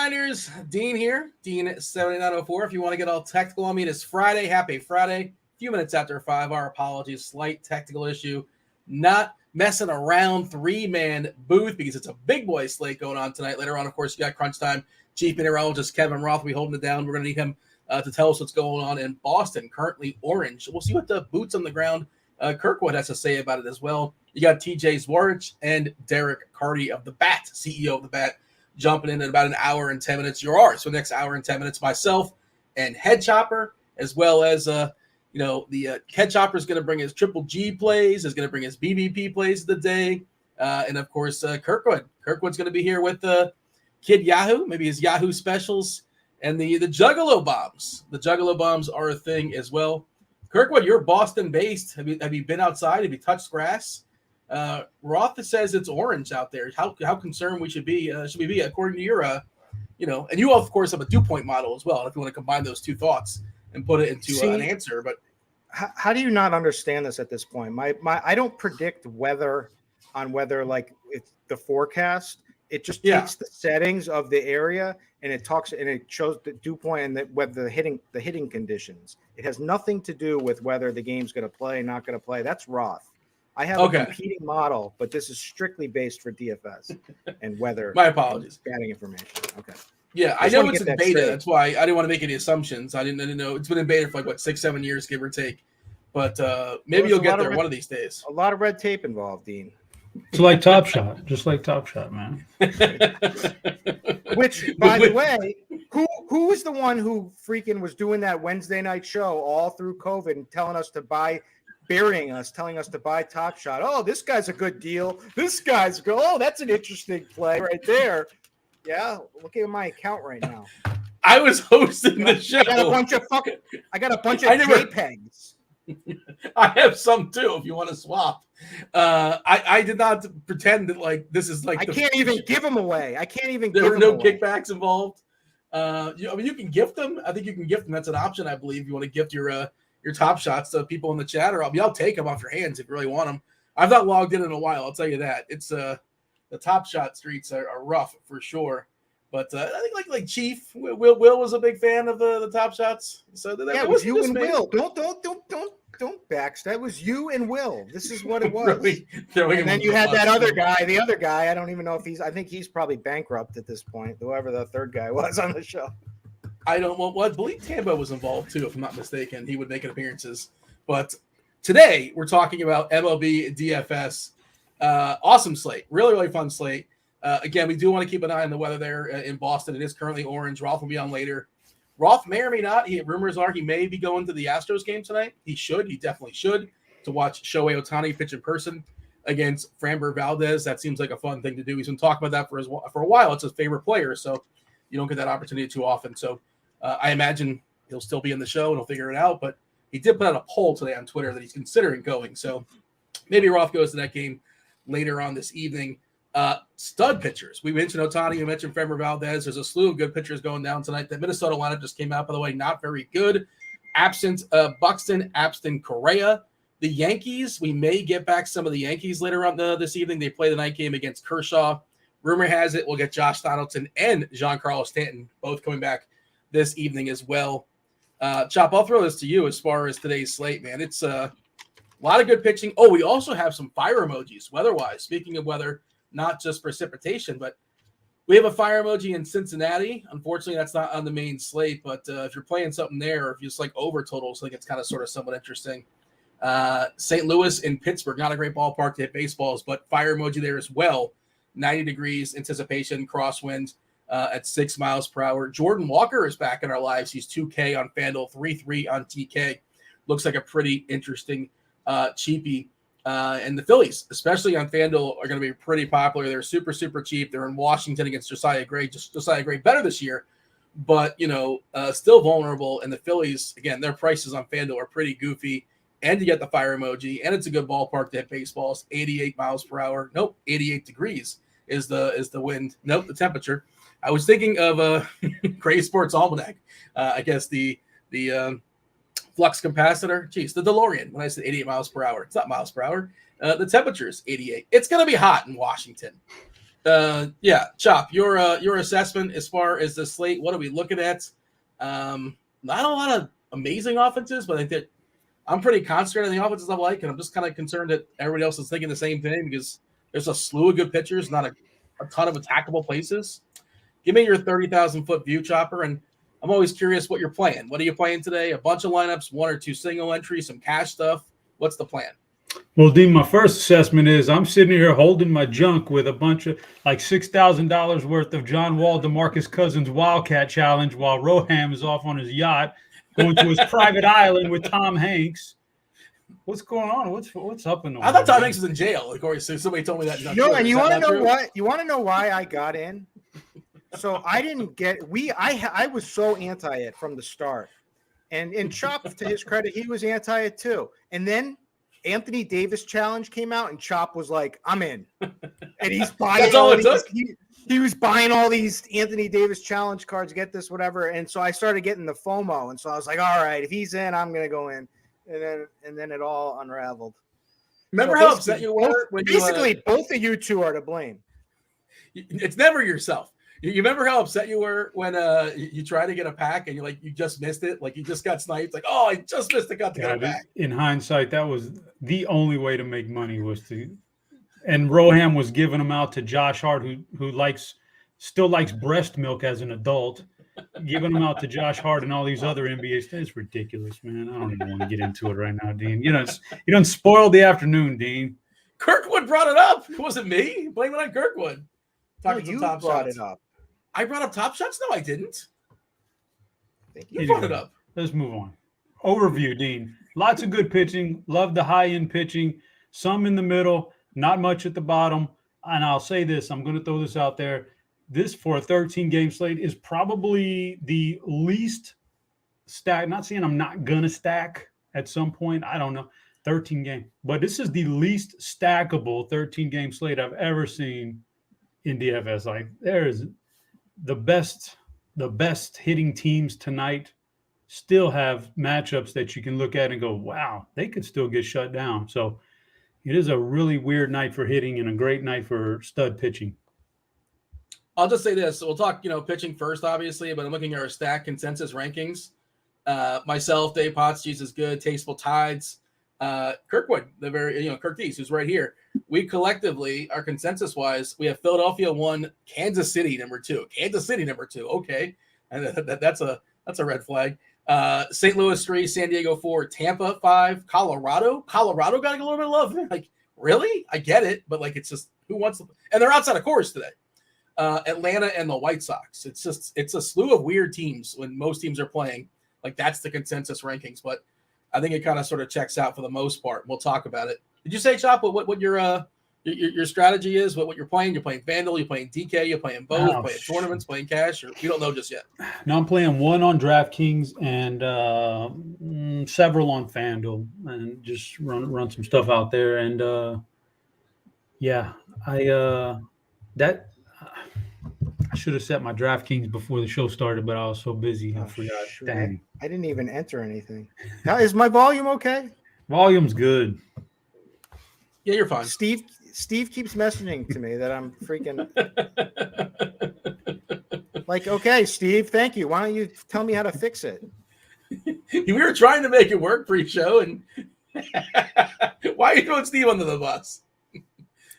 RotoGrinders, Dean here, Dean7904. If you want to get all technical on me, it is Friday. Happy Friday. A few minutes after 5. Our apologies. Slight technical issue. Not messing around. 3-man booth because it's a big boy slate going on tonight. Later on, of course, you got crunch time. Chief meteorologist Kevin Roth will be holding it down. We're going to need him to tell us what's going on in Boston. Currently orange. We'll see what the boots on the ground Kirkwood has to say about it as well. You got TJ Zwarych and Derek Carty of the Bat, CEO of the Bat, jumping in about an hour and 10 minutes. You're ours. So the next hour and 10 minutes, myself and Head Chopper, as well as, the Head Chopper is going to bring his Triple G plays, is going to bring his BBP plays of the day. And, of course, Kirkwood. Kirkwood's going to be here with Kid Yahoo, maybe his Yahoo specials, and the Juggalo Bombs. The Juggalo Bombs are a thing as well. Kirkwood, you're Boston-based. Have you been outside? Have you touched grass? Roth says it's orange out there. How concerned we should be according to your and you of course have a dew-point model as well. If you want to combine those two thoughts and put it into an answer, but how do you not understand this at this point? I don't predict weather on whether like it's the forecast. It just takes the settings of the area and it shows the dew point and whether the hitting conditions. It has nothing to do with whether the game's going to play, not going to play. That's Roth. I have a competing model, but this is strictly based for DFS and weather. My apologies. Batting information. Okay. Yeah, I know it's in beta. That's why I didn't want to make any assumptions. I didn't know. It's been in beta for 6-7 years, give or take. But maybe you'll get there one of these days. A lot of red tape involved, Dean. It's like Top Shot, just like Top Shot, man. Which, by the way, who was the one who freaking was doing that Wednesday night show all through COVID and telling us to buy? Burying us, telling us to buy Top Shot. Oh, this guy's a good deal. This guy's good. Oh, that's an interesting play right there. Yeah, look at my account right now. I was hosting the show. I got a bunch of JPEGs. I have some too. If you want to swap, I did not pretend that this is like. I can't even give them away. There were no kickbacks involved. You can gift them. I think you can gift them. That's an option, I believe. You want to gift your Top Shots to people in the chat, or I'll take them off your hands if you really want them. I've not logged in a while. I'll tell you that. It's the Top Shot streets are rough for sure. But I think like Chief Will was a big fan of the Top Shots. So it was you and Will. Don't backstab. It was you and Will. This is what it was. And then you had that other guy. The other guy, I don't even know if I think he's probably bankrupt at this point. Whoever the third guy was on the show. I believe Tambo was involved too, if I'm not mistaken. He would make appearances. But today we're talking about Mlb Dfs. Awesome slate. Really, really fun slate. Again, we do want to keep an eye on the weather there in Boston. It is currently orange. Roth will be on later. Roth may or may not. Rumors are he may be going to the Astros game tonight. He should. He definitely should to watch Shohei Ohtani pitch in person against Framber Valdez. That seems like a fun thing to do. He's been talking about that for a while. It's his favorite player, so you don't get that opportunity too often. So I imagine he'll still be in the show and he'll figure it out. But he did put out a poll today on Twitter that he's considering going. So maybe Roth goes to that game later on this evening. Stud pitchers. We mentioned Ohtani. We mentioned Framber Valdez. There's a slew of good pitchers going down tonight. The Minnesota lineup just came out, by the way, not very good. Absent Buxton, absent Correa. The Yankees, we may get back some of the Yankees later on this evening. They play the night game against Kershaw. Rumor has it we'll get Josh Donaldson and Giancarlo Stanton both coming back this evening as well. Chop, I'll throw this to you as far as today's slate, man. It's a lot of good pitching. Oh, we also have some fire emojis weather-wise. Speaking of weather, not just precipitation, but we have a fire emoji in Cincinnati. Unfortunately, that's not on the main slate, but if you're playing something there, or if you just like over totals, I think it's kind of sort of somewhat interesting. St. Louis and Pittsburgh, not a great ballpark to hit baseballs, but fire emoji there as well. 90 degrees, anticipation, crosswind at 6 miles per hour. Jordan Walker is back in our lives. He's 2K on FanDuel, 3-3 on TK. Looks like a pretty interesting cheapie. And the Phillies, especially on FanDuel, are going to be pretty popular. They're super, super cheap. They're in Washington against Josiah Gray. Josiah Gray better this year, but, still vulnerable. And the Phillies, again, their prices on FanDuel are pretty goofy. And you get the fire emoji, and it's a good ballpark to hit baseballs. 88 miles per hour. Nope, 88 degrees is the wind. Nope, the temperature. I was thinking of Gray Sports Almanac. I guess the flux capacitor. Geez, the DeLorean. When I said 88 miles per hour, it's not miles per hour. The temperature is 88. It's going to be hot in Washington. Yeah, Chop, your assessment as far as the slate. What are we looking at? Not a lot of amazing offenses, but I think I'm pretty concentrated on the offenses I like, and I'm just kind of concerned that everybody else is thinking the same thing because there's a slew of good pitchers, not a ton of attackable places. Give me your 30,000-foot view, Chopper, and I'm always curious what you're playing. What are you playing today? A bunch of lineups, 1 or 2 single entries, some cash stuff. What's the plan? Well, Dean, my first assessment is I'm sitting here holding my junk with a bunch of like $6,000 worth of John Wall, DeMarcus Cousins Wildcat Challenge while Roham is off on his yacht going to his private island with Tom Hanks. What's going on? What's up in the world? I thought Tom Hanks was in jail. Of course, somebody told me that. And you want to know what? You want to know why I got in? So I didn't get I was so anti it from the start. And Chop, to his credit, he was anti it too. And then Anthony Davis challenge came out, and Chop was like, "I'm in," and he's buying all these. He was buying all these Anthony Davis challenge cards. Get this, whatever. And so I started getting the FOMO, and so I was like, "All right, if he's in, I'm gonna go in." And then it all unraveled. Remember how upset you were when both of you two are to blame. It's never yourself. You remember how upset you were when you tried to get a pack and you just missed it? Like you just got sniped. Like, oh, I just missed the cut to get a pack. In hindsight, that was the only way to make money was to. And Roham was giving them out to Josh Hart, who still likes breast milk as an adult, giving them out to Josh Hart and all these other NBA stars. It's ridiculous, man. I don't even want to get into it right now, Dean. You don't spoil the afternoon, Dean. Kirkwood brought it up. It wasn't me. Blame it on Kirkwood. You brought it up. I brought up Top Shots? No, I didn't. You brought it up. Let's move on. Overview, Dean. Lots of good pitching. Love the high-end pitching. Some in the middle. Not much at the bottom. And I'll say this. I'm going to throw this out there. This, for a 13-game slate, is probably the least stack. Not saying I'm not going to stack at some point. I don't know. 13-game. But this is the least stackable 13-game slate I've ever seen in DFS. Like, there's the best hitting teams tonight still have matchups that you can look at and go, wow, they could still get shut down. So it is a really weird night for hitting and a great night for stud pitching. I'll just say this. So we'll talk, pitching first, obviously, but I'm looking at our stack consensus rankings. Myself, Dave Potts, is good. Tasteful Tides. Kirkwood, Kirk Dees, who's right here. We collectively, our consensus-wise, we have Philadelphia 1, Kansas City number 2. Kansas City number 2. Okay, and that's a red flag. St. Louis 3, San Diego 4, Tampa 5, Colorado. Colorado got a little bit of love. Like, really? I get it, but it's just who wants to? And they're outside of course today. Atlanta and the White Sox. It's a slew of weird teams when most teams are playing. Like, that's the consensus rankings, but I think it kind of sort of checks out for the most part. We'll talk about it. Did you say, Chop, what your strategy is? What you're playing? You're playing Fanduel, you're playing DK, you're playing both, playing tournaments, playing cash, or you don't know just yet? No, I'm playing 1 on DraftKings and several on Fanduel, and just run some stuff out there. And I should have set my DraftKings before the show started, but I was so busy I forgot. Dang. I didn't even enter anything. Now, is my volume okay? Volume's good. Yeah, you're fine. Steve keeps messaging to me that I'm freaking like, okay, Steve, thank you. Why don't you tell me how to fix it? We were trying to make it work pre-show, and why are you throwing Steve under the bus?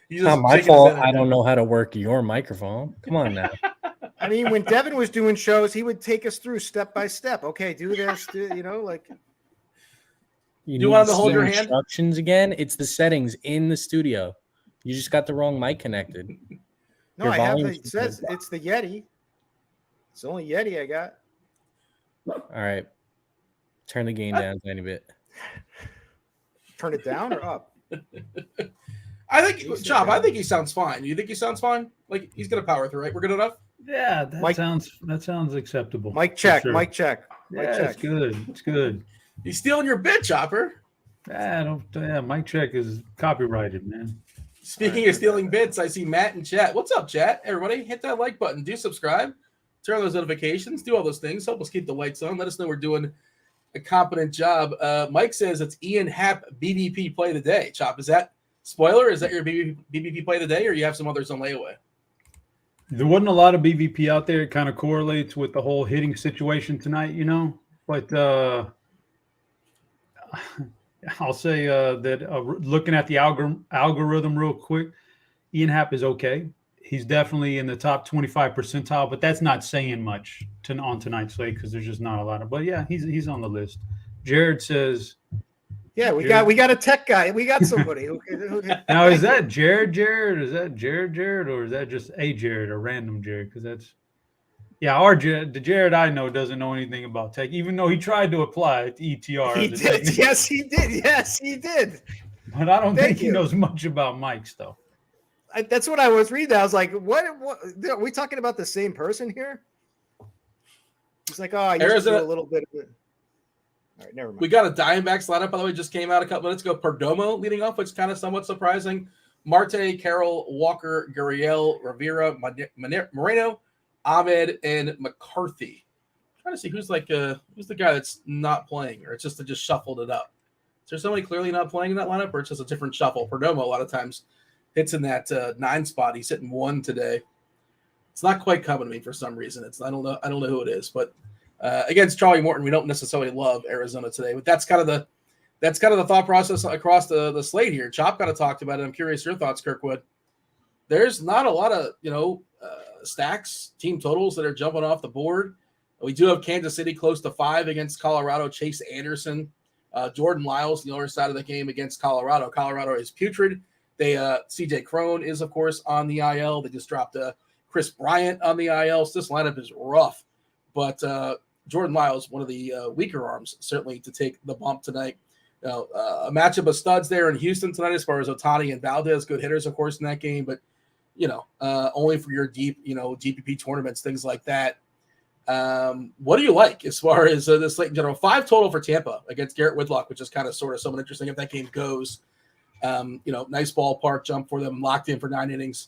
It's not my fault. I don't know how to work your microphone. Come on now. I mean, when Devin was doing shows, he would take us through step by step. Okay, do this, You want to hold your hand? Instructions again? It's the settings in the studio. You just got the wrong mic connected. No, I have. It says it's the Yeti. It's the only Yeti I got. All right. Turn the gain down a tiny bit. Turn it down or up? I think, Chop, I think he sounds fine. You think he sounds fine? Like, he's going to power through, right? We're good enough? Yeah, that sounds acceptable. Mic check, sure. Mic check. It's good. It's good. He's stealing your bit, Chopper. Mic check is copyrighted, man. Speaking of stealing bits, I see Matt in chat. What's up, chat? Everybody, hit that like button. Do subscribe. Turn on those notifications. Do all those things. Help us keep the lights on. Let us know we're doing a competent job. Mike says it's Ian Happ BBP play of the day. Chop, is that spoiler? Is that your BBP play of the day, or you have some others on layaway? There wasn't a lot of BVP out there. It kind of correlates with the whole hitting situation tonight, But I'll say that looking at the algorithm real quick, Ian Happ is okay. He's definitely in the top 25 percentile, but that's not saying much on tonight's slate because there's just not a lot of. But yeah, he's on the list. Jared says, "Yeah, we got a tech guy. We got somebody who Now is that Jared? Is that Jared, or is that just a Jared, a random Jared? Because that's our Jared. The Jared I know doesn't know anything about tech, even though he tried to apply to ETR. He did. Technique. Yes, he did. Yes, he did. But I don't think he knows much about mics, though. That's what I was reading. I was like, what? Are we talking about the same person here? He's like, oh, I used to do a little bit of it. All right, never mind. We got a Diamondbacks lineup, by the way, just came out a couple minutes ago. Perdomo leading off, which is kind of somewhat surprising. Marte, Carroll, Walker, Gurriel, Rivera, Moreno, Ahmed, and McCarthy. I'm trying to see who's the guy that's not playing, or it's just they just shuffled it up. Is there somebody clearly not playing in that lineup, or it's just a different shuffle? Perdomo a lot of times hits in that 9 spot. He's hitting 1 today. It's not quite coming to me for some reason. I don't know who it is, but against Charlie Morton, we don't necessarily love Arizona today. But that's kind of the thought process across the slate here. Chop kind of talked about it. I'm curious your thoughts, Kirkwood. There's not a lot of stacks, team totals that are jumping off the board. We do have Kansas City close to 5 against Colorado. Chase Anderson, Jordan Lyles, the other side of the game against Colorado. Colorado is putrid. CJ Crone is, of course, on the IL. They just dropped Chris Bryant on the IL. So this lineup is rough. But Jordan Lyles, one of the weaker arms, certainly to take the bump tonight. A matchup of studs there in Houston tonight as far as Ohtani and Valdez, good hitters, of course, in that game. But, only for your deep, GPP tournaments, things like that. What do you like as far as the slate in general? 5 total for Tampa against Garrett Whitlock, which is kind of sort of somewhat interesting if that game goes. Nice ballpark jump for them, locked in for 9 innings.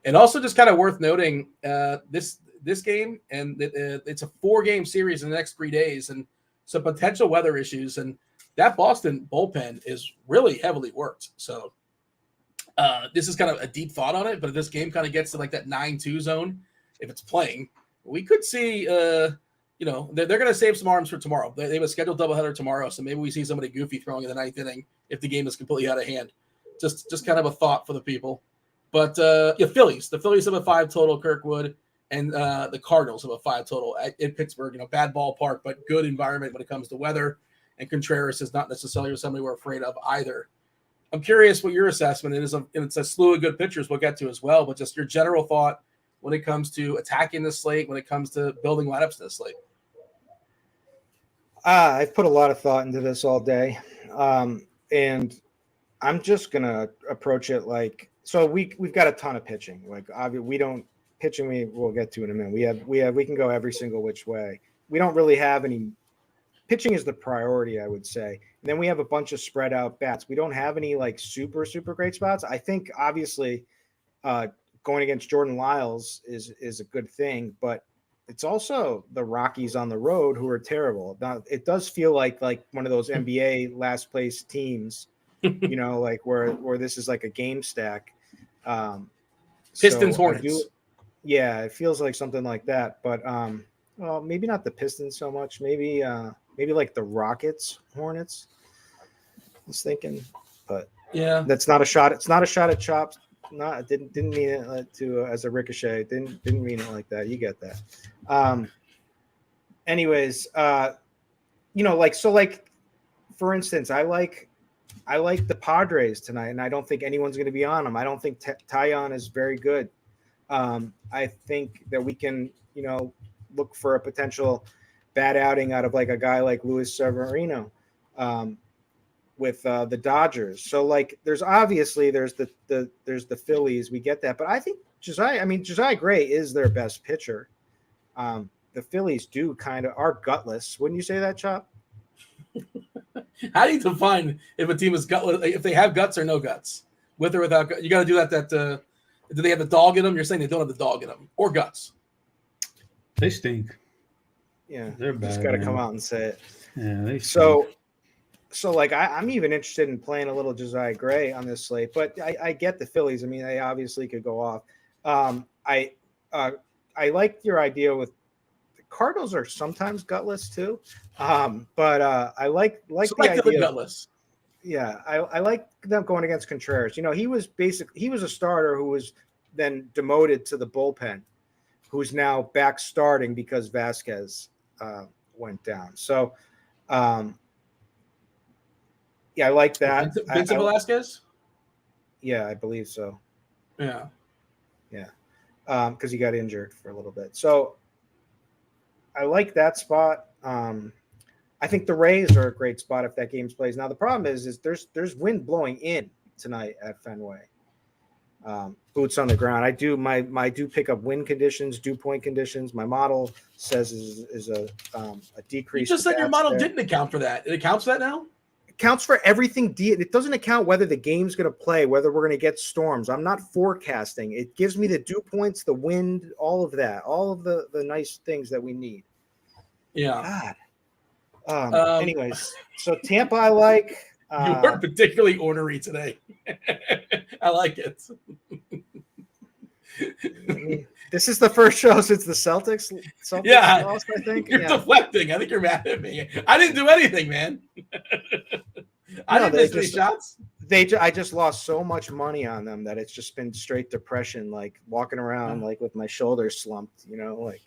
And also just kind of worth noting this game, and it's a 4-game series in the next 3 days, and some potential weather issues. And that Boston bullpen is really heavily worked. So this is kind of a deep thought on it, but if this game kind of gets to like that 9-2 zone, if it's playing, we could see, they're going to save some arms for tomorrow. They have a scheduled doubleheader tomorrow, so maybe we see somebody goofy throwing in the 9th inning if the game is completely out of hand. Just kind of a thought for the people. But Phillies. The Phillies have a 5 total, Kirkwood, and the Cardinals have a 5 total in Pittsburgh. Bad ballpark, but good environment when it comes to weather. And Contreras is not necessarily somebody we're afraid of either. I'm curious what your assessment is. And it's a slew of good pitchers we'll get to as well, but just your general thought when it comes to attacking the slate, when it comes to building lineups to the slate. I've put a lot of thought into this all day. And I'm just going to approach it like, so we've got a ton of pitching. Like we don't pitching, we'll get to in a minute. We can go every single which way. We don't really have any pitching is the priority, I would say. And then we have a bunch of spread out bats. We don't have any like super, super great spots. I think obviously going against Jordan Lyles is a good thing, but it's also the Rockies on the road who are terrible. Now it does feel like one of those NBA last place teams, like where this is like a game stack. Pistons, Hornets. Yeah, it feels like something like that. But well, maybe not the Pistons so much. Maybe like the Rockets, Hornets. I was thinking, but yeah, that's not a shot. It's not a shot at Chops. Not didn't mean it to as a ricochet. Didn't mean it like that. You get that. Anyways, for instance, I like the Padres tonight, and I don't think anyone's going to be on them. I don't think Taillon is very good. I think that we can, look for a potential bad outing out of like a guy like Luis Severino with the Dodgers. So there's the Phillies. We get that, but I think Josiah Gray is their best pitcher. The Phillies are gutless. Wouldn't you say that, Chop? How do you define if a team is gutless, if they have guts or no guts, with or without guts? You got to do that. Do they have the dog in them? You're saying they don't have the dog in them or guts? They stink. Yeah, they're bad. Just got to come out and say it. Yeah, they stink. So I'm even interested in playing a little Josiah Gray on this slate, but I get the Phillies. I mean, they obviously could go off. I like your idea with the Cardinals are sometimes gutless too, but I like the idea. Gutless. Yeah, I like them going against Contreras. He was a starter who was then demoted to the bullpen, who's now back starting because Vasquez went down. So, yeah, I like that. Vincent Velasquez? Yeah, I believe so. Yeah. Because he got injured for a little bit. So I like that spot. I think the Rays are a great spot if that game plays. Now the problem is there's wind blowing in tonight at Fenway. Boots on the ground. I do pick up wind conditions, dew point conditions. My model says is a decrease. You just said your model didn't account for that. It accounts for that now? It counts for everything. It doesn't account whether the game's going to play, whether we're going to get storms. I'm not forecasting. It gives me the dew points, the wind, all of that, all of the nice things that we need. Yeah. God. Anyways, so Tampa I like. You weren't particularly ornery today. I like it. This is the first show since the Celtics lost, I think. You're deflecting. I think you're mad at me. I didn't do anything, man. I didn't miss any shots. I just lost so much money on them that it's just been straight depression, like walking around like with my shoulders slumped, like.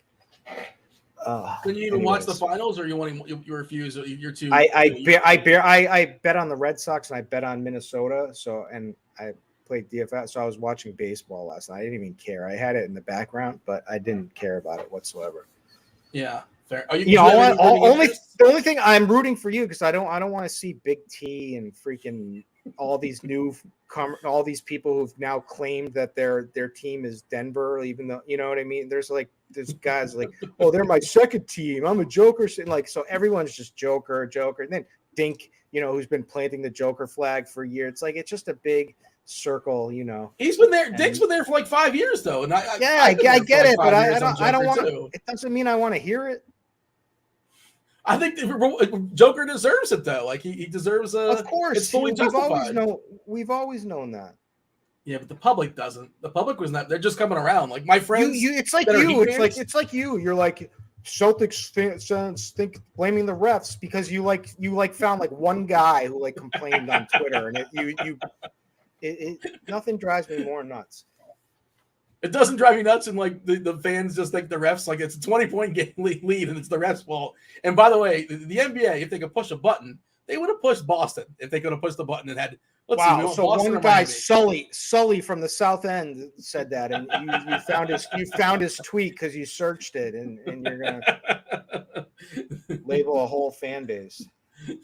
Can you even watch the finals, or you refuse? You're too. I bet on the Red Sox and I bet on Minnesota. And I played DFS, so I was watching baseball last night. I didn't even care. I had it in the background, but I didn't care about it whatsoever. Yeah, fair. The only thing I'm rooting for you because I don't want to see Big T and freaking all these all these people who've now claimed that their team is Denver, even though you know what I mean. There's guys like, oh, they're my second team. I'm a Joker, and so everyone's just Joker. And then Dink, who's been planting the Joker flag for years. It's just a big circle, He's been there. Dink's been there for like 5 years though, and I get it, but I don't want to. It doesn't mean I want to hear it. I think Joker deserves it though. Like he deserves a. Of course, it's fully justified. We've always known that. Yeah, but the public doesn't. The public was not. They're just coming around. Like my friends. It's like you. It's like you. You're like Celtics fans think blaming the refs because you found like one guy who complained on Twitter, and nothing drives me more nuts. It doesn't drive me nuts, and the fans just think the refs it's a 20-point game lead, and it's the refs' fault. And by the way, the NBA, if they could push a button, they would have pushed Boston if they could have pushed the button and had. So Boston one guy, Sully from the South End, said that, and you found his tweet because you searched it, and you're gonna label a whole fan base.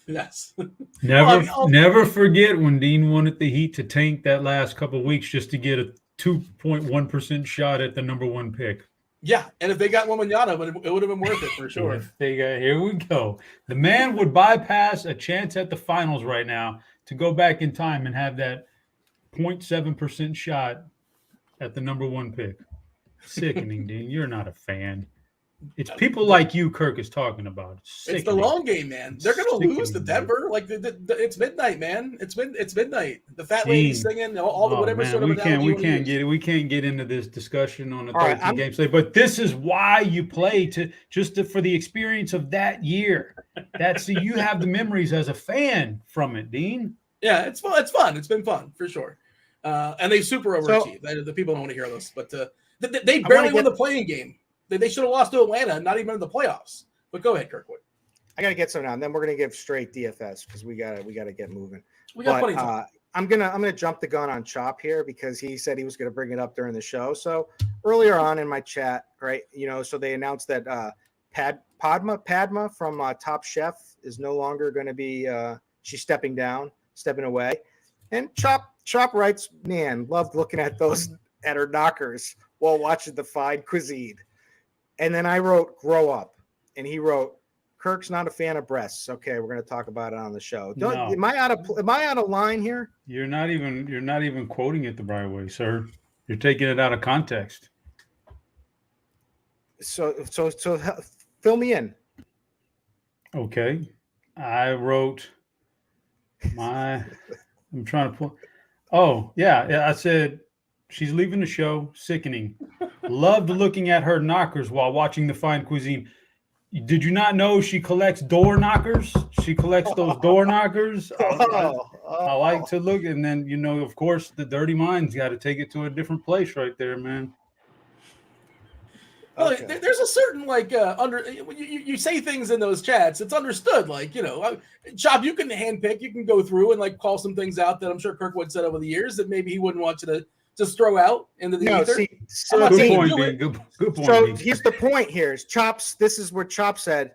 Yes. Never forget when Dean wanted the Heat to tank that last couple of weeks just to get a 2.1% shot at the number 1 pick. Yeah, and if they got Wembanyama, it would have been worth it for sure. Here we go. The man would bypass a chance at the finals right now to go back in time and have that 0.7% shot at the number 1 pick. Sickening, Dean. You're not a fan. It's people like you Kirk is talking about. It's the long game, man. They're going to lose to Denver. It's midnight, man. It's midnight. The fat lady singing all the whatever man, sort of we can't get into this discussion on a 13 game slate. But this is why you play for the experience of that year. You have the memories as a fan from it, Dean. Yeah, it's fun. It's fun. It's been fun for sure. And they super overachieved. The people don't want to hear this, but they barely won the playing game. They should have lost to Atlanta, not even in the playoffs. But go ahead, Kirkwood. I got to get some now, and then we're gonna give straight DFS because we gotta get moving. We got plenty of time. I'm gonna jump the gun on Chop here because he said he was gonna bring it up during the show. So earlier on in my chat, right, so they announced that Padma from Top Chef is no longer going to be. She's stepping away, and Chop writes, "Man, loved looking at her knockers while watching the fine cuisine." And then I wrote, "Grow up," and he wrote, "Kirk's not a fan of breasts." Okay, we're going to talk about it on the show. Am I out of line here? You're not even quoting it the right way, sir. You're taking it out of context. So fill me in. Okay, I wrote I'm trying to pull. Oh yeah, I said she's leaving the show. Sickening. Loved looking at her knockers while watching the Fine Cuisine. Did you not know she collects door knockers? She collects those door knockers. I like to look, and then, you know, of course, the dirty mind's got to take it to a different place right there, man. Well, there's a certain you say things in those chats. It's understood. Like, you know, Chop, you can handpick. You can go through and like call some things out that I'm sure Kirkwood said over the years that maybe he wouldn't want you to just throw out into the ether. Good point, Dean. Good point. So here's the point. Here is Chops. This is what Chop said.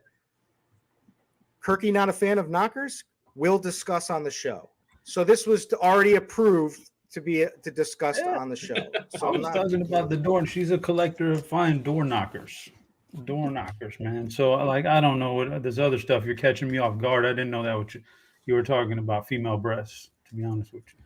Kirky not a fan of knockers. We'll discuss on the show. So this was already approved to discuss on the show. So I was talking about the door, and she's a collector of fine door knockers, man. So like, I don't know what this other stuff. You're catching me off guard. I didn't know that what you were talking about female breasts. To be honest with you,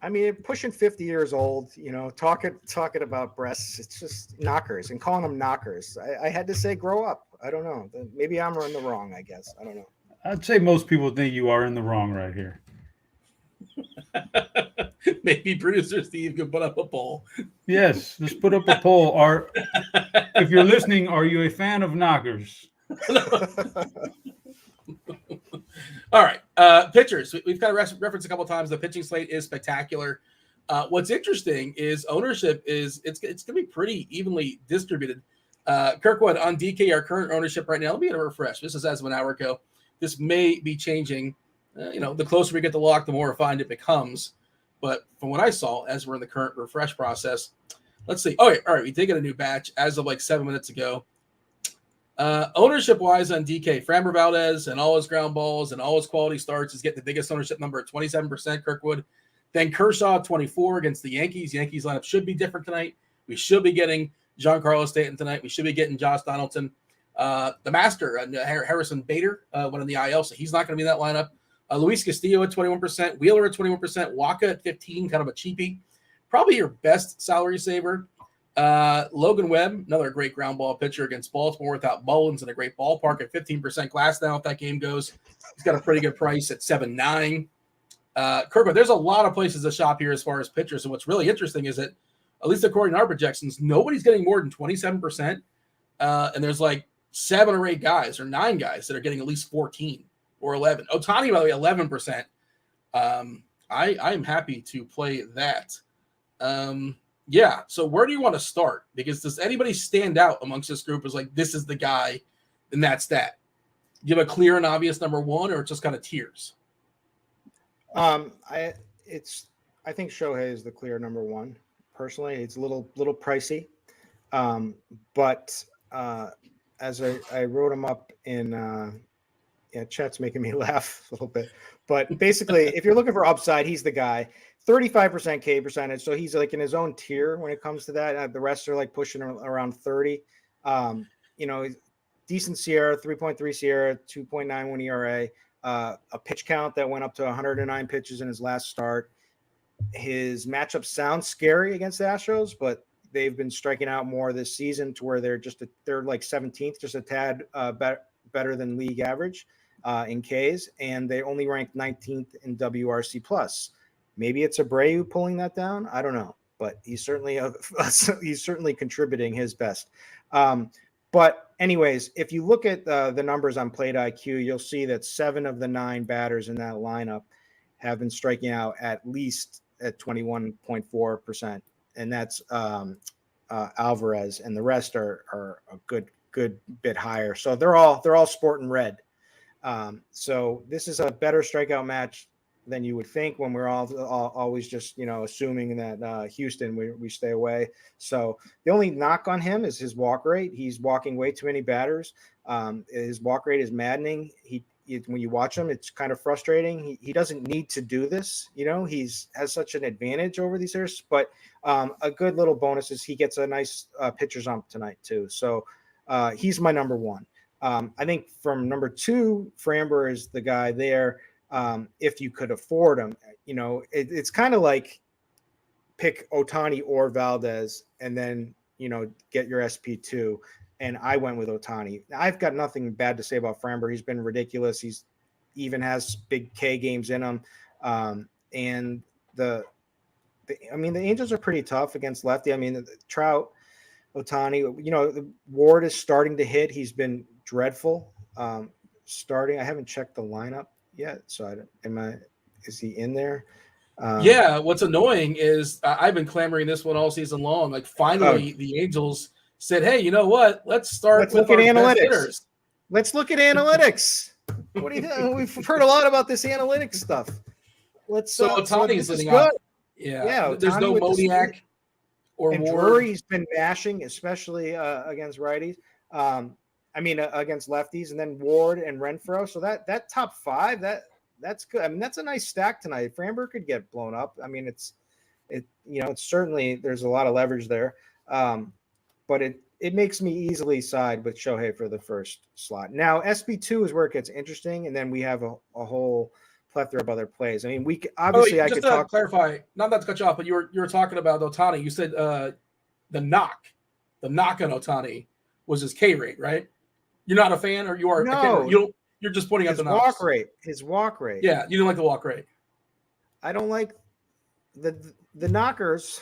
I mean, pushing 50 years old, you know, talking about breasts. It's just knockers and calling them knockers. I had to say, grow up. I don't know. Maybe I'm in the wrong. I guess I don't know. I'd say most people think you are in the wrong right here. Maybe producer Steve could put up a poll. Yes, let's put up a poll. If you're listening, are you a fan of knockers? All right, pitchers. We've kind of referenced a couple of times. The pitching slate is spectacular. What's interesting is ownership is it's going to be pretty evenly distributed. Kirkwood on DK, our current ownership right now. Let me get a refresh. This is as of an hour ago. This may be changing. You know, the closer we get to lock, the more refined it becomes. But from what I saw, as we're in the current refresh process, let's see. Oh, all right. We did get a new batch as of like 7 minutes ago. Ownership-wise on DK, Framber Valdez and all his ground balls and all his quality starts is getting the biggest ownership number at 27%, Kirkwood. Then Kershaw, 24 against the Yankees. Yankees lineup should be different tonight. We should be getting Giancarlo Stanton tonight. We should be getting Josh Donaldson. The master, Harrison Bader, went on the IL, so he's not going to be in that lineup. Luis Castillo at 21%, Wheeler at 21%, Waka at 15%, kind of a cheapie. Probably your best salary saver. Logan Webb, another great ground ball pitcher against Baltimore without Mullins in a great ballpark at 15% glass now if that game goes. He's got a pretty good price at 7.9. Kirkwood, there's a lot of places to shop here as far as pitchers, and what's really interesting is that, at least according to our projections, nobody's getting more than 27%, and there's like 7 or 8 guys or 9 guys that are getting at least 14 or 11. Ohtani, by the way, 11%. I am happy to play that. Yeah, so where do you want to start? Because does anybody stand out amongst this group as like, this is the guy, and that's that? Do you have a clear and obvious number one, or it's just kind of tiers? I think Shohei is the clear number one. Personally, it's a little pricey, but as I wrote him up in chat's making me laugh a little bit. But basically, if you're looking for upside, he's the guy. 35% K percentage, so he's like in his own tier when it comes to that. The rest are like pushing around 30. You know, decent Sierra, 3.3 Sierra, 2.91 ERA, a pitch count that went up to 109 pitches in his last start. His matchup sounds scary against the Astros, but they've been striking out more this season to where they're like 17th, just a tad better than league average in Ks, and they only ranked 19th in WRC plus. Maybe it's Abreu pulling that down. I don't know, but he's certainly contributing his best. But anyways, if you look at the numbers on Plate IQ, you'll see that 7 of the 9 batters in that lineup have been striking out at least at 21.4%, and that's Alvarez, and the rest are a good bit higher. So they're all sporting red. So this is a better strikeout match than you would think when we're all always just, you know, assuming that Houston, we stay away. So the only knock on him is his walk rate. He's walking way too many batters. His walk rate is maddening. When you watch him, it's kind of frustrating. He doesn't need to do this. You know, has such an advantage over these hitters, but a good little bonus is he gets a nice pitcher's ump tonight too. So he's my number one. I think from number 2, Framber is the guy there. If you could afford him, you know, it's kind of like pick Ohtani or Valdez and then, you know, get your SP2. And I went with Ohtani. I've got nothing bad to say about Framber. He's been ridiculous. He's even has big K games in him. And the Angels are pretty tough against lefty. I mean, Trout, Ohtani. Ward is starting to hit. He's been dreadful. Starting, I haven't checked the lineup yet, so is he in there? Yeah, what's annoying is I've been clamoring this one all season long. Like, finally, the Angels said, "Hey, you know what? Let's look at analytics. Let's look at analytics. What do you think? We've heard a lot about this analytics stuff. Ohtani's sitting up. Yeah. There's no Moniak or and Ward. Drury's been mashing, especially against righties. Against lefties, and then Ward and Renfroe. So that top five, that's good. I mean, that's a nice stack tonight. Framber could get blown up. I mean, it's certainly, there's a lot of leverage there. But it makes me easily side with Shohei for the first slot. Now, SB2 is where it gets interesting, and then we have a whole plethora of other plays. I mean, we obviously I could talk. Clarify, not to cut you off, but you were talking about Ohtani. You said the knock on Ohtani was his K rate, right? You're not a fan, or you are? No, you're just pointing out the walk rate. His walk rate. Yeah, you don't like the walk rate. I don't like the knockers.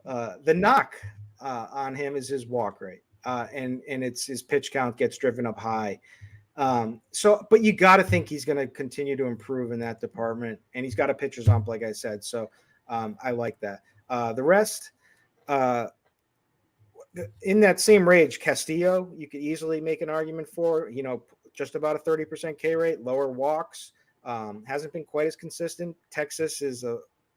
The knock on him is his walk rate, and it's his pitch count gets driven up high. But you got to think he's going to continue to improve in that department, and he's got a pitcher's ump, like I said. So I like that. The rest, in that same range, Castillo, you could easily make an argument for. Just about a 30% K rate, lower walks. Hasn't been quite as consistent. Texas is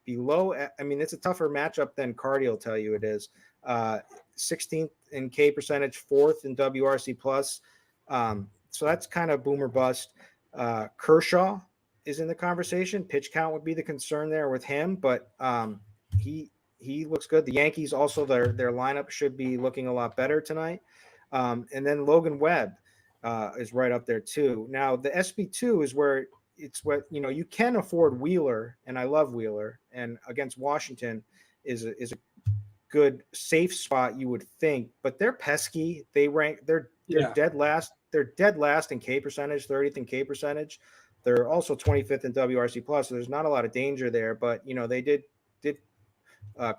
below. I mean, it's a tougher matchup than Carty will tell you it is. 16th in K percentage, 4th in WRC plus. So that's kind of boom or bust. Kershaw is in the conversation. Pitch count would be the concern there with him, but he looks good. The Yankees also, their lineup should be looking a lot better tonight. And then Logan Webb is right up there too. Now the SB2 is where you can afford Wheeler, and I love Wheeler, and against Washington is a good safe spot, you would think, but they're pesky. They're dead last. They're dead last in K percentage, 30th in K percentage. They're also 25th in WRC plus. So there's not a lot of danger there, but they did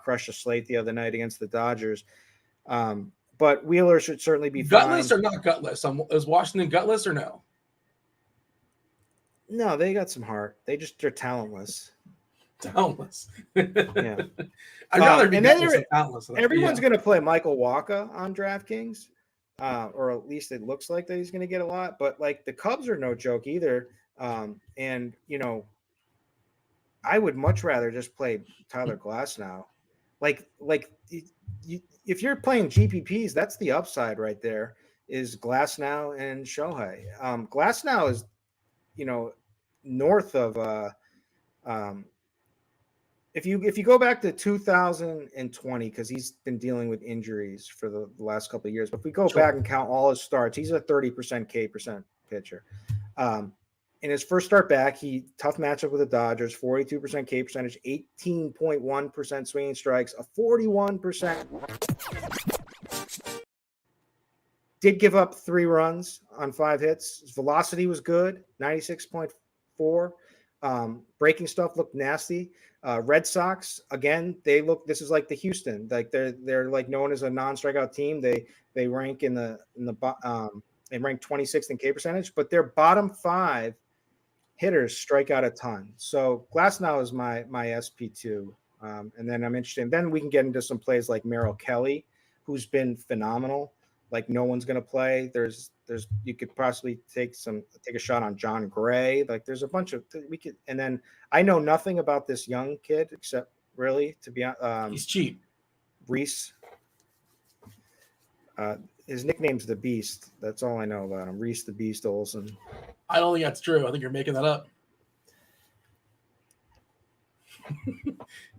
crush a slate the other night against the Dodgers. But Wheeler should certainly be gutless fine. or not gutless. Is Washington gutless or no? No, they got some heart. They're talentless. Talentless. Yeah. I'd rather be gutless than talentless. Everyone's going to play Michael Wacha on DraftKings, or at least it looks like that he's going to get a lot. But the Cubs are no joke either. And I would much rather just play Tyler Glasnow. If you're playing GPPs, that's the upside right there. Is Glasnow and Shohei. Glasnow is, north of if you go back to 2020, because he's been dealing with injuries for the last couple of years, but if we go back and count all his starts, he's a 30% K percent pitcher. In his first start back, tough matchup with the Dodgers, 42% K percentage, 18.1% swinging strikes, a 41%. Did give up 3 runs on 5 hits. His velocity was good, 96.4. Breaking stuff looked nasty. Red Sox, again, this is like the Houston, they're like known as a non-strikeout team. They rank they rank 26th in K percentage, but their bottom 5 hitters strike out a ton. So Glasnow is my SP2. And then I'm interested. And then we can get into some plays like Merrill Kelly, who's been phenomenal. Like no one's going to play. You could possibly take a shot on John Gray. There's a bunch of and then I know nothing about this young kid except really to be he's cheap. Reese. His nickname's the Beast. That's all I know about him. Reese the Beast Olsen. I don't think that's true. I think you're making that up.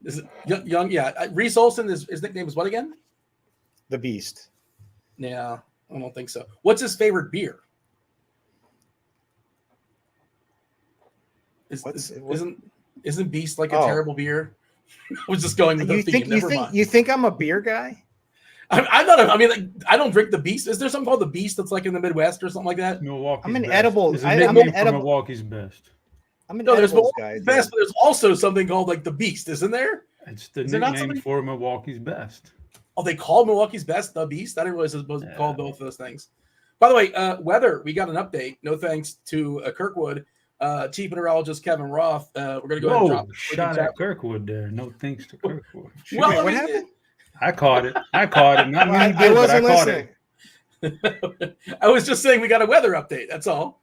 Is it young? Yeah, Reese Olsen. His nickname is what again? The Beast. Yeah, I don't think so. What's his favorite beer? Isn't Beast like a terrible beer? I was just going with the theme. You think I'm a beer guy? I'm not. I don't drink the Beast. Is there something called the Beast that's like in the Midwest or something like that? Milwaukee's I'm an best. edible. I'm an Milwaukee's best. I'm an edibles guy. Best, but there's also something called like the Beast, isn't there? It's the nickname for Milwaukee's best. Oh, they call Milwaukee's best the Beast? I didn't realize it was called both of those things. By the way, weather, we got an update. No thanks to Kirkwood. Chief Meteorologist Kevin Roth. We're going to go ahead and drop shot at Kirkwood there. No thanks to Kirkwood. Well, what happened? I caught it. Not many I wasn't listening. I was just saying we got a weather update. That's all.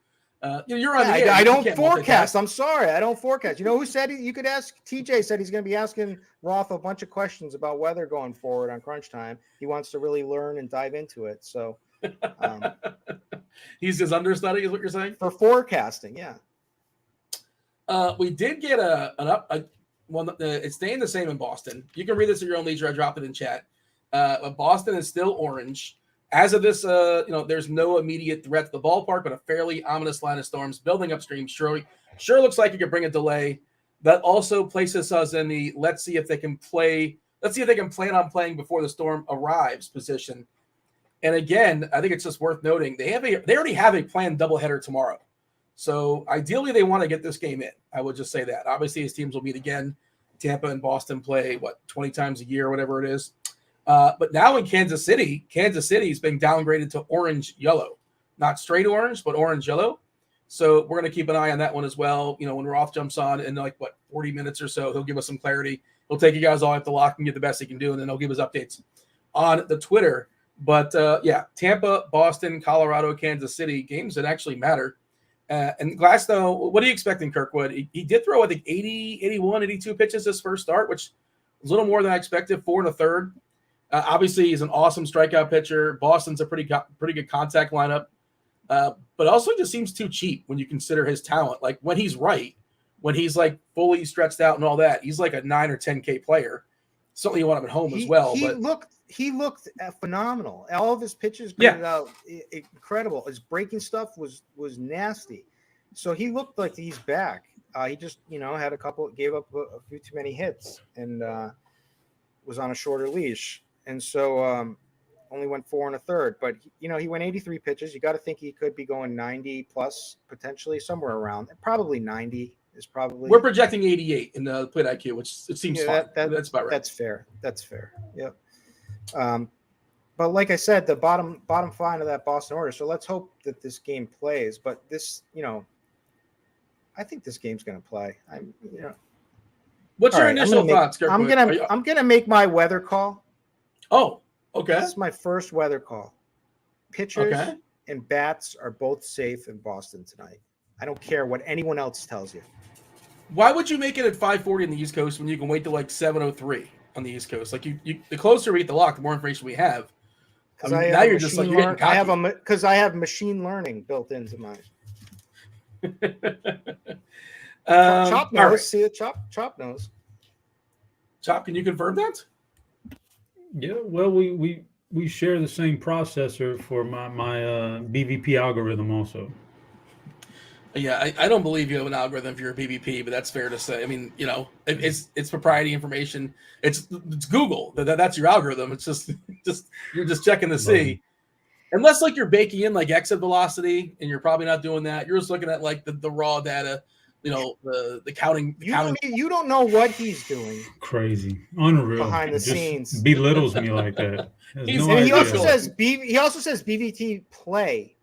You're on the air. I don't forecast. I'm sorry. I don't forecast. You know who said you could ask? TJ said he's going to be asking Roth a bunch of questions about weather going forward on Crunch Time. He wants to really learn and dive into it. So he's his understudy, is what you're saying? For forecasting, yeah. We did get it's staying the same in Boston. You can read this at your own leisure. I dropped it in chat. Boston is still orange. As of this, there's no immediate threat to the ballpark, but a fairly ominous line of storms building upstream. Sure looks like it could bring a delay. That also places us in the let's see if they can plan on playing before the storm arrives position. And again, I think it's just worth noting they already have a planned doubleheader tomorrow. So ideally, they want to get this game in. I would just say that. Obviously, his teams will meet again. Tampa and Boston play 20 times a year, whatever it is. But now in Kansas City is being downgraded to orange-yellow. Not straight orange, but orange-yellow. So we're going to keep an eye on that one as well. When Roth jumps on in 40 minutes or so, he'll give us some clarity. He'll take you guys all at the lock and get the best he can do, and then he'll give us updates on the Twitter. But, Tampa, Boston, Colorado, Kansas City, games that actually matter. And Glasnow, what are you expecting, Kirkwood? He did throw, I think, 80, 81, 82 pitches this first start, which was a little more than I expected, 4 1/3. Obviously, he's an awesome strikeout pitcher. Boston's a pretty good contact lineup, but also just seems too cheap when you consider his talent. Like when he's right, when he's fully stretched out and all that, he's like a 9 or 10K player. Certainly, you want him at home as well. He looked phenomenal. All of his pitches graded out incredible. His breaking stuff was nasty. So he looked like he's back. He just had gave up a few too many hits and was on a shorter leash. And so only went 4 1/3. But, he went 83 pitches. You got to think he could be going 90 plus, potentially somewhere around. Probably 90 is probably. We're projecting 88 in the plate IQ, which it seems fine. That's about right. That's fair. Yep. But like I said, the bottom line of that Boston order. So let's hope that this game plays. But this, I think this game's going to play. What's your initial thoughts, Kirkwood? I'm gonna make my weather call. Oh, okay. This is my first weather call. Pitchers and bats are both safe in Boston tonight. I don't care what anyone else tells you. Why would you make it at 5:40 on the East Coast when you can wait till 7:03 on the East Coast? The closer we get the lock, the more information we have. Now you're just you're getting cocky. Because I have machine learning built into mine. Chop knows. Right. See it. Chop knows. Chop, can you confirm that? Yeah. Well, we share the same processor for my BVP algorithm also. Yeah, I don't believe you have an algorithm for your BVP, but that's fair to say. I mean, it's proprietary information. It's Google. That's your algorithm. It's just you're just checking to see. Unless you're baking in exit velocity, and you're probably not doing that. You're just looking at the raw data. The counting. You don't know what he's doing. Crazy, unreal. Behind the scenes, belittles me like that. He also says BVT play.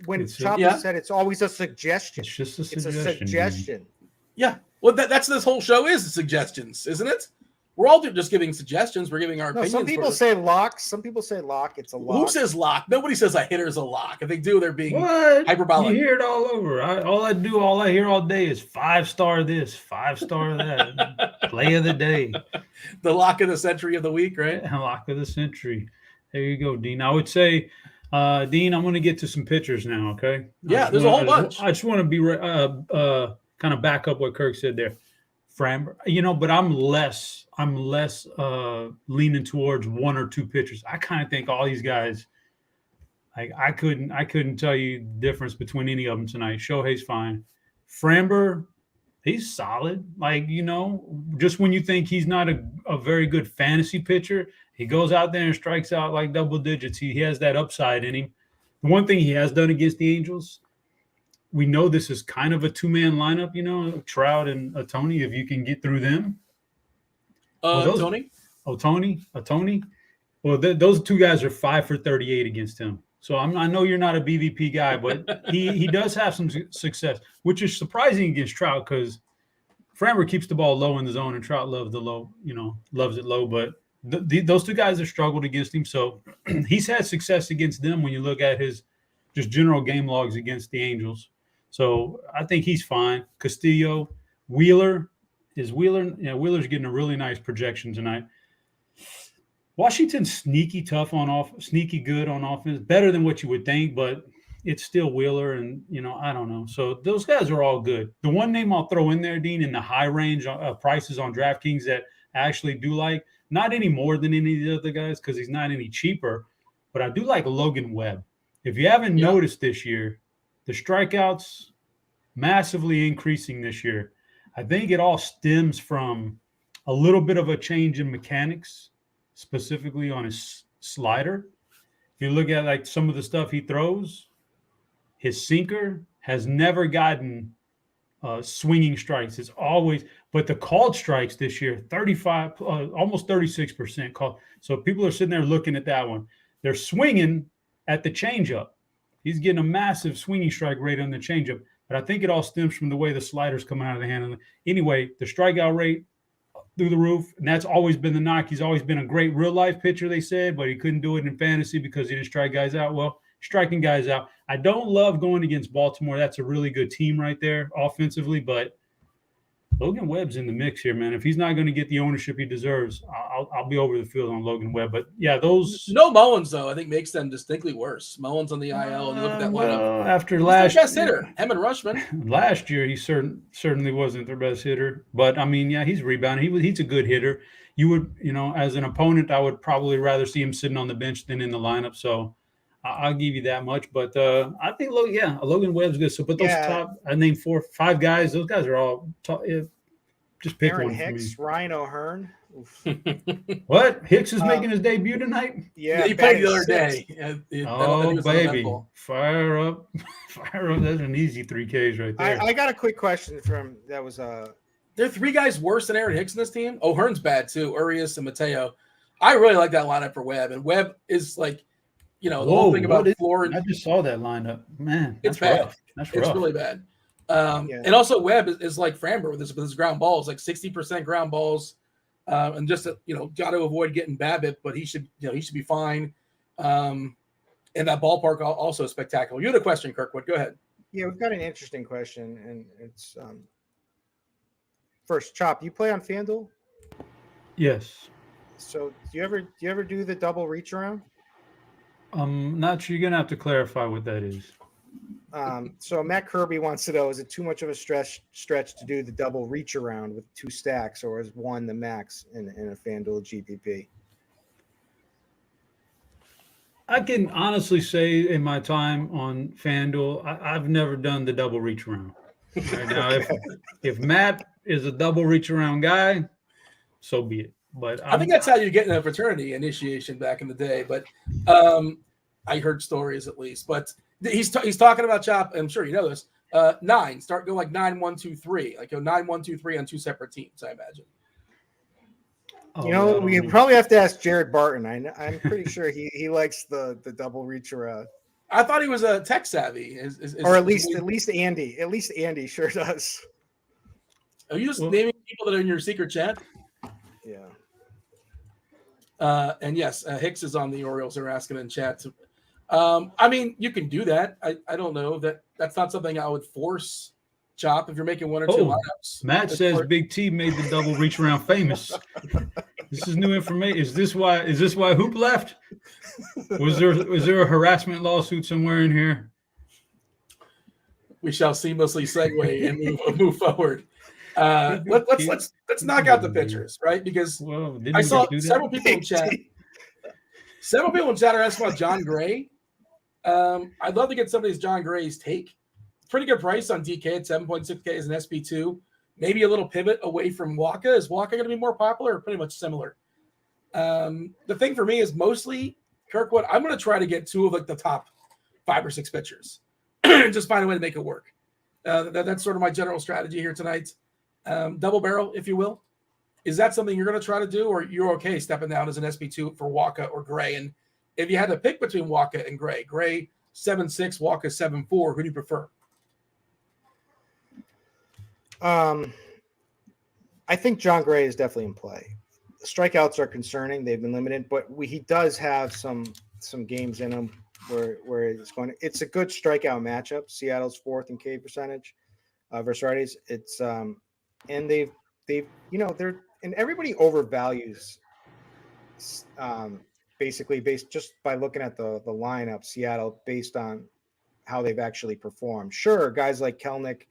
When Chopper said it's always a suggestion. It's just a suggestion. Yeah. Well, that's this whole show is suggestions, isn't it? We're all just giving suggestions. We're giving our opinions. Some people say lock. Some people say lock. It's a lock. Who says lock? Nobody says a hitter's a lock. If they do, they're being hyperbolic. You hear it all over. All I hear all day is 5-star this, 5-star that. Play of the day. The lock of the century of the week, right? Lock of the century. There you go, Dean. I would say, Dean, I'm going to get to some pitchers now, okay? Yeah, there's a whole bunch. I just want to be kind of back up what Kirk said there. Framber, but I'm less leaning towards 1 or 2 pitchers. I kind of think all these guys, I couldn't tell you the difference between any of them tonight. Shohei's fine. Framber, he's solid. Just when you think he's not a very good fantasy pitcher, he goes out there and strikes out like double digits. He has that upside in him. The one thing he has done against the Angels, we know this is kind of a 2-man lineup, Trout and Tony, if you can get through them. Tony. Tony. Well, those two guys are 5 for 38 against him. So I know you're not a BVP guy, but he does have some success, which is surprising against Trout because Framber keeps the ball low in the zone and Trout loves the low, loves it low. But those two guys have struggled against him. So he's had success against them when you look at his just general game logs against the Angels. So I think he's fine. Castillo, Wheeler. Wheeler's getting a really nice projection tonight. Washington's sneaky good on offense, better than what you would think, but it's still Wheeler, and I don't know. So those guys are all good. The one name I'll throw in there, Dean, in the high range of prices on DraftKings that I actually do like, not any more than any of the other guys because he's not any cheaper, but I do like Logan Webb. If you haven't noticed this year, the strikeouts massively increasing this year. I think it all stems from a little bit of a change in mechanics, specifically on his slider. If you look at like some of the stuff he throws, his sinker has never gotten swinging strikes. It's always, but the called strikes this year, 35, almost 36% called. So people are sitting there looking at that one. They're swinging at the changeup. He's getting a massive swinging strike rate on the changeup, but I think it all stems from the way the slider's coming out of the hand. Anyway, the strikeout rate through the roof, and that's always been the knock. He's always been a great real-life pitcher, they said, but he couldn't do it in fantasy because he didn't strike guys out. Well, striking guys out. I don't love going against Baltimore. That's a really good team right there offensively, but Logan Webb's in the mix here, man. If he's not going to get the ownership he deserves, I'll be over the field on Logan Webb. But, yeah, those – no Mullins, though, I think makes them distinctly worse. Mullins on the IL, and you look at that lineup. After he's last their best hitter, him and Rushman. Last year, he certainly wasn't their best hitter. But, I mean, yeah, he's rebounding. He's a good hitter. You would, as an opponent, I would probably rather see him sitting on the bench than in the lineup. So, I'll give you that much. But I think, Logan Webb's good. So, put those top – I named 4 or 5 guys. Those guys are all just pick Aaron one Hicks, for me. Ryan O'Hearn. What? Hicks is making his debut tonight? Yeah, he played the other day. Baby. Fire up. Fire up. That's an easy 3Ks right there. I got a quick question from – that was There are 3 guys worse than Aaron Hicks in this team. O'Hearn's bad, too. Urias and Mateo. I really like that lineup for Webb. And Webb is like – the whole thing about Florida. I just saw that lineup. Man, it's bad. Rough. That's rough. It's really bad. And also Webb is like Framber with his ground balls, like 60% ground balls. And just, got to avoid getting BABIP, but he should be fine. And that ballpark also is spectacular. You had a question, Kirkwood. Go ahead. Yeah, we've got an interesting question, and it's first, Chop, you play on Fanduel? Yes. So do you ever do the double reach around? I'm not sure. You're gonna have to clarify what that is. So Matt Kirby wants to know: is it too much of a stretch to do the double reach around with 2 stacks, or is 1 the max in a FanDuel GPP? I can honestly say, in my time on FanDuel, I've never done the double reach around. Right now, if Matt is a double reach around guy, so be it. But I think that's how you get in a fraternity initiation back in the day. But I heard stories at least. But he's talking about Chop. I'm sure you know this. 9. Go like 9, 1, 2, 3. Like go 9, 1, 2, 3 on 2 separate teams. I imagine. We probably have to ask Jared Barton. I'm pretty sure he likes the double reach around. I thought he was a tech savvy, or at least Andy. At least Andy sure does. Are you just naming people that are in your secret chat? Yeah. And yes, Hicks is on the Orioles. They're asking in chat. I mean, you can do that. I don't know that's not something I would force. Chop if you're making 1 or 2 lineups. Matt says Big T made the double reach around famous. This is new information. Is this why Hoop left? Was there a harassment lawsuit somewhere in here? We shall seamlessly segue and move forward. Let's knock out the pitchers, right? Because I saw several people in chat. Several people in chat are asking about John Gray. I'd love to get somebody's John Gray's take. Pretty good price on DK at 7.6K as an SP2. Maybe a little pivot away from Waka. Is Waka going to be more popular or pretty much similar? The thing for me is mostly Kirkwood. I'm going to try to get 2 of like the top 5 or 6 pitchers. Just find a way to make it work. That's sort of my general strategy here tonight. Double barrel, if you will. Is that something you're going to try to do, or you're okay stepping down as an SB2 for Waka or Gray? And if you had to pick between Waka and Gray 7-6, Waka 7-4, who do you prefer? I think John Gray is definitely in play. The strikeouts are concerning; they've been limited, but he does have some games in him where it's going. It's a good strikeout matchup. Seattle's 4th in K percentage versus righties. It's and they've they're and everybody overvalues basically based just by looking at the lineup Seattle based on how they've actually performed. Sure, guys like Kelnick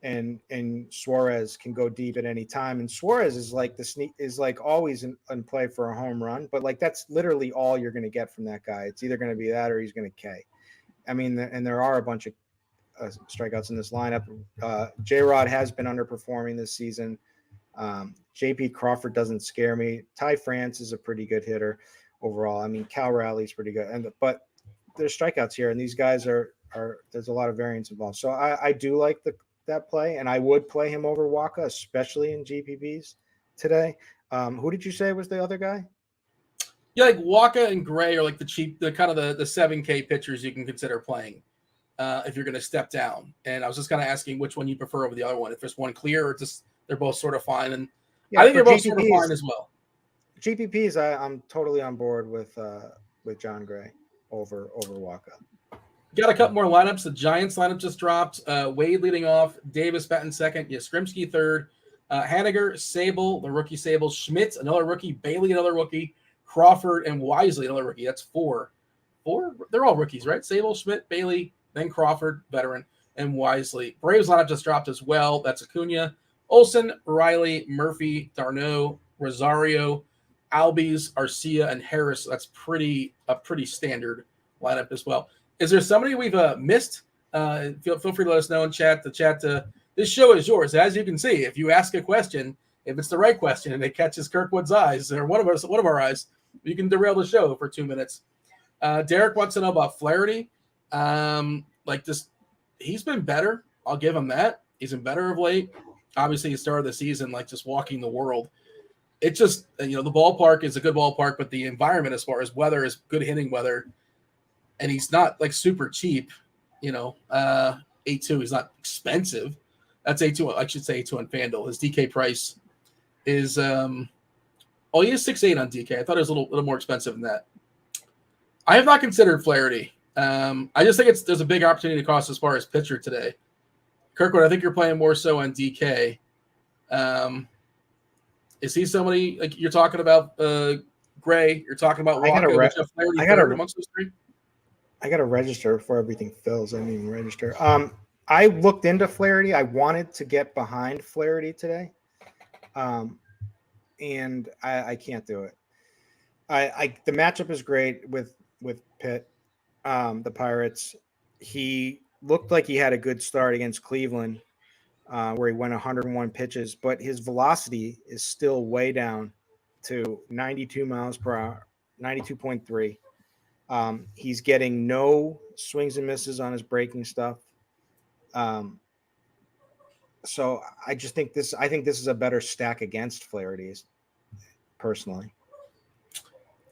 and Suarez can go deep at any time, and Suarez is like always in play for a home run, but like that's literally all you're going to get from that guy. It's either going to be that or he's going to K. I mean, and there are a bunch of strikeouts in this lineup. J-Rod has been underperforming this season. JP Crawford doesn't scare me. Ty France is a pretty good hitter overall. I mean, Cal Rowley's pretty good, but there's strikeouts here, and these guys are there's a lot of variance involved. So I do like that play, and I would play him over Waka, especially in GPPs today. Who did you say was the other guy? Yeah, like Waka and Gray are like the kind of the 7K pitchers you can consider playing if you're going to step down. And I was just kind of asking which one you prefer over the other one. If there's one clear, or just they're both sort of fine. And yeah, I think they're both sort of fine as well. GPPs, I'm totally on board with John Gray over Waka. Got a couple more lineups. The Giants lineup just dropped. Wade leading off, Davis batting second, Yastrzemski third, Haniger, Sable, the rookie Sable, Schmidt, another rookie, Bailey, another rookie, Crawford, and Wisely, another rookie. That's four. They're all rookies, right? Sable, Schmidt, Bailey, then Crawford, veteran, and Wisely. Braves lineup just dropped as well. That's Acuna, Olsen, Riley, Murphy, Darno, Rosario, Albies, Arcia, and Harris. That's a pretty standard lineup as well. Is there somebody we've missed? Feel free to let us know in chat. This show is yours. As you can see, if you ask a question, if it's the right question and it catches Kirkwood's eyes or one of our eyes, you can derail the show for 2 minutes. Derek wants to know about Flaherty. He's been better. I'll give him that. He's been better of late. Obviously, he started the season like just walking the world. It just, the ballpark is a good ballpark, but the environment as far as weather is good hitting weather. And he's not like super cheap, 8.2. He's not expensive. That's 8.2. I should say 8.2 on Fanduel. His DK price is, he is 6.8 on DK. I thought it was a little more expensive than that. I have not considered Flaherty. I just think there's a big opportunity cost as far as pitcher today. Kirkwood, I think you're playing more so on DK. Is he somebody like you're talking about? Gray, you're talking about Waka. Amongst those three. I got to register before everything fills. I mean, register. I looked into Flaherty. I wanted to get behind Flaherty today, and I can't do it. The matchup is great with Pitt, the Pirates. He looked like he had a good start against Cleveland, where he went 101 pitches, but his velocity is still way down to 92 miles per hour, 92.3. He's getting no swings and misses on his breaking stuff. So I think this is a better stack against Flaherty's personally.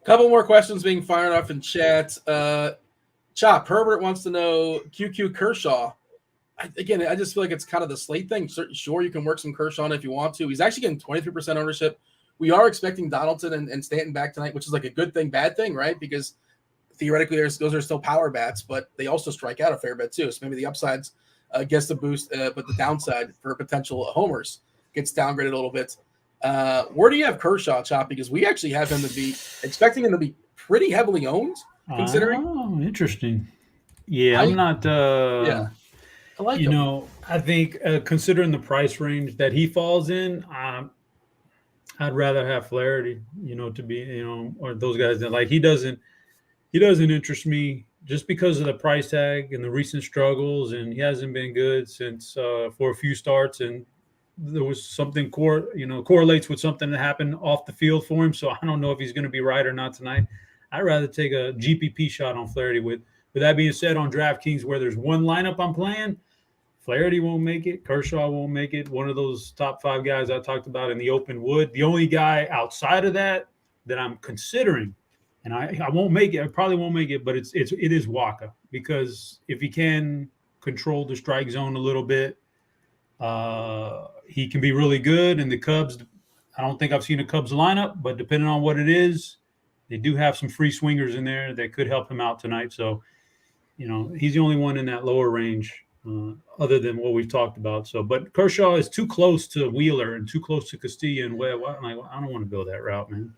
Couple more questions being fired off in chat. Chop Herbert wants to know QQ Kershaw. I just feel like it's kind of the slate thing. Sure, you can work some Kershaw if you want to. He's actually getting 23% ownership. We are expecting Donaldson and Stanton back tonight, which is like a good thing, bad thing, right? Because theoretically, those are still power bats, but they also strike out a fair bit too. So maybe the upsides gets the boost, but the downside for potential homers gets downgraded a little bit. Where do you have Kershaw, Chop? Because we actually have him to be expecting him to be pretty heavily owned, considering. Oh, interesting. Yeah, I'm not. Yeah, I like him. I think considering the price range that he falls in, I'd rather have Flaherty. To be, or those guys that he doesn't interest me just because of the price tag and the recent struggles, and he hasn't been good since for a few starts, and there was something correlates with something that happened off the field for him. So I don't know if he's going to be right or not tonight. I'd rather take a GPP shot on Flaherty. With that being said, on DraftKings, where there's one lineup I'm playing, Flaherty won't make it. Kershaw won't make it. One of those top 5 guys I talked about in the open would. The only guy outside of that I'm considering, and I won't make it. I probably won't make it, but it is Waka, because if he can control the strike zone a little bit, he can be really good. And the Cubs, I don't think I've seen a Cubs lineup, but depending on what it is, they do have some free swingers in there that could help him out tonight. So, he's the only one in that lower range, other than what we've talked about. So, but Kershaw is too close to Wheeler and too close to Castillo and Webb. I don't want to go that route, man.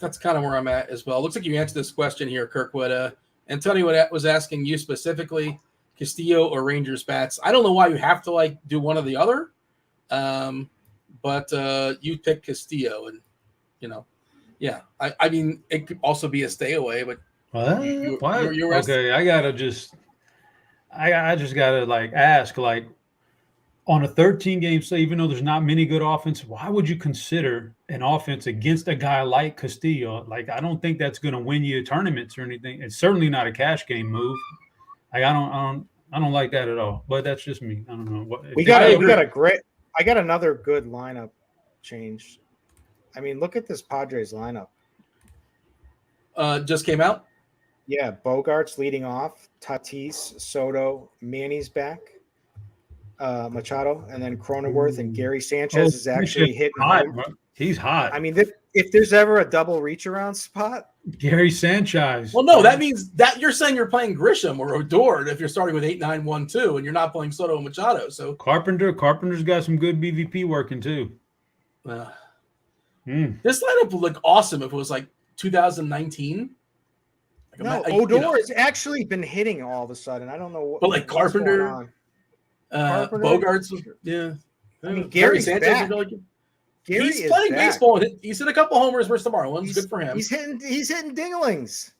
That's kind of where I'm at as well. Looks like you answered this question here, Kirkwood. Antonio was asking you specifically, Castillo or Rangers bats. I don't know why you have to do one or the other, but you pick Castillo, and yeah. I mean, it could also be a stay away, but you're okay. I just gotta ask, on a 13-game slate, even though there's not many good offense, why would you consider an offense against a guy like Castillo? I don't think that's going to win you tournaments or anything. It's certainly not a cash game move. I don't like that at all. But that's just me. I don't know. I got another good lineup change. I mean, look at this Padres lineup. Just came out. Yeah, Bogart's leading off. Tatis, Soto, Manny's back. Machado, and then Cronenworth and Gary Sanchez is actually hitting hot. home. He's hot. I mean, if there's ever a double reach around spot, Gary Sanchez. Well, no, that means that you're saying you're playing Grisham or Odor if you're starting with 8-9-1-2 and you're not playing Soto and Machado. So Carpenter's got some good BVP working too. This lineup would look awesome if it was 2019. Odor has actually been hitting all of a sudden. I don't know what. But Carpenter. Bogarts, yeah. I mean, Gary Sanchez back. He's playing baseball. He's hit a couple homers versus the Marlins. Good for him. He's hitting dinglings.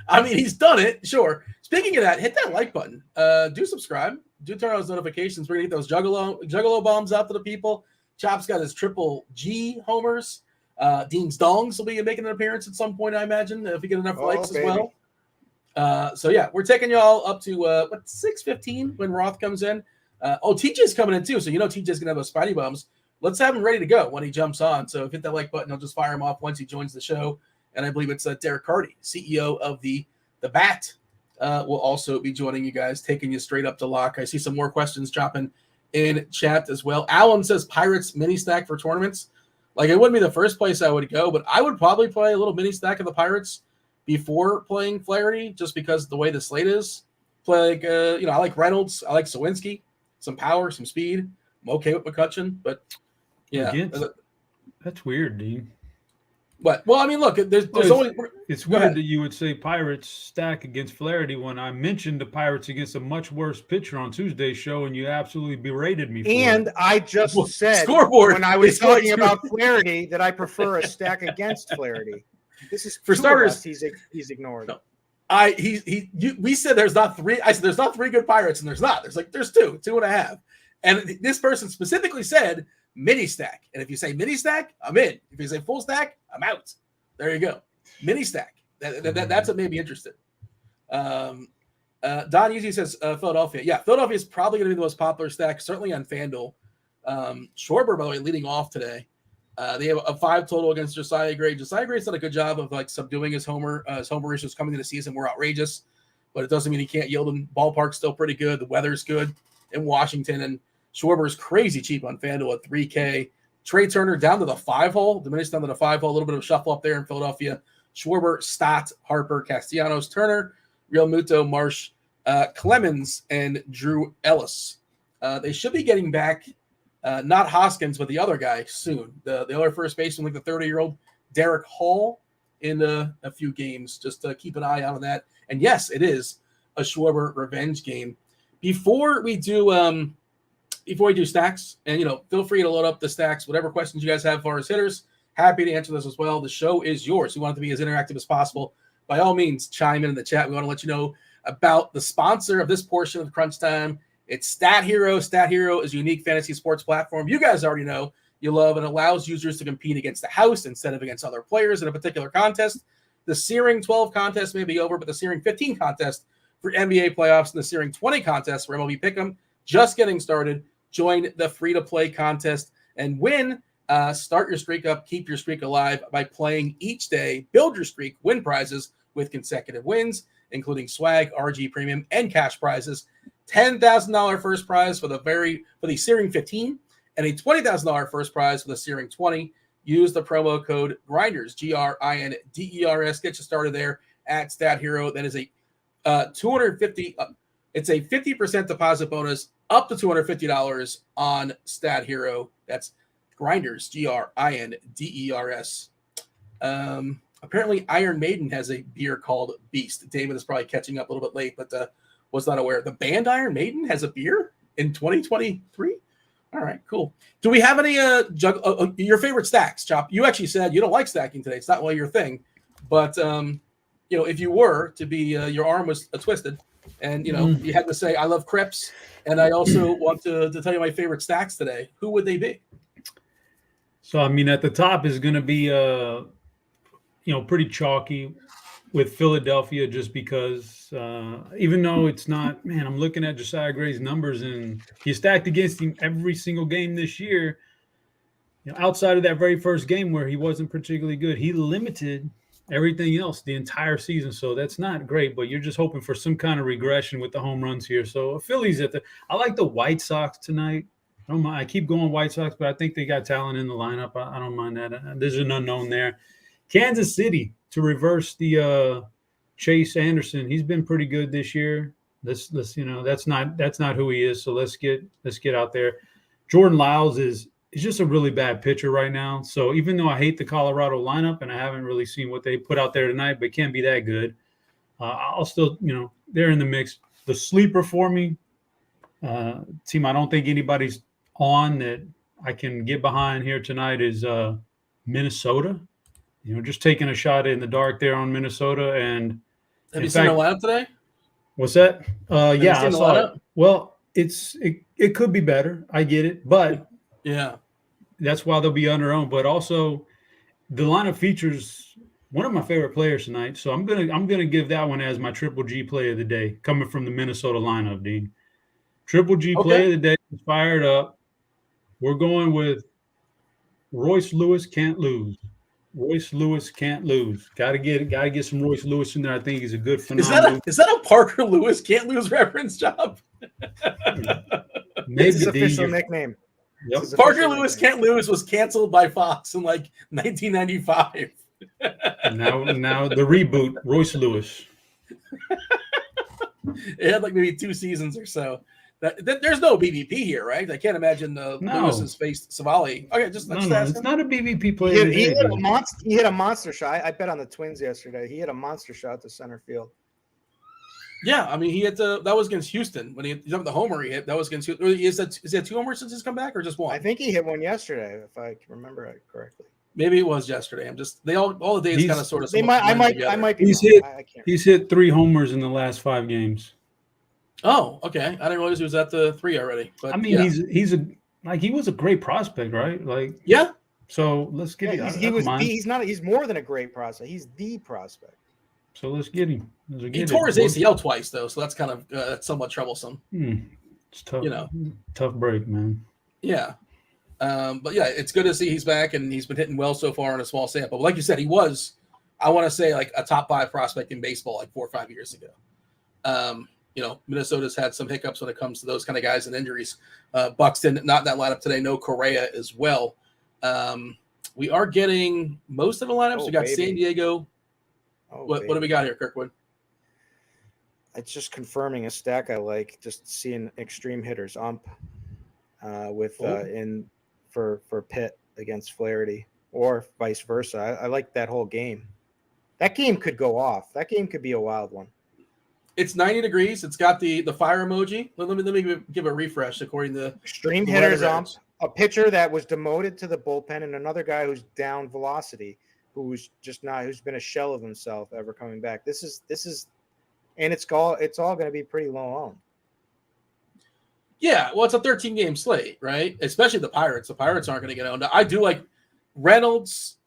I mean, he's done it. Sure. Speaking of that, hit that like button. Do subscribe. Do turn on those notifications. We're gonna get those juggalo bombs out to the people. Chop's got his triple G homers. Dean's Dongs will be making an appearance at some point, I imagine, if we get enough likes as well. So yeah, we're taking y'all up to 6:15 when Roth comes in. TJ's coming in too, so TJ's gonna have those Spidey bums. Let's have him ready to go when he jumps on. So hit that like button. I'll just fire him off once he joins the show. And I believe it's Derek Carty, CEO of the Bat, will also be joining you guys, taking you straight up to lock. I see some more questions dropping in chat as well. Alan says Pirates mini stack for tournaments. It wouldn't be the first place I would go, but I would probably play a little mini stack of the Pirates before playing Flaherty, just because the way the slate is. Play I like Reynolds, I like Sawinski, some power, some speed. I'm okay with McCutchen, but yeah, that's weird, dude. But well, I mean, look, there's only. It's weird that you would say Pirates stack against Flaherty when I mentioned the Pirates against a much worse pitcher on Tuesday's show, and you absolutely berated me. I just said scoreboard when I was talking about Flaherty that I prefer a stack against Flaherty. This is for starters. He's ignored. No. We said there's not three. I said there's not 3 good Pirates, and there's not. There's 2, 2.5. And this person specifically said mini stack. And if you say mini stack, I'm in. If you say full stack, I'm out. There you go. Mini stack. That's what made me interested. Don Easy says Philadelphia. Yeah, Philadelphia is probably going to be the most popular stack, certainly on FanDuel. Schwarber, by the way, leading off today. They have a 5 total against Josiah Gray. Josiah Gray's done a good job of subduing his homer. His homer issues coming into the season were outrageous, but it doesn't mean he can't yield them. Ballpark's still pretty good. The weather's good in Washington, and Schwarber's crazy cheap on FanDuel at $3K. Trey Turner down to the 5-hole, diminished down to the 5-hole. A little bit of a shuffle up there in Philadelphia. Schwarber, Stott, Harper, Castellanos, Turner, Real Muto, Marsh, Clemens, and Drew Ellis. They should be getting back. Not Hoskins, but the other guy soon. The other first baseman, the 30-year-old Derek Hall, in a few games. Just keep an eye out on that. And yes, it is a Schwarber revenge game. Before we do stacks, and feel free to load up the stacks. Whatever questions you guys have for us hitters, happy to answer those as well. The show is yours. We want it to be as interactive as possible. By all means, chime in the chat. We want to let you know about the sponsor of this portion of Crunch Time. It's Stat Hero. Stat Hero is a unique fantasy sports platform you guys already know you love, and allows users to compete against the house instead of against other players in a particular contest. The Searing 12 contest may be over, but the Searing 15 contest for NBA playoffs in the Searing 20 contest for MLB Pick'em. Just getting started. Join the free-to-play contest and win. Start your streak up, keep your streak alive by playing each day. Build your streak, win prizes with consecutive wins, including swag, RG premium, and cash prizes. $10,000 first prize for the Searing 15 and a $20,000 first prize for the Searing 20. Use the promo code GRINDERS, GRINDERS. Get you started there at Stat Hero. That is a $250. It's a 50% deposit bonus up to $250 on Stat Hero. That's Grinders, GRINDERS. Apparently, Iron Maiden has a beer called Beast. David is probably catching up a little bit late, but was not aware. The band Iron Maiden has a beer in 2023? All right, cool. Do we have any your favorite stacks, Chop? You actually said you don't like stacking today. It's not really your thing. But, if you were to be, your arm was twisted and, you had to say, I love Crips, and I also want to tell you my favorite stacks today, who would they be? So, at the top is going to be, pretty chalky with Philadelphia just because even though it's not, I'm looking at Josiah Gray's numbers and he stacked against him every single game this year. Outside of that very first game where he wasn't particularly good, he limited everything else the entire season. So that's not great, but you're just hoping for some kind of regression with the home runs here. So Phillies I like the White Sox tonight. I don't mind. I keep going White Sox, but I think they got talent in the lineup. I don't mind that. There's an unknown there. Kansas City to reverse the Chase Anderson. He's been pretty good this year. Let's that's not who he is. So let's get out there. Jordan Lyles is just a really bad pitcher right now. So even though I hate the Colorado lineup and I haven't really seen what they put out there tonight, but can't be that good. I'll still, they're in the mix. The sleeper for me, team I don't think anybody's on that I can get behind here tonight is Minnesota. Just taking a shot in the dark there on Minnesota. And have you seen the lineup today? What's that? Yeah, I saw it. Well, it could be better. I get it, but yeah, that's why they'll be on their own. But also, the lineup features one of my favorite players tonight. So I'm gonna give that one as my Triple G play of the day, coming from the Minnesota lineup, Dean. Triple G play of the day is fired up. We're going with Royce Lewis can't lose. Royce Lewis can't lose. Got to get some Royce Lewis in there. I think he's a good phenomenal. Is that a Parker Lewis can't lose reference, Job? Maybe his official nickname. Yep. Parker Lewis can't lose was canceled by Fox in 1995. now the reboot, Royce Lewis. It had maybe 2 seasons or so. There's no BVP here, right? I can't imagine Lewis has faced Savali. Okay, it's not a BVP play. He hit a monster shot. I bet on the Twins yesterday. He hit a monster shot to center field. Yeah, he hit that was against Houston when he jumped the homer. He hit that was against Houston. Is that 2 homers since he's come back or just 1? I think he hit one yesterday, if I can remember it correctly. Maybe it was yesterday. All the days kind of sort of. I might be. He's hit 3 homers in the last 5 games. Oh, okay. I didn't realize he was at the 3 already. But he was a great prospect, right? Yeah. So let's get he's more than a great prospect. He's the prospect. So let's get him. He tore his ACL twice though, so that's kind of somewhat troublesome. It's tough. Tough break, man. Yeah. But yeah, it's good to see he's back and he's been hitting well so far in a small sample. But like you said, he was, I want to say, a top 5 prospect in baseball 4 or 5 years ago. Minnesota's had some hiccups when it comes to those kind of guys and injuries. Buxton, not in that lineup today. No Correa as well. We are getting most of the lineups. We got San Diego. What do we got here, Kirkwood? It's just confirming a stack I like. Just seeing extreme hitters ump for Pitt against Flaherty or vice versa. I like that whole game. That game could go off. That game could be a wild one. It's 90 degrees. It's got the fire emoji. Let me give a refresh according to extreme hitters ump, a pitcher that was demoted to the bullpen, and another guy who's down velocity, who's been a shell of himself ever coming back. This is, and it's all going to be pretty low owned. Yeah, well, it's a 13-game slate, right? Especially the Pirates. The Pirates aren't going to get owned. I do like Reynolds.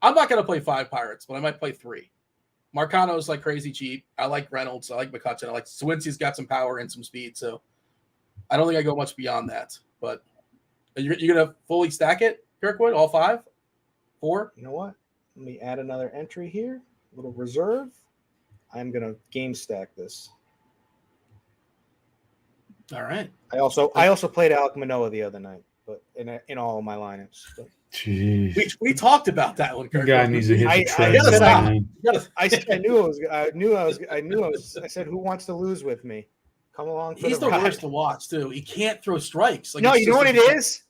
I'm not going to play 5 Pirates, but I might play 3. Marcano's like crazy cheap. I like Reynolds. I like McCutcheon. I like Swincy's got some power and some speed. So I don't think I go much beyond that. But you're going to fully stack it, Kirkwood? All 5? 4? You know what? Let me add another entry here. A little reserve. I'm going to game stack this. All right. I also played Alek Manoah the other night, but in all of my lineups. But. Jeez. We talked about that one, Kirkwood. Guy needs to hit the treadmill. I said, who wants to lose with me? Come along. He's the worst to watch too. He can't throw strikes. Like, no, you know what it is?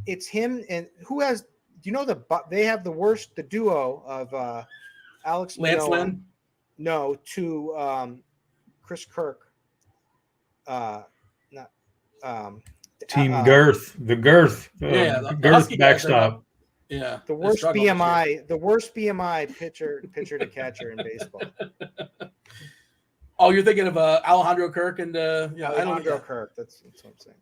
It's him and who has? Do you know they have the duo of Alex Lance Manoah, Lynn? No, to Chris Kirk. Team Girth, the Girth, the Girth backstop. Yeah, the worst BMI pitcher to catcher in baseball. Oh, you're thinking of Alejandro Kirk and Alejandro Kirk. That's what I'm saying.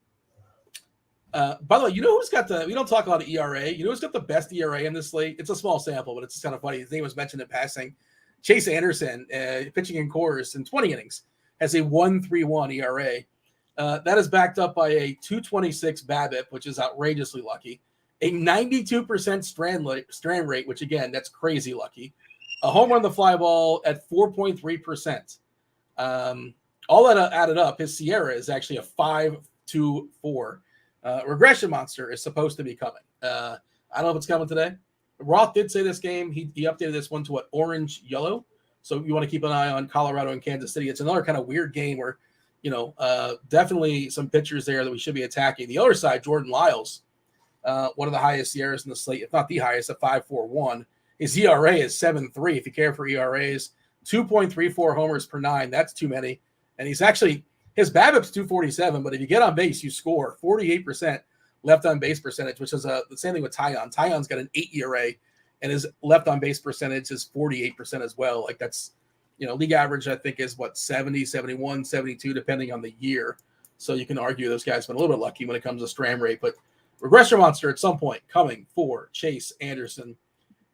By the way, you know who's got we don't talk a lot of ERA. You know who's got the best ERA in this slate? It's a small sample, but it's kind of funny. His name was mentioned in passing. Chase Anderson, pitching in Coors in 20 innings, has a 1.31 ERA. That is backed up by a 2.26 BABIP, which is outrageously lucky. A 92% strand rate, which again, that's crazy lucky. A home run the fly ball at 4.3%. All that added up, his Sierra is actually a 5.24. Regression monster is supposed to be coming. I don't know if it's coming today. Roth did say this game. He updated this one to what, orange yellow. So you want to keep an eye on Colorado and Kansas City. It's another kind of weird game where, definitely some pitchers there that we should be attacking. The other side, Jordan Lyles, one of the highest Sierras in the slate, if not the highest, at 5.41. His ERA is 7.3. If you care for ERAs, 2.34 homers per 9. That's too many. And he's actually, his BABIP's 247, but if you get on base, you score 48% left on base percentage, which is the same thing with Tyon. Tyon's got an 8 ERA, and his left on base percentage is 48% as well. Like that's, league average, I think, is 70, 71, 72, depending on the year. So you can argue those guys have been a little bit lucky when it comes to strand rate, but regression monster at some point coming for Chase Anderson.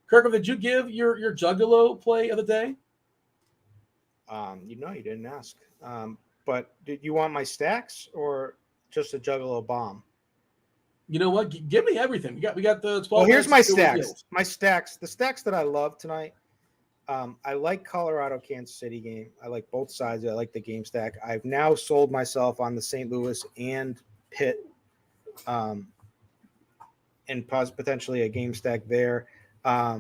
Kirk, did you give your Juggalo play of the day? You didn't ask. But did you want my stacks or just a Juggalo bomb? You know what? Give me everything. We got the 12. Well, here's my stacks. My stacks. The stacks that I love tonight. I like Colorado Kansas City game. I like both sides. I like the game stack. I've now sold myself on the St. Louis and Pitt, and potentially a game stack there. I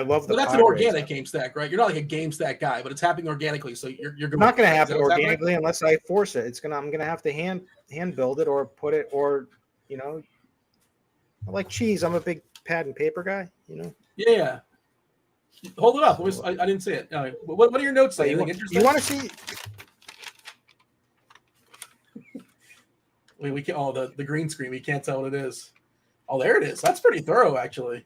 love the. That's an organic game stack, right? You're not like a game stack guy, but it's happening organically. So you're not going to happen organically unless I force it. I'm going to have to hand build it or put it or I like cheese. I'm a big pad and paper guy. Yeah. Hold it up. I didn't see it. What are your notes say? You want to see? We can't. Oh, the green screen. We can't tell what it is. Oh, there it is. That's pretty thorough, actually.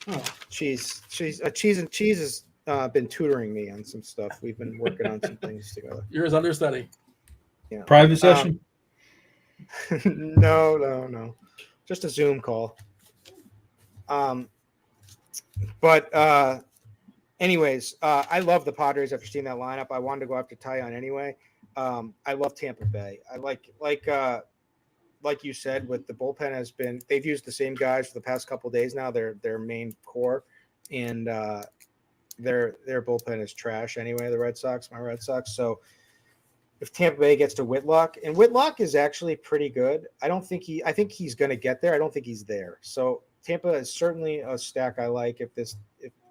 Oh. Cheese has been tutoring me on some stuff. We've been working on some things together. You're his understudy. Yeah. Private session? No. Just a Zoom call. But anyways, I love the Padres after seeing that lineup. I wanted to go after Tyon anyway. I love Tampa Bay. I like you said, with the bullpen they've used the same guys for the past couple of days now. Their main core, and their bullpen is trash anyway. My Red Sox. So if Tampa Bay gets to Whitlock, and Whitlock is actually pretty good. I think he's going to get there. I don't think he's there. So Tampa is certainly a stack I like.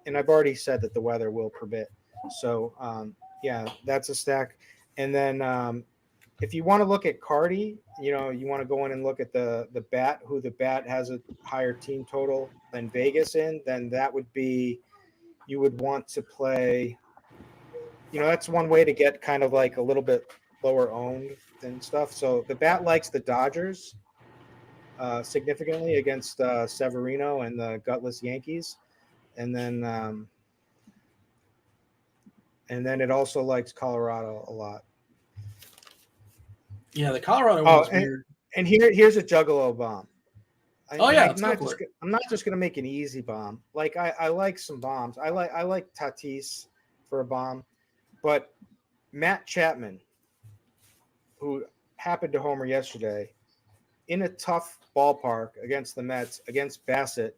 And I've already said that the weather will permit. So that's a stack. And then if you want to look at Carty, you want to go in and look at the bat, who the bat has a higher team total than Vegas in, then that would be, you would want to play, that's one way to get kind of like a little bit lower owned and stuff. So the bat likes the Dodgers significantly against Severino and the gutless Yankees. And then it also likes Colorado a lot. Yeah, the Colorado one's weird. And here's a Juggalo bomb. I'm not just gonna make an easy bomb. Like I like some bombs. I like Tatis for a bomb, but Matt Chapman, who happened to homer yesterday, in a tough ballpark against the Mets, against Bassett.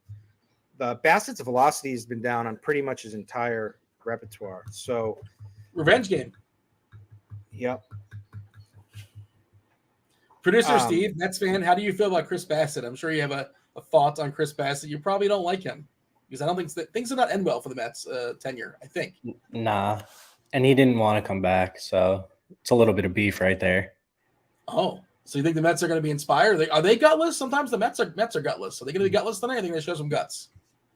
Bassett's velocity has been down on pretty much his entire repertoire. So, revenge game. Yep. Producer Steve, Mets fan, how do you feel about Chris Bassett? I'm sure you have a thought on Chris Bassett. You probably don't like him because I don't think things are not end well for the Mets tenure, I think. Nah. And he didn't want to come back, so it's a little bit of beef right there. Oh, so you think the Mets are going to be inspired? Are they gutless? Sometimes the Mets are gutless. Are they going to be gutless tonight? I think they show some guts.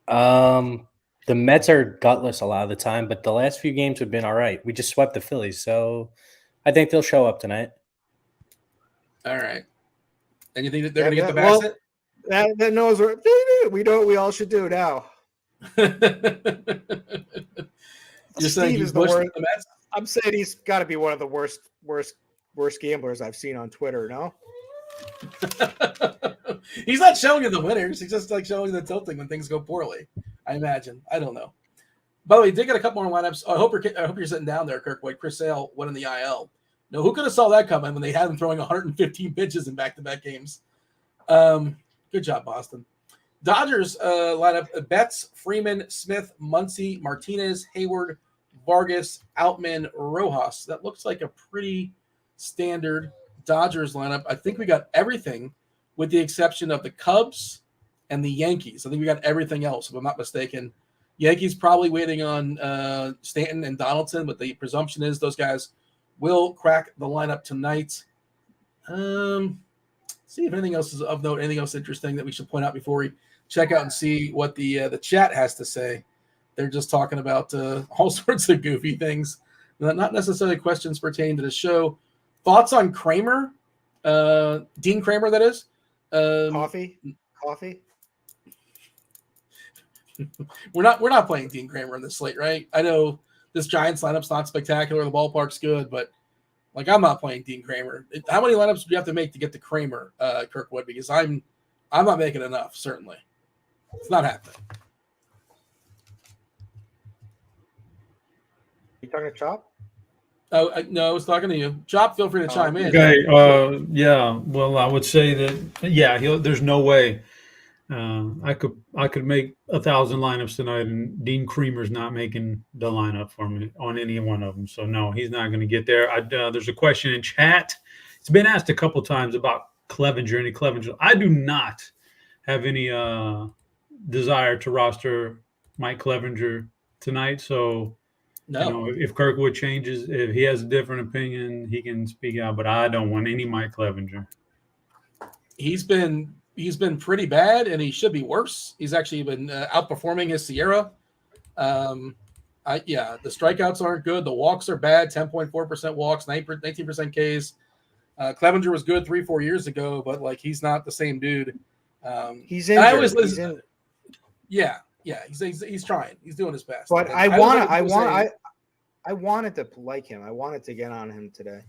The Mets are gutless a lot of the time, but the last few games have been all right. We just swept the Phillies, so I think they'll show up tonight. All right. And you think that they're going to get the Bassett? Well, that knows what we know what we all should do now. You're saying he's the worst. The Mets? I'm saying he's got to be one of the worst gamblers I've seen on Twitter. No, he's not showing you the winners. He's just like showing the tilting when things go poorly. I imagine. I don't know. By the way, did get a couple more lineups. I hope you're sitting down there, Kirkwood. Chris Sale went in the IL. No, who could have saw that coming when they had him throwing 115 pitches in back-to-back games? Good job, Boston. Dodgers lineup: Betts, Freeman, Smith, Muncy, Martinez, Hayward, Vargas, Outman, Rojas. That looks like a pretty standard Dodgers lineup. I think we got everything with the exception of the Cubs and the Yankees. I think we got everything else, if I'm not mistaken. Yankees probably waiting on Stanton and Donaldson, but the presumption is those guys will crack the lineup tonight. See if anything else is of note, anything else interesting that we should point out before we check out and see what the chat has to say. They're just talking about all sorts of goofy things, not necessarily questions pertaining to the show. Thoughts on Kramer? Dean Kramer, that is. Coffee. We're not playing Dean Kramer in this slate, right? I know this Giants lineup's not spectacular. The ballpark's good, but like I'm not playing Dean Kramer. How many lineups do you have to make to get to Kramer, Kirkwood? Because I'm not making enough. Certainly, it's not happening. You talking to Chop? Oh no, I was talking to you. Chop, feel free to chime in. Okay. Yeah. Well, I would say that. Yeah. There's no way. I could make 1,000 lineups tonight, and Dean Kramer's not making the lineup for me on any one of them. So no, he's not going to get there. There's a question in chat. It's been asked a couple times about Clevinger. Any Clevinger? I do not have any desire to roster Mike Clevinger tonight. So no. If Kirkwood changes, if he has a different opinion, he can speak out. But I don't want any Mike Clevinger. He's been pretty bad, and he should be worse. He's actually been outperforming his Sierra. The strikeouts aren't good. The walks are bad, 10.4% walks, 19% Ks. Clevinger was good 3-4 years ago, but like he's not the same dude. He's injured. I always listen. He's trying. He's doing his best. But I wanted to like him. I wanted to get on him today.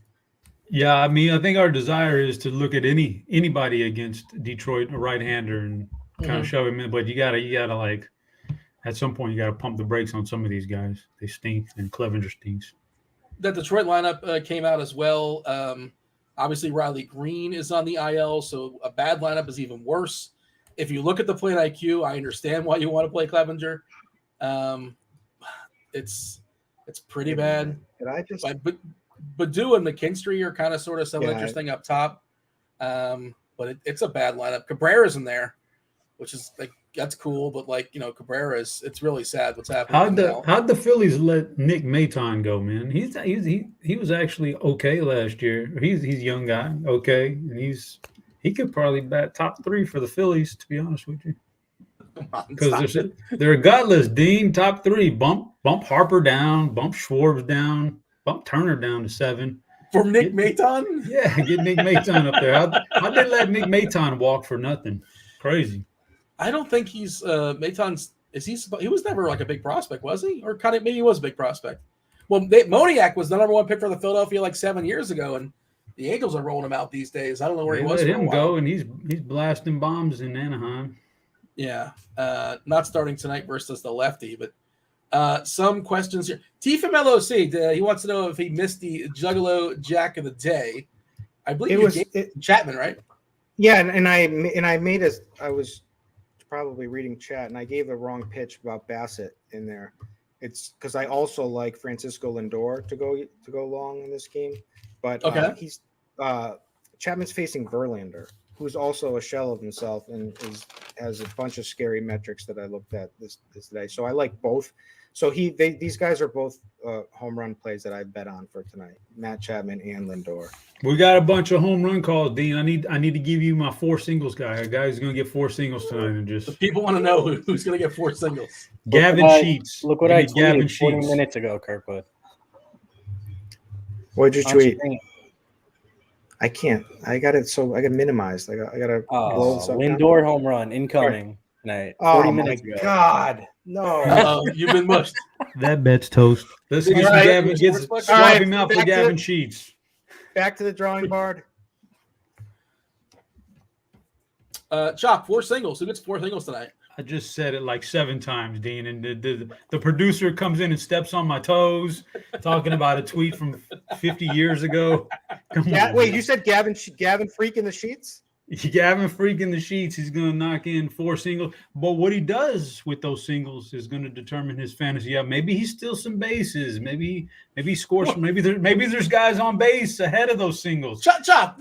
Yeah, I mean, I think our desire is to look at anybody against Detroit, a right-hander, and kind of shove him in. But you gotta like, at some point, you gotta pump the brakes on some of these guys. They stink, and Clevinger stinks. That Detroit lineup came out as well. Obviously, Riley Green is on the IL, so a bad lineup is even worse. If you look at the plate IQ, I understand why you want to play Clevinger. It's pretty bad. Badu and McKinstry are kind of sort of interesting up top. But it's a bad lineup. Cabrera's in there, which is like that's cool, but Cabrera's it's really sad what's happening. How'd the Phillies let Nick Maton go, man? He was actually okay last year. He's a young guy, okay, and he could probably bat top 3 for the Phillies, to be honest with you. Because they're gutless, Dean, top 3. Bump Harper down, bump Schwarber down. Bump Turner down to 7. For Nick Maton? Yeah, get Nick Maton up there. How'd they let Nick Maton walk for nothing? Crazy. I don't think he's Maton's. He was never like a big prospect, was he? Or kind of maybe he was a big prospect. Well, Moniak was the number 1 pick for the Philadelphia like 7 years ago, and The Angels are rolling him out these days. I don't know where he was let for a him while. go, and he's blasting bombs in Anaheim. Yeah, not starting tonight versus the lefty, but some questions here. T from LOC, he wants to know if he missed the Juggalo Jack of the Day. I believe it was Chapman, right? Yeah, and I was probably reading chat, and I gave the wrong pitch about Bassett in there. It's because I also like Francisco Lindor to go long in this game, but he's Chapman's facing Verlander, who's also a shell of himself and has a bunch of scary metrics that I looked at this today. So I like both. So these guys are both home run plays that I bet on for tonight. Matt Chapman and Lindor. We got a bunch of home run calls, Dean. I need to give you my 4 singles guy. A guy who's going to get 4 singles tonight, and just the people want to know who's going to get 4 singles. Gavin Sheets. Look what I tweeted 40 minutes ago, Kirkwood. What did you tweet? I can't. I got it. So I got minimized. I got to blow this up. Lindor home run incoming tonight. 40 minutes ago. God. No. You've been mushed. That bet's toast. Let's get Gavin. Swap him out for Gavin Sheets. Back to the drawing board. Chop, 4 singles. Who gets 4 singles tonight? I just said it like 7 times, Dean, and the producer comes in and steps on my toes, talking about a tweet from 50 years ago. Wait, you said Gavin Freak in the sheets? Gavin Freak in the sheets. He's going to knock in 4 singles. But what he does with those singles is going to determine his fantasy. Maybe he steals some bases. Maybe he scores. Maybe there's guys on base ahead of those singles. Chop.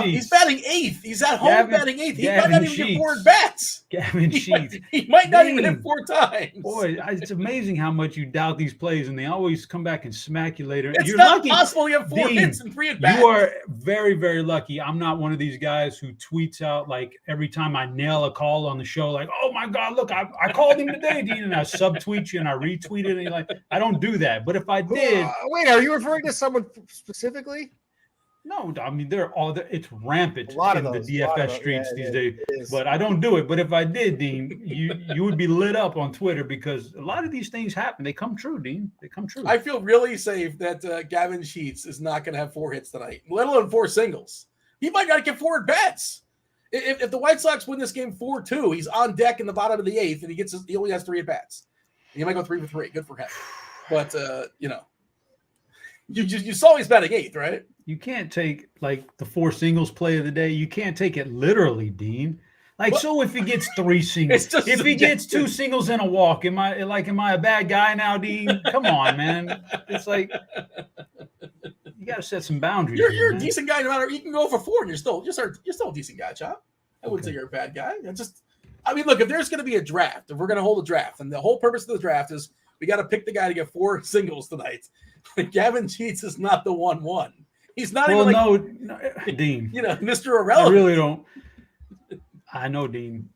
He's batting 8th. He's at home batting 8th. He might not even get 4 bats. Gavin Sheets. He might not even hit 4 times. Boy, it's amazing how much you doubt these plays, and they always come back and smack you later. It's not possible you have 4 hits and 3 at bats. You are very, very lucky. I'm not one of these guys who tweets out like every time I nail a call on the show, like, oh my God, look, I called him today, Dean, and I subtweet you and I retweet it. And you're like, I don't do that. But if I did. Wait, are you referring to someone specifically? No, I mean, it's rampant in the DFS streets these days, but I don't do it. But if I did, Dean, you would be lit up on Twitter because a lot of these things happen. They come true, Dean. They come true. I feel really safe that Gavin Sheets is not going to have 4 hits tonight, let alone 4 singles. He might not get 4 at bats. If the White Sox win this game 4-2, he's on deck in the bottom of the 8th, and he only has 3 at bats. He might go 3 for 3. Good for him. But you saw he's batting 8th, right? You can't take like the 4 singles play of the day. You can't take it literally, Dean. So if he gets 3 singles, if he gets 2 singles and a walk, am I a bad guy now, Dean? Come on, man. It's like you got to set some boundaries. You're a decent guy no matter. You can go for 4 and you're still a decent guy, Chop. I wouldn't say you're a bad guy. Look, if there's going to be a draft, if we're going to hold a draft, and the whole purpose of the draft is we got to pick the guy to get 4 singles tonight. Gavin Sheets is not the 1-1. He's not even no, Dean. Mr. Irrelevant. I really don't. I know, Dean.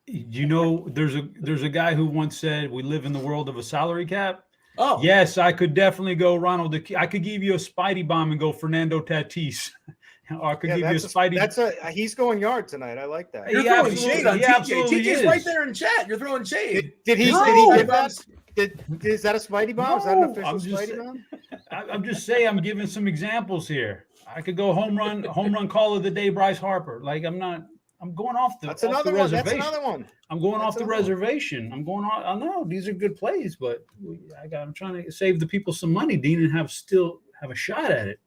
There's a guy who once said we live in the world of a salary cap. Oh, yes, I could definitely go Ronald. I could give you a Spidey bomb and go Fernando Tatis. Or I could give you a Spidey. He's going yard tonight. I like that. You're throwing shade on TJ. TJ's right there in chat. You're throwing shade. Did he give that? Is that a Spidey bomb? Is that an official Spidey bomb? I'm just saying. I'm giving some examples here. I could go home run call of the day, Bryce Harper. I'm going off the. That's another one. That's another one. I'm going off the reservation. I'm going on. I know these are good plays, but I'm trying to save the people some money, Dean, and still have a shot at it.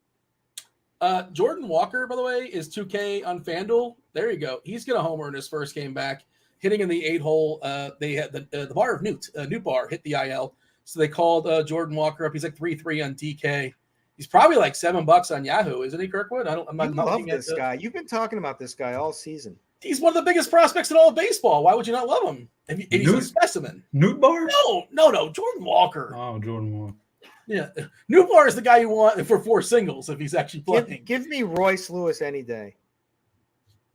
Jordan Walker, by the way, is 2K on Fanduel. There you go. He's going to homer in his first game back, hitting in the 8-hole. They had the bar of Newt Bar hit the IL, so they called Jordan Walker up. He's like 3-3 on DK. He's probably like $7 on Yahoo, isn't he, Kirkwood? I'm not love this guy. You've been talking about this guy all season. He's one of the biggest prospects in all of baseball. Why would you not love him? And he's a specimen. Newt Bar? No. Jordan Walker. Oh, Jordan Walker. Yeah. Newt Bar is the guy you want for 4 singles if he's actually playing. Give me Royce Lewis any day.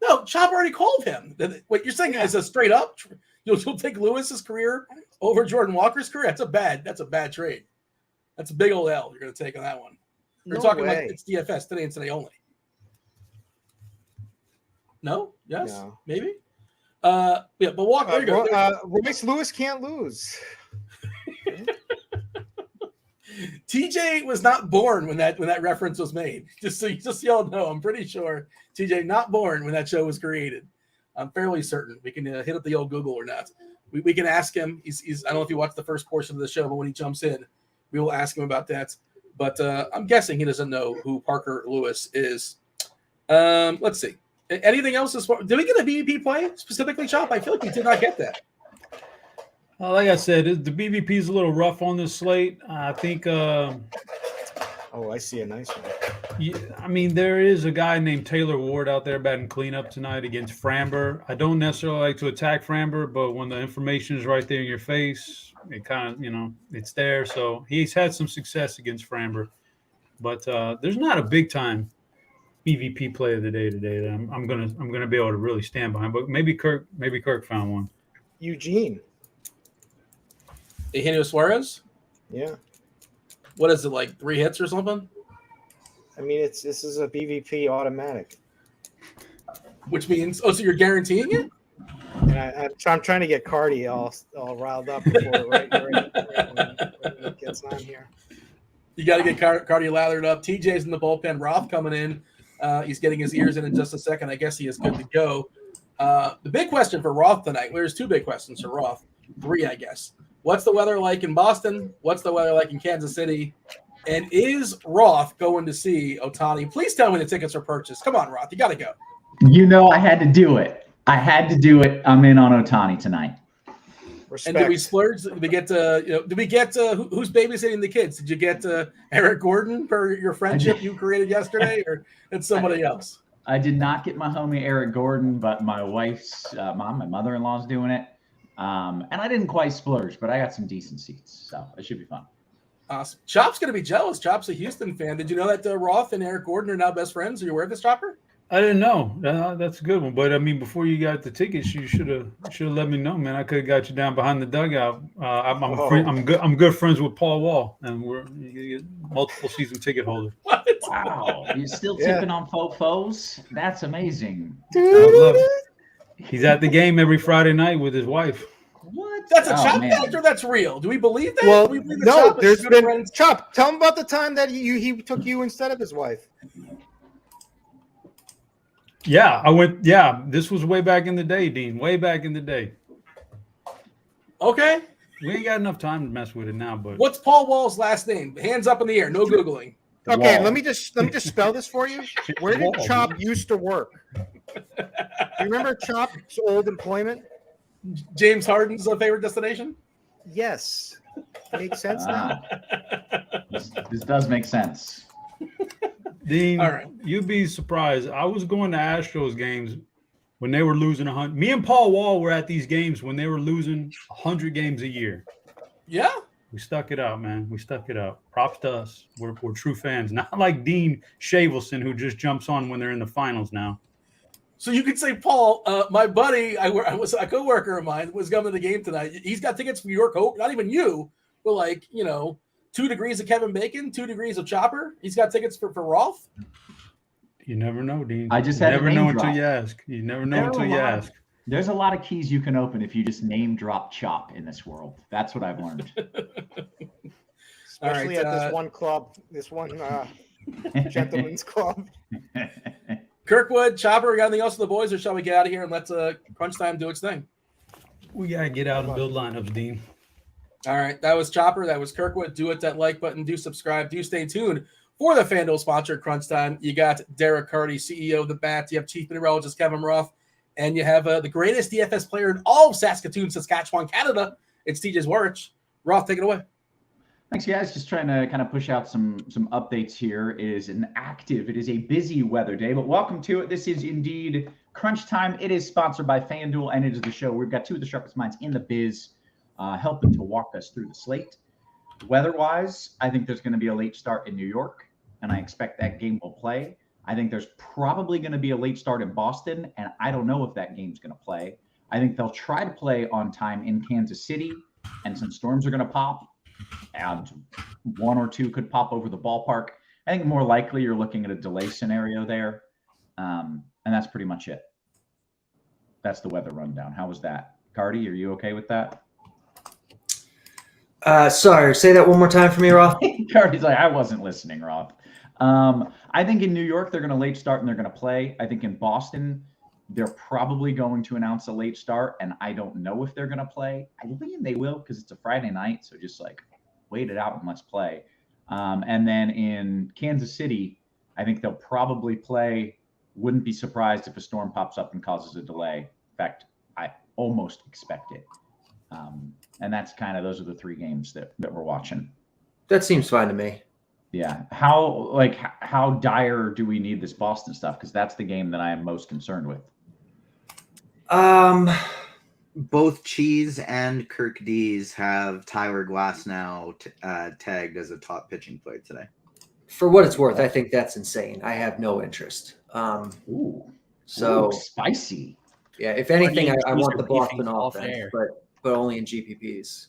No, Chop already called him. What you're saying is a straight up. You'll take Lewis's career over Jordan Walker's career. That's a bad trade. That's a big old L you're going to take on that one. We're talking about it's DFS today and today only. No? Yes? No. Maybe? But Walker, there you go. Royce Lewis can't lose. TJ was not born when that reference was made. Just so y'all know, I'm pretty sure TJ not born when that show was created. I'm fairly certain. We can hit up the old Google or not. We can ask him. He's I don't know if you watched the first portion of the show, but when he jumps in, we will ask him about that. But I'm guessing he doesn't know who Parker Lewis is. Let's see. Anything else? Did we get a BVP play specifically, Chop? I feel like we did not get that. Like I said, the BVP is a little rough on this slate. I think. Oh, I see a nice one. Yeah, I mean, there is a guy named Taylor Ward out there batting cleanup tonight against Framber. I don't necessarily like to attack Framber, but when the information is right there in your face, it kind of, it's there. So he's had some success against Framber, but there's not a big time BVP play of the day today that I'm gonna be able to really stand behind. But maybe Kirk found one. Eugene. Eugenio Suarez? Yeah. What is it, like 3 hits or something? I mean, this is a BVP automatic. Which means, so you're guaranteeing it? And I'm trying to get Carty all riled up before right when it gets on here. You got to get Carty lathered up. TJ's in the bullpen. Roth coming in. He's getting his ears in just a second. I guess he is good to go. The big question for Roth tonight, there's 2 big questions for Roth. 3, I guess. What's the weather like in Boston? What's the weather like in Kansas City? And is Roth going to see Ohtani? Please tell me the tickets are purchased. Come on, Roth. You got to go. I had to do it. I'm in on Ohtani tonight. Respect. And did we splurge? Did we get who's babysitting the kids? Did you get Eric Gordon for your friendship you created yesterday, or it's somebody else? I did not get my homie Eric Gordon, but my wife's mom, my mother-in-law's doing it. And I didn't quite splurge, but I got some decent seats, so it should be fun. Awesome. Chop's going to be jealous. Chop's a Houston fan. Did you know that Roth and Eric Gordon are now best friends? Are you aware of this, Chopper? I didn't know. That's a good one. But I mean, before you got the tickets, you should have let me know, man. I could have got you down behind the dugout. I'm good friends with Paul Wall, and we're multiple season ticket holders. What? Wow, you're still tipping on faux? That's amazing. I love it. He's at the game every Friday night with his wife. What? That's a Chop factor. That's real. Do we believe that? Well, Do we believe that no, Chop is there's good been friends? Chop. Tell him about the time that he took you instead of his wife. Yeah, I went. Yeah, this was way back in the day, Dean. Way back in the day. Okay. We ain't got enough time to mess with it now. But What's Paul Wall's last name? Hands up in the air. No Googling. Okay, Wall. let me just spell this for you. Where did Wall. Chop used to work? Do you remember Chop's old employment? James Harden's favorite destination? Yes. Makes sense now. This does make sense. Dean, All right. you'd be surprised. I was going to Astros games when they were losing 100. Me and Paul Wall were at these games when they were losing 100 games a year. Yeah. We stuck it out, man. We stuck it out. Props to us. We're true fans. Not like Dean Shavelson, who just jumps on when they're in the finals now. So you could say, Paul, my buddy, I was a coworker of mine, was coming to the game tonight. He's got tickets for your coach. Not even you, but 2 degrees of Kevin Bacon, 2 degrees of Chopper. He's got tickets for Roth. You never know, Dean. I just had never a name know drop. until you ask. You never know until you ask. There's a lot of keys you can open if you just name drop Chop in this world. That's what I've learned. Especially All right, at this one club, this one gentleman's club. Kirkwood, Chopper, we got anything else for the boys, or shall we get out of here and let Crunch Time do its thing? We got to get out and build lineups, Dean. All right, that was Chopper. That was Kirkwood. Do hit that like button. Do subscribe. Do stay tuned for the FanDuel sponsored Crunch Time. You got Derek Carty, CEO of the Bat. You have Chief Meteorologist Kevin Roth. And you have the greatest DFS player in all of Saskatoon, Saskatchewan, Canada. It's TJ Zwarych. Roth, take it away. Thanks, guys. Just trying to kind of push out some updates here. It is it is a busy weather day, but welcome to it. This is indeed Crunch Time. It is sponsored by FanDuel, and it is the show. We've got 2 of the sharpest minds in the biz helping to walk us through the slate. Weather-wise, I think there's going to be a late start in New York, and I expect that game will play. I think there's probably going to be a late start in Boston, and I don't know if that game's going to play. I think they'll try to play on time in Kansas City, and some storms are going to pop, and 1 or 2 could pop over the ballpark. I think more likely you're looking at a delay scenario there, and that's pretty much it. That's the weather rundown. How was that? Carty, are you okay with that? Sorry, say that one more time for me, Roth. Carty's like, I wasn't listening, Roth. I think in New York, they're going to late start and they're going to play. I think in Boston, they're probably going to announce a late start, and I don't know if they're going to play. I lean they will because it's a Friday night, so just like wait it out and let's play. And then in Kansas City, I think they'll probably play. Wouldn't be surprised if a storm pops up and causes a delay. In fact, I almost expect it. And that's those are the three games that we're watching. That seems fine to me. Yeah. How dire do we need this Boston stuff? Because that's the game that I am most concerned with. Both Cheese and Kirk Dees have Tyler Glasnow tagged as a top pitching player today. For what it's worth, I think that's insane. I have no interest. Ooh, spicy. Yeah, if anything, I want the beefing Boston off offense, air. but only in GPPs.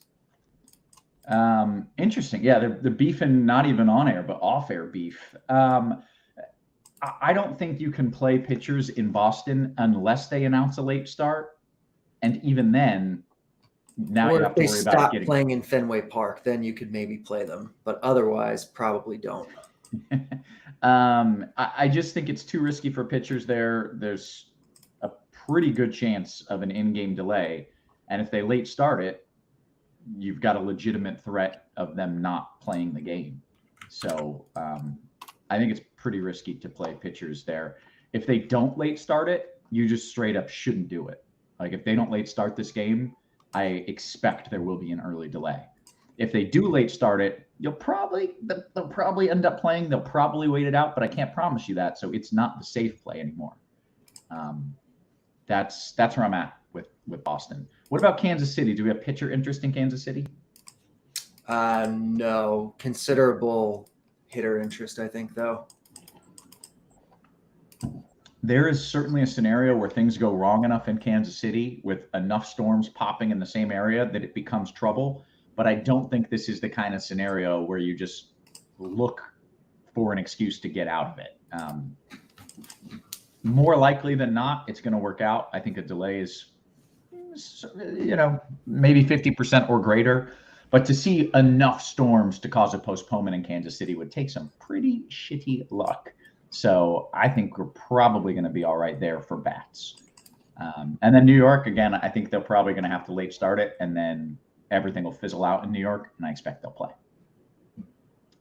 Interesting. Yeah, the beefing not even on air, but off air beef. I don't think you can play pitchers in Boston unless they announce a late start. And even then, now Or you have if to they worry about stop getting playing in Fenway Park, then you could maybe play them. But otherwise, probably don't. I just think it's too risky for pitchers there. There's a pretty good chance of an in-game delay. And if they late start it, you've got a legitimate threat of them not playing the game. So I think it's pretty risky to play pitchers there. If they don't late start it, you just straight up shouldn't do it. Like if they don't late start this game, I expect there will be an early delay. If they do late start it, they'll probably end up playing. They'll probably wait it out, but I can't promise you that. So it's not the safe play anymore. That's where I'm at with Boston. What about Kansas City? Do we have pitcher interest in Kansas City? No, considerable hitter interest, I think, though. There is certainly a scenario where things go wrong enough in Kansas City with enough storms popping in the same area that it becomes trouble. But I don't think this is the kind of scenario where you just look for an excuse to get out of it. More likely than not, it's going to work out. I think a delay is, maybe 50% or greater. But to see enough storms to cause a postponement in Kansas City would take some pretty shitty luck. So I think we're probably going to be all right there for bats. And then New York, again, I think they're probably going to have to late start it, and then everything will fizzle out in New York, and I expect they'll play.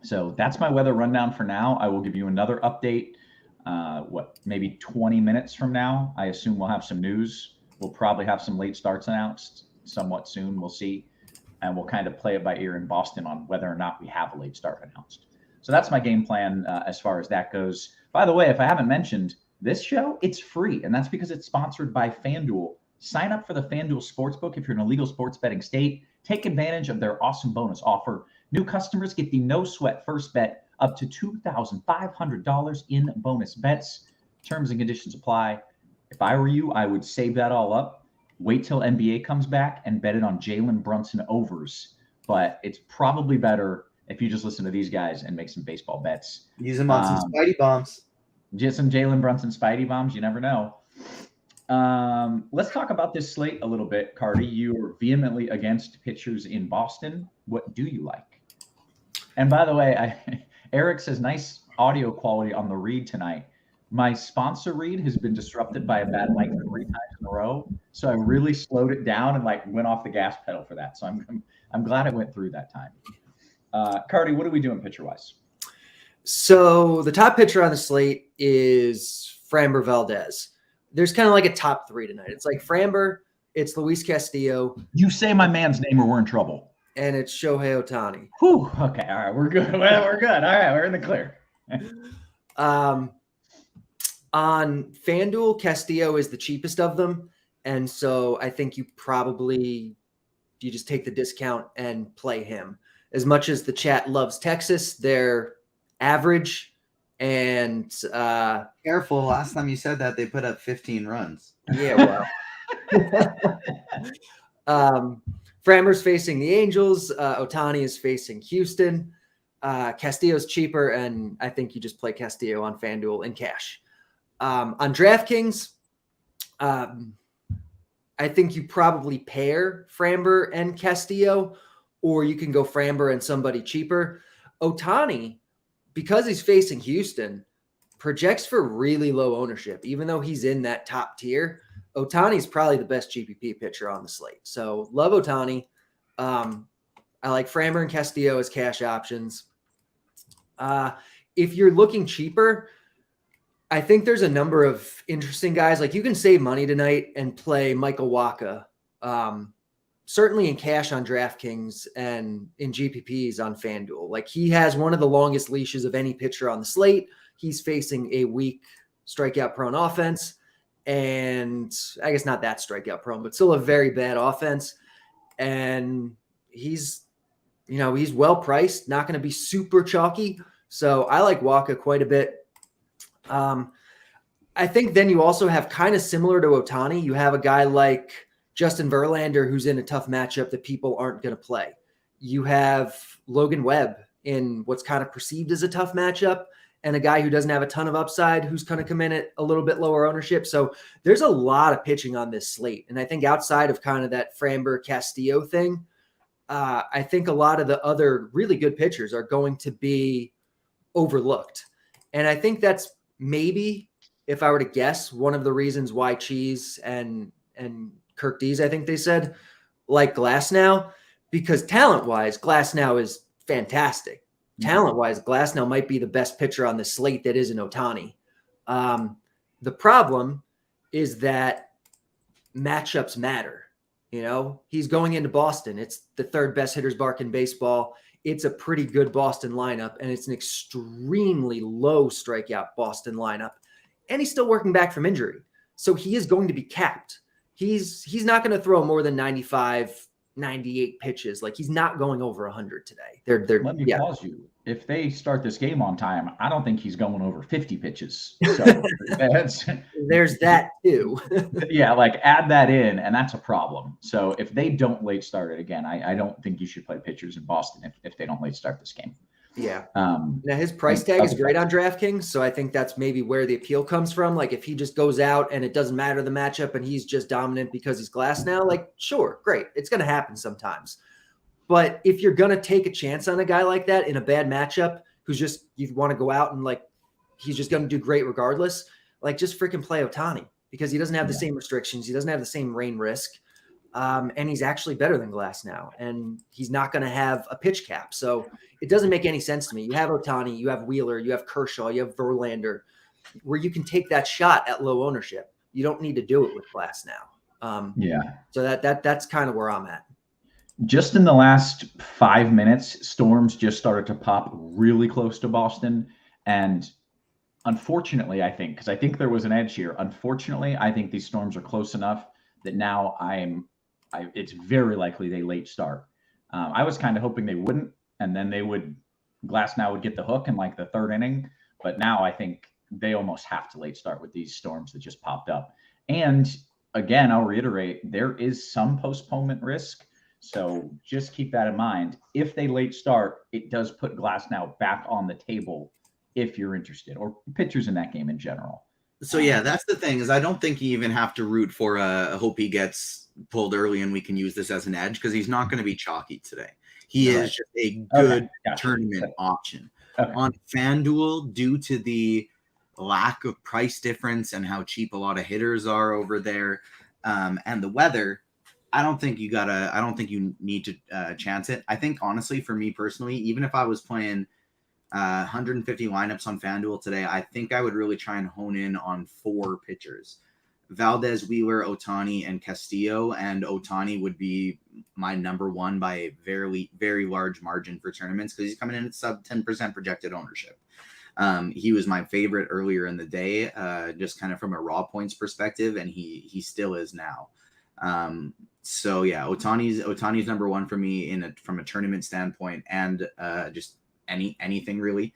So that's my weather rundown for now. I will give you another update, maybe 20 minutes from now. I assume we'll have some news. We'll probably have some late starts announced somewhat soon. We'll see. And we'll kind of play it by ear in Boston on whether or not we have a late start announced. So that's my game plan as far as that goes. By the way, if I haven't mentioned this show, it's free, and that's because it's sponsored by Fanduel. Sign up for the Fanduel Sportsbook if you're in a legal sports betting state. Take advantage of their awesome bonus offer. New customers get the no-sweat first bet up to $2,500 in bonus bets. Terms and conditions apply. If I were you, I would save that all up. Wait till NBA comes back and bet it on Jalen Brunson overs. But it's probably better if you just listen to these guys and make some baseball bets. Use them on some Spidey bombs. Just some Jalen Brunson Spidey bombs. You never know. Let's talk about this slate a little bit, Carty. You're vehemently against pitchers in Boston. What do you like? And by the way, Eric says nice audio quality on the read tonight. My sponsor read has been disrupted by a bad mic 3 times in a row, so I really slowed it down and went off the gas pedal for that. So I'm glad it went through that time. Carty, what are we doing pitcher-wise? So the top pitcher on the slate is Framber Valdez. There's kind of like a top 3 tonight. It's like Framber, it's Luis Castillo. You say my man's name or we're in trouble. And it's Shohei Ohtani. Whew. Okay. All right. We're good. Well, we're good. All right. We're in the clear. On FanDuel, Castillo is the cheapest of them. And so I think you just take the discount and play him. As much as the chat loves Texas, they're average. And careful. Last time you said that, they put up 15 runs. Yeah, well. Framber's facing the Angels. Ohtani is facing Houston. Castillo's cheaper, and I think you just play Castillo on FanDuel in cash. On DraftKings, I think you probably pair Framber and Castillo, or you can go Framber and somebody cheaper. Ohtani, because he's facing Houston, projects for really low ownership, even though he's in that top tier. Ohtani's probably the best GPP pitcher on the slate. So love Ohtani. I like Framber and Castillo as cash options. If you're looking cheaper, I think there's a number of interesting guys. Like you can save money tonight and play Michael Wacha. Certainly in cash on DraftKings and in GPPs on FanDuel. Like he has one of the longest leashes of any pitcher on the slate. He's facing a weak strikeout prone offense, and I guess not that strikeout prone, but still a very bad offense. And he's well priced, not going to be super chalky. So I like Wacha quite a bit. I think then you also have kind of similar to Ohtani. You have a guy like Justin Verlander, who's in a tough matchup that people aren't going to play. You have Logan Webb in what's kind of perceived as a tough matchup, and a guy who doesn't have a ton of upside, who's going to come in at a little bit lower ownership. So there's a lot of pitching on this slate. And I think outside of kind of that Framber Castillo thing, I think a lot of the other really good pitchers are going to be overlooked. And I think that's maybe, if I were to guess, one of the reasons why Cheese and Kirk Dees, I think they said, like Glasnow, because talent-wise, Glasnow is fantastic. Talent-wise, Glasnow might be the best pitcher on the slate that isn't Ohtani. The problem is that matchups matter. You know, he's going into Boston. It's the third best hitter's bark in baseball. It's a pretty good Boston lineup, and it's an extremely low strikeout Boston lineup. And he's still working back from injury. So he is going to be capped. He's not going to throw more than 95, 98 pitches. Like he's not going over 100 today. Let me pause you. If they start this game on time, I don't think he's going over 50 pitches. So there's that too. Yeah, like add that in, and that's a problem. So if they don't late start it again, I don't think you should play pitchers in Boston if they don't late start this game. Yeah. Now his price tag is great on DraftKings, so I think that's maybe where the appeal comes from. Like if he just goes out and it doesn't matter the matchup and he's just dominant because he's Glasnow, like sure, great. It's going to happen sometimes. But if you're going to take a chance on a guy like that in a bad matchup, who's just, you want to go out and like, he's just going to do great regardless, like just freaking play Ohtani because he doesn't have the same restrictions. He doesn't have the same rain risk. And he's actually better than Glasnow, and he's not going to have a pitch cap. So it doesn't make any sense to me. You have Ohtani, you have Wheeler, you have Kershaw, you have Verlander, where you can take that shot at low ownership. You don't need to do it with Glasnow. So that's kind of where I'm at. Just in the last 5 minutes, storms just started to pop really close to Boston. And unfortunately, I think, because I think there was an edge here. Unfortunately, I think these storms are close enough that now it's very likely they late start. I was kind of hoping they wouldn't, and then Glasnow would get the hook in like the third inning. But now I think they almost have to late start with these storms that just popped up. And again, I'll reiterate, there is some postponement risk. So just keep that in mind. If they late start, it does put Glasnow back on the table if you're interested, or pitchers in that game in general. So yeah, that's the thing, is I don't think you even have to root for hope he gets pulled early and we can use this as an edge, because he's not going to be chalky today. He is just a good tournament option. On FanDuel, due to the lack of price difference and how cheap a lot of hitters are over there, and the weather, I don't think you need to chance it. I think honestly, for me personally, even if I was playing 150 lineups on FanDuel today, I think I would really try and hone in on 4 pitchers: Valdez, Wheeler, Ohtani, and Castillo. And Ohtani would be my number one by a very, very large margin for tournaments, because he's coming in at sub 10% projected ownership. He was my favorite earlier in the day, just kind of from a raw points perspective, and he still is now. So yeah, Ohtani's number one for me from a tournament standpoint, and just anything really.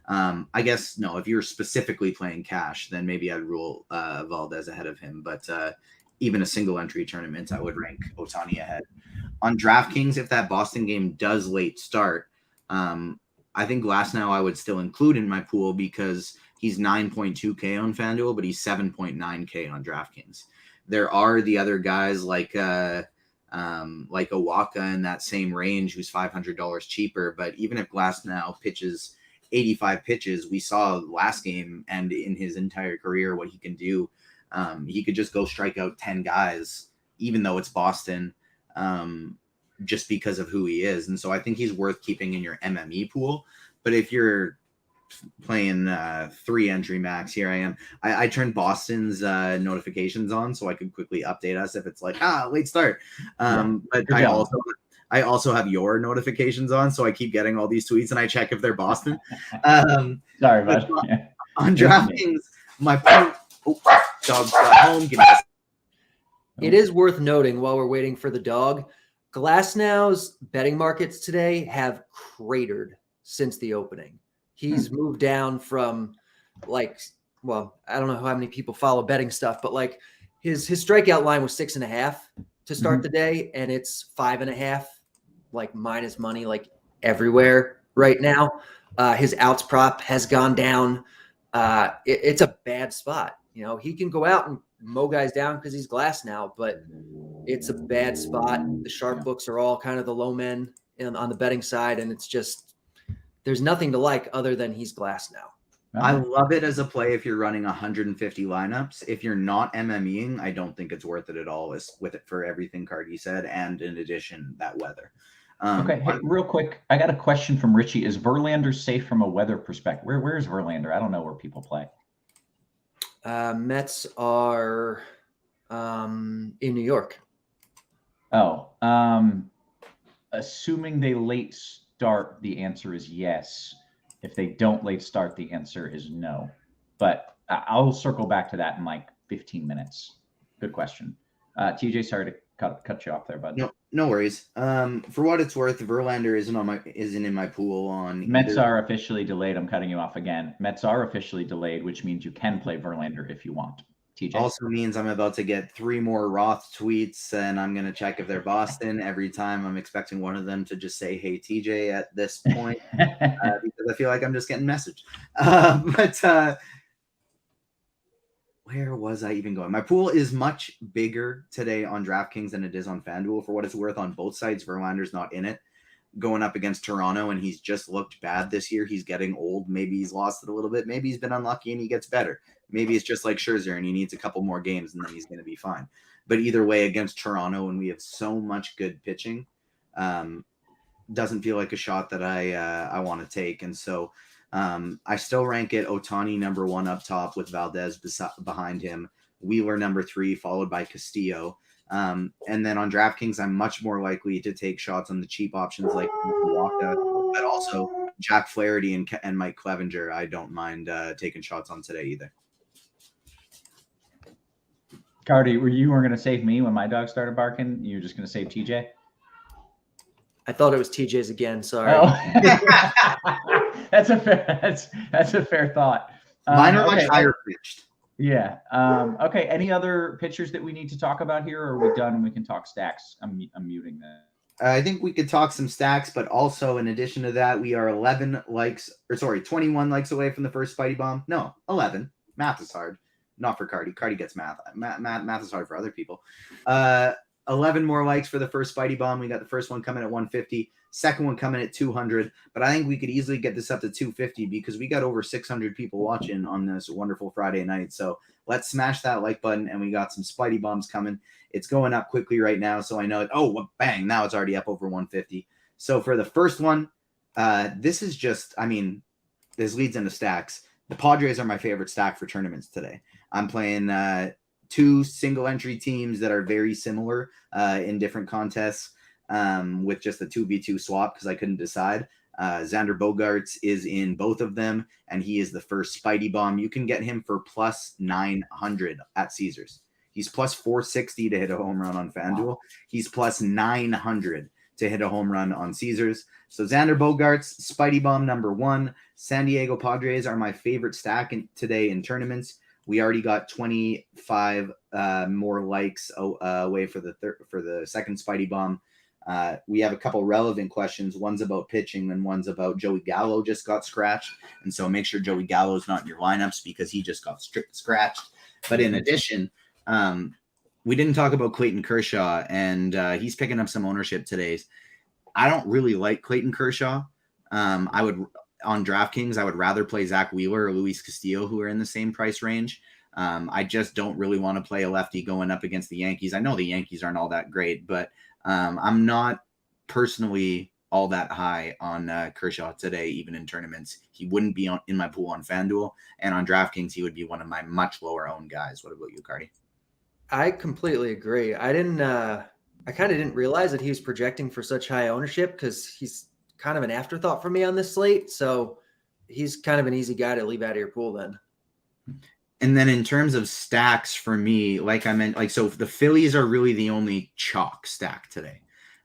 I guess no, if you're specifically playing cash, then maybe I'd rule Valdez ahead of him. But even a single entry tournament, I would rank Ohtani ahead. On DraftKings, if that Boston game does late start, I think Glasnow I would still include in my pool, because he's 9.2K on FanDuel, but he's 7.9K on DraftKings. There are the other guys like like Owaka in that same range, who's $500 cheaper. But even if Glasnow pitches 85 pitches, we saw last game and in his entire career what he can do. He could just go strike out 10 guys, even though it's Boston, just because of who he is. And so I think he's worth keeping in your MME pool. But if you're playing 3-entry max, here I am. I turned Boston's notifications on so I could quickly update us if it's like, late start. But I also have your notifications on, so I keep getting all these tweets and I check if they're Boston. Sorry, bud. On DraftKings, my dog's got home. It is worth noting while we're waiting for the dog, Glasnow's betting markets today have cratered since the opening. He's moved down from I don't know how many people follow betting stuff, but like his strikeout line was 6.5 to start the day, and it's 5.5, like minus money, like everywhere right now. His outs prop has gone down. It's a bad spot. You know, he can go out and mow guys down because he's Glasnow, but it's a bad spot. The sharp books are all kind of the low men on the betting side, and it's just there's nothing to like other than he's Glasnow. I love it as a play if you're running 150 lineups. If you're not MMEing, I don't think it's worth it at all with it for everything Carty said, and in addition, that weather. Okay, hey, real quick, I got a question from Richie. Is Verlander safe from a weather perspective? Where is Verlander? I don't know where people play. Mets are in New York. Oh, assuming they late start, the answer is yes. If they don't late start, the answer is no. But I'll circle back to that in like 15 minutes. Good question. TJ, sorry to cut you off there, bud. No worries. For what it's worth, Verlander isn't in my pool on Mets are officially delayed. I'm cutting you off again. Mets are officially delayed, which means you can play Verlander if you want. TJ also means I'm about to get 3 more Roth tweets, and I'm gonna check if they're Boston every time. I'm expecting one of them to just say, "Hey TJ" at this point, because I feel like I'm just getting messaged. But where was I even going? My pool is much bigger today on DraftKings than it is on FanDuel. For what it's worth, on both sides, Verlander's not in it. Going up against Toronto, and he's just looked bad this year. He's getting old. Maybe he's lost it a little bit. Maybe he's been unlucky and he gets better. Maybe it's just like Scherzer and he needs a couple more games and then he's going to be fine. But either way, against Toronto, and we have so much good pitching, doesn't feel like a shot that I want to take. And so I still rank it Ohtani number 1 up top with Valdez behind him, Wheeler number 3, followed by Castillo. And then on DraftKings, I'm much more likely to take shots on the cheap options like Waka, but also Jack Flaherty and Mike Clevenger. I don't mind taking shots on today either. Carty, you weren't going to save me when my dog started barking? You were just going to save TJ? I thought it was TJ's again. Sorry. Oh. That's a fair thought. Mine are much higher pitched. Yeah. Okay. Any other pitchers that we need to talk about here, or are we done and we can talk stacks? I'm muting that. I think we could talk some stacks, but also in addition to that, we are 21 likes away from the first Spidey Bomb. No, 11. Math is hard. Not for Carty. Carty gets math. Math is hard for other people. 11 more likes for the first Spidey Bomb. We got the first one coming at 150, second one coming at 200. But I think we could easily get this up to 250 because we got over 600 people watching on this wonderful Friday night. So let's smash that like button, and we got some Spidey Bombs coming. It's going up quickly right now, so I know. Oh, bang! Now it's already up over 150. So for the first one, this is just. I mean, this leads into stacks. The Padres are my favorite stack for tournaments today. I'm playing 2 single entry teams that are very similar in different contests with just a 2v2 swap because I couldn't decide. Xander Bogaerts is in both of them, and he is the first Spidey Bomb. You can get him for plus 900 at Caesars. He's plus 460 to hit a home run on FanDuel. Wow. He's plus 900 to hit a home run on Caesars. So Xander Bogaerts, Spidey Bomb number 1. San Diego Padres are my favorite stack today in tournaments. We already got 25 more likes away for the second Spidey Bomb. We have a couple relevant questions. One's about pitching and one's about Joey Gallo just got scratched. And so make sure Joey Gallo's not in your lineups because he just got scratched. But in addition, we didn't talk about Clayton Kershaw, and he's picking up some ownership today. I don't really like Clayton Kershaw. I would on DraftKings, I would rather play Zach Wheeler or Luis Castillo, who are in the same price range. I just don't really want to play a lefty going up against the Yankees. I know the Yankees aren't all that great, but I'm not personally all that high on Kershaw today, even in tournaments. He wouldn't be in my pool on FanDuel, and on DraftKings, he would be one of my much lower owned guys. What about you, Carty? I completely agree. I kind of didn't realize that he was projecting for such high ownership because he's kind of an afterthought for me on this slate. So he's kind of an easy guy to leave out of your pool then. And then in terms of stacks for me, like I meant, like, so the Phillies are really the only chalk stack today.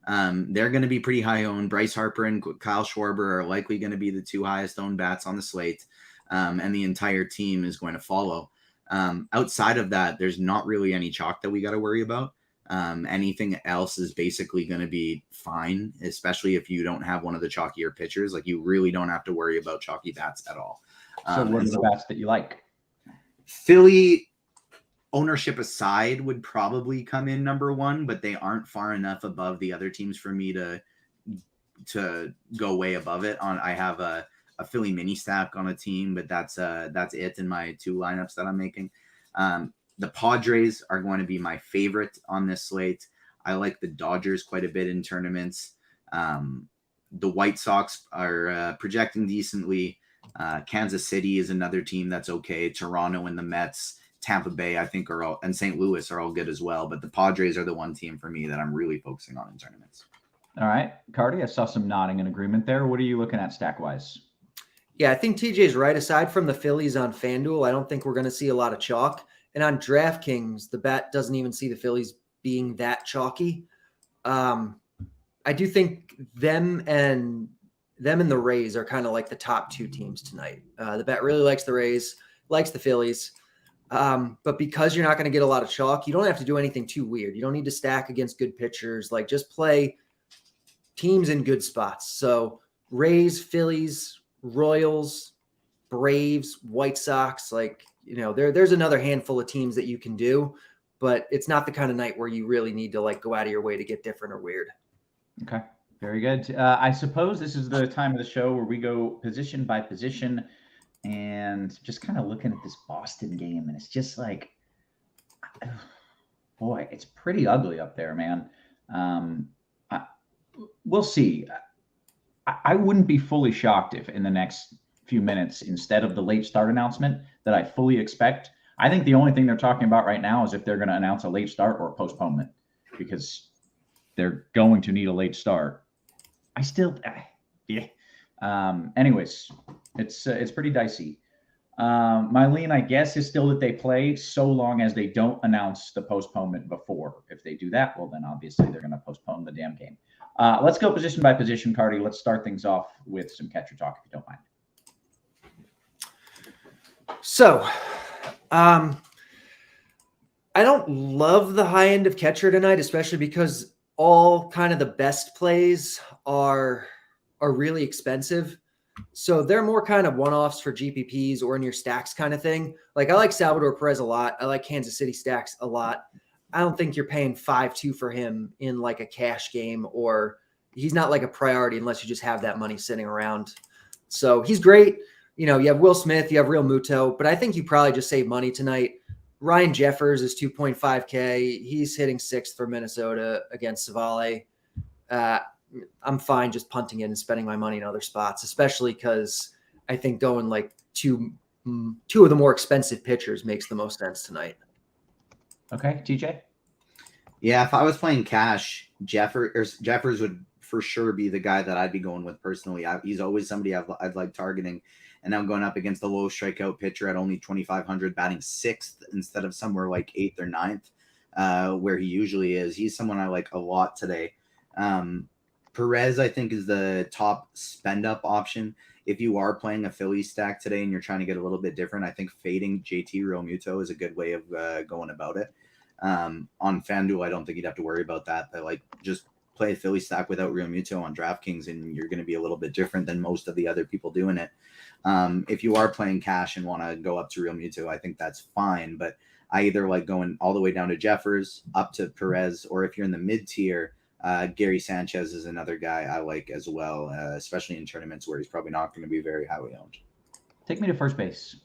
They're going to be pretty high owned. Bryce Harper and Kyle Schwarber are likely going to be the two highest owned bats on the slate. And the entire team is going to follow. Outside of that, there's not really any chalk that we got to worry about. Anything else is basically going to be fine, especially if you don't have one of the chalkier pitchers. Like, you really don't have to worry about chalky bats at all. So what are the bats that you like? Philly, ownership aside, would probably come in number one, but they aren't far enough above the other teams for me to go way above it. I have a Philly mini stack on a team, but that's it in my two lineups that I'm making. The Padres are going to be my favorite on this slate. I like the Dodgers quite a bit in tournaments. The White Sox are projecting decently. Kansas City is another team that's okay. Toronto and the Mets, Tampa Bay, I think, are all, and St. Louis are all good as well. But the Padres are the one team for me that I'm really focusing on in tournaments. All right, Carty, I saw some nodding in agreement there. What are you looking at stack-wise? Yeah, I think TJ's right. Aside from the Phillies on FanDuel, I don't think we're going to see a lot of chalk. And on DraftKings, the bet doesn't even see the Phillies being that chalky. I do think them and the Rays are kind of like the top two teams tonight. The bet really likes the Rays, likes the Phillies. But because you're not going to get a lot of chalk, you don't have to do anything too weird. You don't need to stack against good pitchers. Like, just play teams in good spots. So Rays, Phillies, Royals, Braves, White Sox, like, you know, there's another handful of teams that you can do, but it's not the kind of night where you really need to like go out of your way to get different or weird. Okay, very good. I suppose this is the time of the show where we go position by position and just kind of looking at this Boston game, and it's just like, boy, it's pretty ugly up there, man. We'll see. I wouldn't be fully shocked if in the next few minutes, instead of the late start announcement that I fully expect, I think the only thing they're talking about right now is if they're going to announce a late start or a postponement, because they're going to need a late start. Anyways, it's pretty dicey. My lean, I guess, is still that they play so long as they don't announce the postponement before. If they do that, well, then obviously they're going to postpone the damn game. Let's go position by position, Carty. Let's start things off with some catcher talk, if you don't mind. So, I don't love the high end of catcher tonight, especially because all kind of the best plays are really expensive. So they're more kind of one-offs for GPPs or in your stacks kind of thing. Like, I like Salvador Perez a lot. I like Kansas City stacks a lot. I don't think you're paying 5-2 for him in like a cash game, or he's not like a priority unless you just have that money sitting around. So he's great. You know, you have Will Smith, you have Real Muto, but I think you probably just save money tonight. Ryan Jeffers is 2.5K. He's hitting 6th for Minnesota against Savale. I'm fine just punting it and spending my money in other spots, especially because I think going like two of the more expensive pitchers makes the most sense tonight. Okay, TJ? Yeah, if I was playing cash, Jeffers would for sure be the guy that I'd be going with personally. He's always somebody I'd like targeting. And I'm going up against the low strikeout pitcher at only 2,500, batting 6th instead of somewhere like 8th or 9th, where he usually is. He's someone I like a lot today. Perez, I think, is the top spend-up option. If you are playing a Philly stack today and you're trying to get a little bit different, I think fading JT Realmuto is a good way of going about it. On FanDuel, I don't think you'd have to worry about that. But like, just play a Philly stack without Realmuto on DraftKings, and you're going to be a little bit different than most of the other people doing it. If you are playing cash and want to go up to Realmuto, I think that's fine. But I either like going all the way down to Jeffers, up to Perez, or if you're in the mid tier, Gary Sanchez is another guy I like as well, especially in tournaments where he's probably not going to be very highly owned. Take me to first base.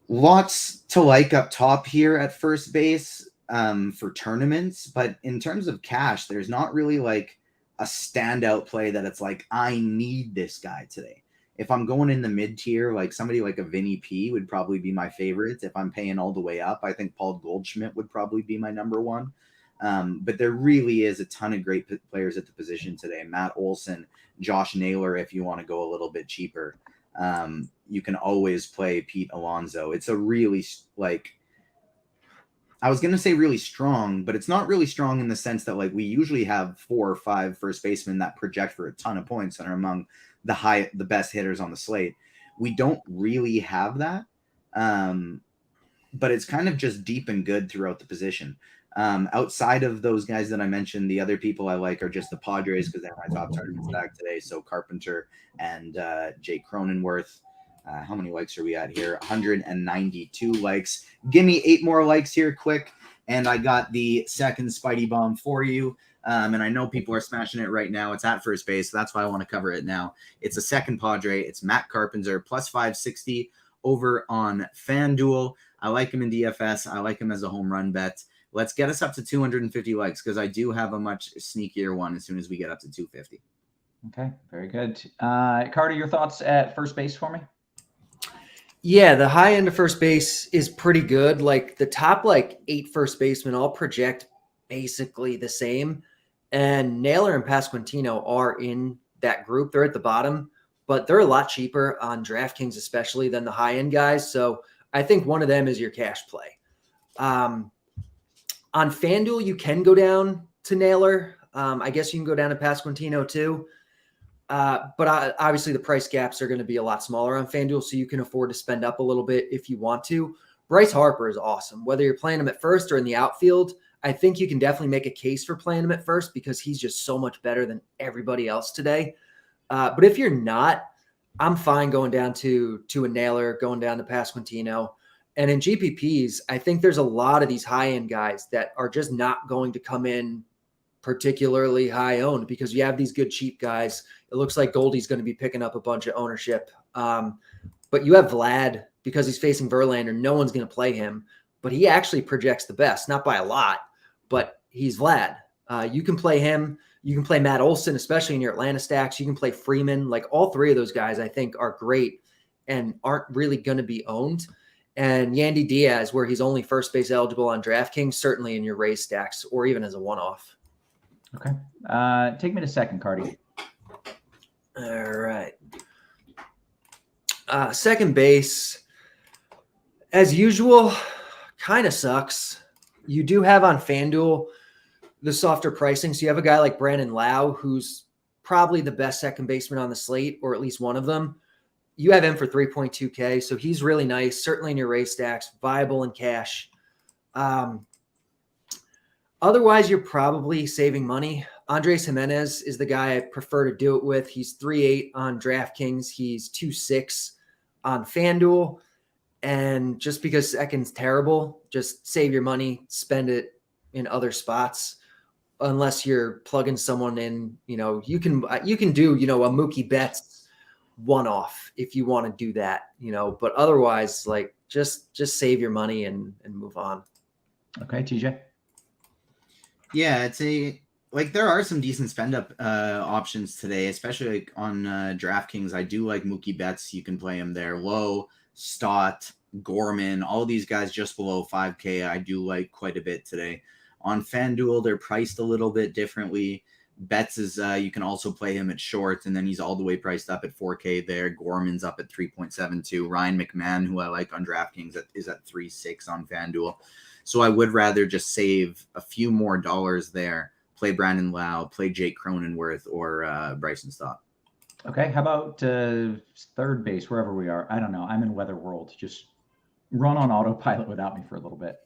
Lots to like up top here at first base for tournaments, but in terms of cash, there's not really like a standout play that it's like, I need this guy today. If I'm going in the mid tier, like somebody like a Vinny P would probably be my favorite. If I'm paying all the way up, I think Paul Goldschmidt would probably be my number one. But there really is a ton of great players at the position today. Matt Olson, Josh Naylor, if you want to go a little bit cheaper. You can always play Pete Alonso. It's a really, like, I was going to say really strong, but it's not really strong in the sense that like we usually have 4 or 5 first basemen that project for a ton of points and are among the best hitters on the slate. We don't really have that. But it's kind of just deep and good throughout the position. Outside of those guys that I mentioned, the other people I like are just the Padres because they're my top tournament stack today. So Carpenter and Jake Cronenworth. How many likes are we at here? 192 likes. Give me 8 more likes here quick. And I got the second Spidey bomb for you. And I know people are smashing it right now. It's at first base. So that's why I want to cover it now. It's a second Padre. It's Matt Carpenter, plus 560 over on FanDuel. I like him in DFS. I like him as a home run bet. Let's get us up to 250 likes because I do have a much sneakier one as soon as we get up to 250. Okay, very good. Carter, your thoughts at first base for me? Yeah, the high end of first base is pretty good. Like the top 8 first basemen all project basically the same. And Naylor and Pasquantino are in that group. They're at the bottom, but they're a lot cheaper on DraftKings, especially than the high end guys. So I think one of them is your cash play. On FanDuel, you can go down to Naylor. I guess you can go down to Pasquantino too. But obviously the price gaps are going to be a lot smaller on FanDuel, so you can afford to spend up a little bit if you want to. Bryce Harper is awesome. Whether you're playing him at first or in the outfield, I think you can definitely make a case for playing him at first because he's just so much better than everybody else today. But if you're not, I'm fine going down to a Naylor, going down to Pasquantino. And in GPPs, I think there's a lot of these high-end guys that are just not going to come in particularly high-owned because you have these good cheap guys. It looks like Goldie's going to be picking up a bunch of ownership. But you have Vlad because he's facing Verlander. No one's going to play him. But he actually projects the best, not by a lot, but he's Vlad. You can play him. You can play Matt Olson, especially in your Atlanta stacks. You can play Freeman. Like all 3 of those guys, I think, are great and aren't really going to be owned. And Yandy Diaz, where he's only first base eligible on DraftKings, certainly in your Rays stacks or even as a one-off. Okay. Take me to second, Carty. All right. Second base, as usual, kind of sucks. You do have on FanDuel the softer pricing. So you have a guy like Brandon Lau, who's probably the best second baseman on the slate, or at least one of them. You have him for 3.2K, so he's really nice, certainly in your race stacks, viable in cash. Otherwise, you're probably saving money. Andres Jimenez is the guy I prefer to do it with. He's 3.8 on DraftKings. He's 2.6 on FanDuel. And just because second's terrible, just save your money, spend it in other spots. Unless you're plugging someone in, you can do, a Mookie Betts one-off if you want to do that, but otherwise, just save your money and move on. Okay, TJ. Yeah, there are some decent spend up options today, especially on DraftKings. I do like Mookie Betts. You can play him there. Lowe, Stott, Gorman, all of these guys just below 5K. I do like quite a bit today. On FanDuel, they're priced a little bit differently. Betts is you can also play him at short, and then he's all the way priced up at 4K there. Gorman's up at 3.72. Ryan McMahon, who I like on DraftKings, is at 3.6 on FanDuel. So I would rather just save a few more dollars there. Play Brandon Lau, play Jake Cronenworth, or Bryson Stott. Okay, how about third base, wherever we are? I don't know. I'm in weather world. Just run on autopilot without me for a little bit.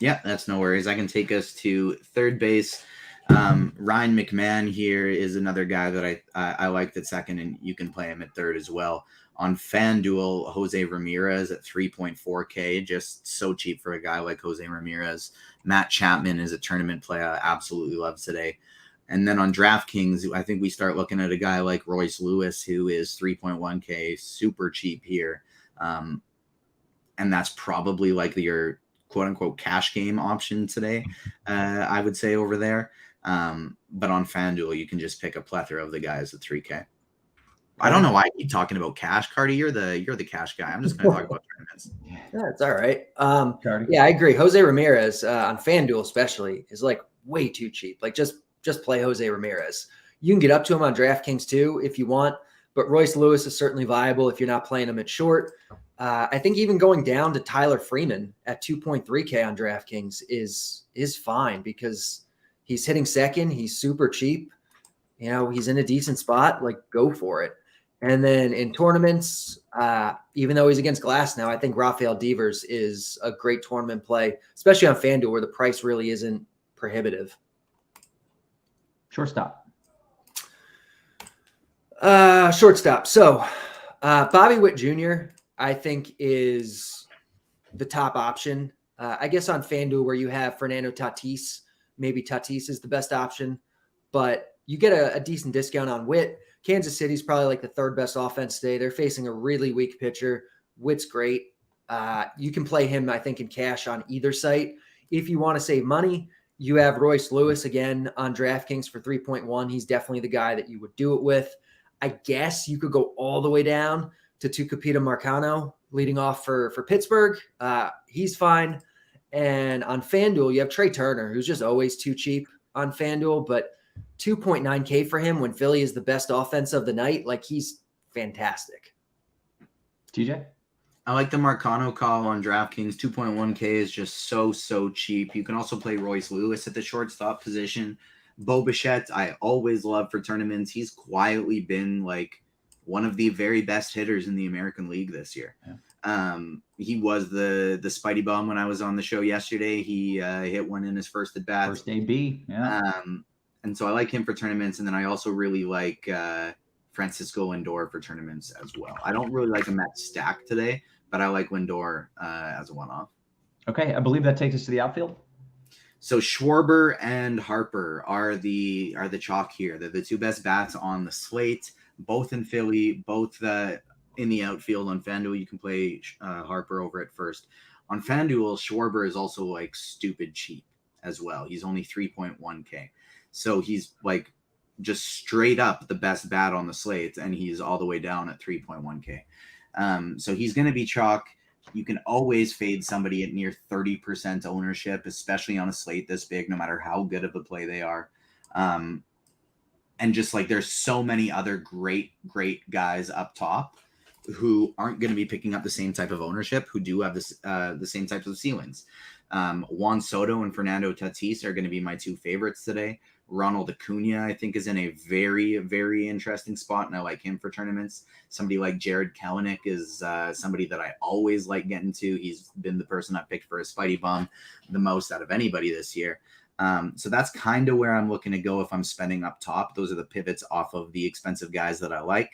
Yeah, that's no worries. I can take us to third base. Ryan McMahon here is another guy that I liked at second, and you can play him at third as well. On FanDuel, Jose Ramirez at 3.4K, just so cheap for a guy like Jose Ramirez. Matt Chapman is a tournament play I absolutely love today. And then on DraftKings, I think we start looking at a guy like Royce Lewis, who is 3.1K, super cheap here. And that's probably like your quote-unquote cash game option today, I would say over there. But on FanDuel, you can just pick a plethora of the guys at 3K. I don't know why I keep talking about cash, Carty. You're the cash guy. I'm just going to talk about tournaments. Yeah, it's all right. Yeah, I agree. Jose Ramirez on FanDuel especially is like way too cheap. Like just play Jose Ramirez. You can get up to him on DraftKings too if you want, but Royce Lewis is certainly viable if you're not playing him at short. I think even going down to Tyler Freeman at 2.3K on DraftKings is fine because he's hitting second. He's super cheap. You know, he's in a decent spot. Like, go for it. And then in tournaments, even though he's against Glass now, I think Rafael Devers is a great tournament play, especially on FanDuel where the price really isn't prohibitive. Shortstop. Shortstop. So Bobby Witt Jr., I think, is the top option. I guess on FanDuel where you have Fernando Tatis, maybe Tatis is the best option, but you get a decent discount on Witt. Kansas City's probably like the third best offense today. They're facing a really weak pitcher. Witt's great. You can play him, I think, in cash on either site. If you want to save money, you have Royce Lewis again on DraftKings for 3.1. He's definitely the guy that you would do it with. I guess you could go all the way down to Tucupita Marcano leading off for Pittsburgh. He's fine. And on FanDuel, you have Trey Turner, who's just always too cheap on FanDuel, but 2.9K for him when Philly is the best offense of the night. Like, he's fantastic. TJ? I like the Marcano call on DraftKings. 2.1K is just so cheap. You can also play Royce Lewis at the shortstop position. Bo Bichette, I always love for tournaments. He's quietly been like one of the very best hitters in the American League this year. Yeah. He was the Spidey Bomb when I was on the show yesterday. He hit one in his first at bat. First AB. Yeah. And so I like him for tournaments. And then I also really like Francisco Lindor for tournaments as well. I don't really like him at stack today, but I like Lindor as a one-off. Okay. I believe that takes us to the outfield. So Schwarber and Harper are the chalk here. They're the two best bats on the slate, both in Philly, both in the outfield. On FanDuel, you can play Harper over at first. On FanDuel, Schwarber is also like stupid cheap as well. He's only 3.1K. So he's like just straight up the best bat on the slate, and he's all the way down at 3.1K. So he's going to be chalk. You can always fade somebody at near 30% ownership, especially on a slate this big, no matter how good of a play they are. And just like there's so many other great guys up top who aren't going to be picking up the same type of ownership, who do have the same types of ceilings. Juan Soto and Fernando Tatis are going to be my two favorites today. Ronald Acuna, I think, is in a very interesting spot, and I like him for tournaments. Somebody like Jared Kelenic is somebody that I always like getting to. He's been the person I picked for a Spidey Bomb the most out of anybody this year. So that's kind of where I'm looking to go if I'm spending up top. Those are the pivots off of the expensive guys that I like.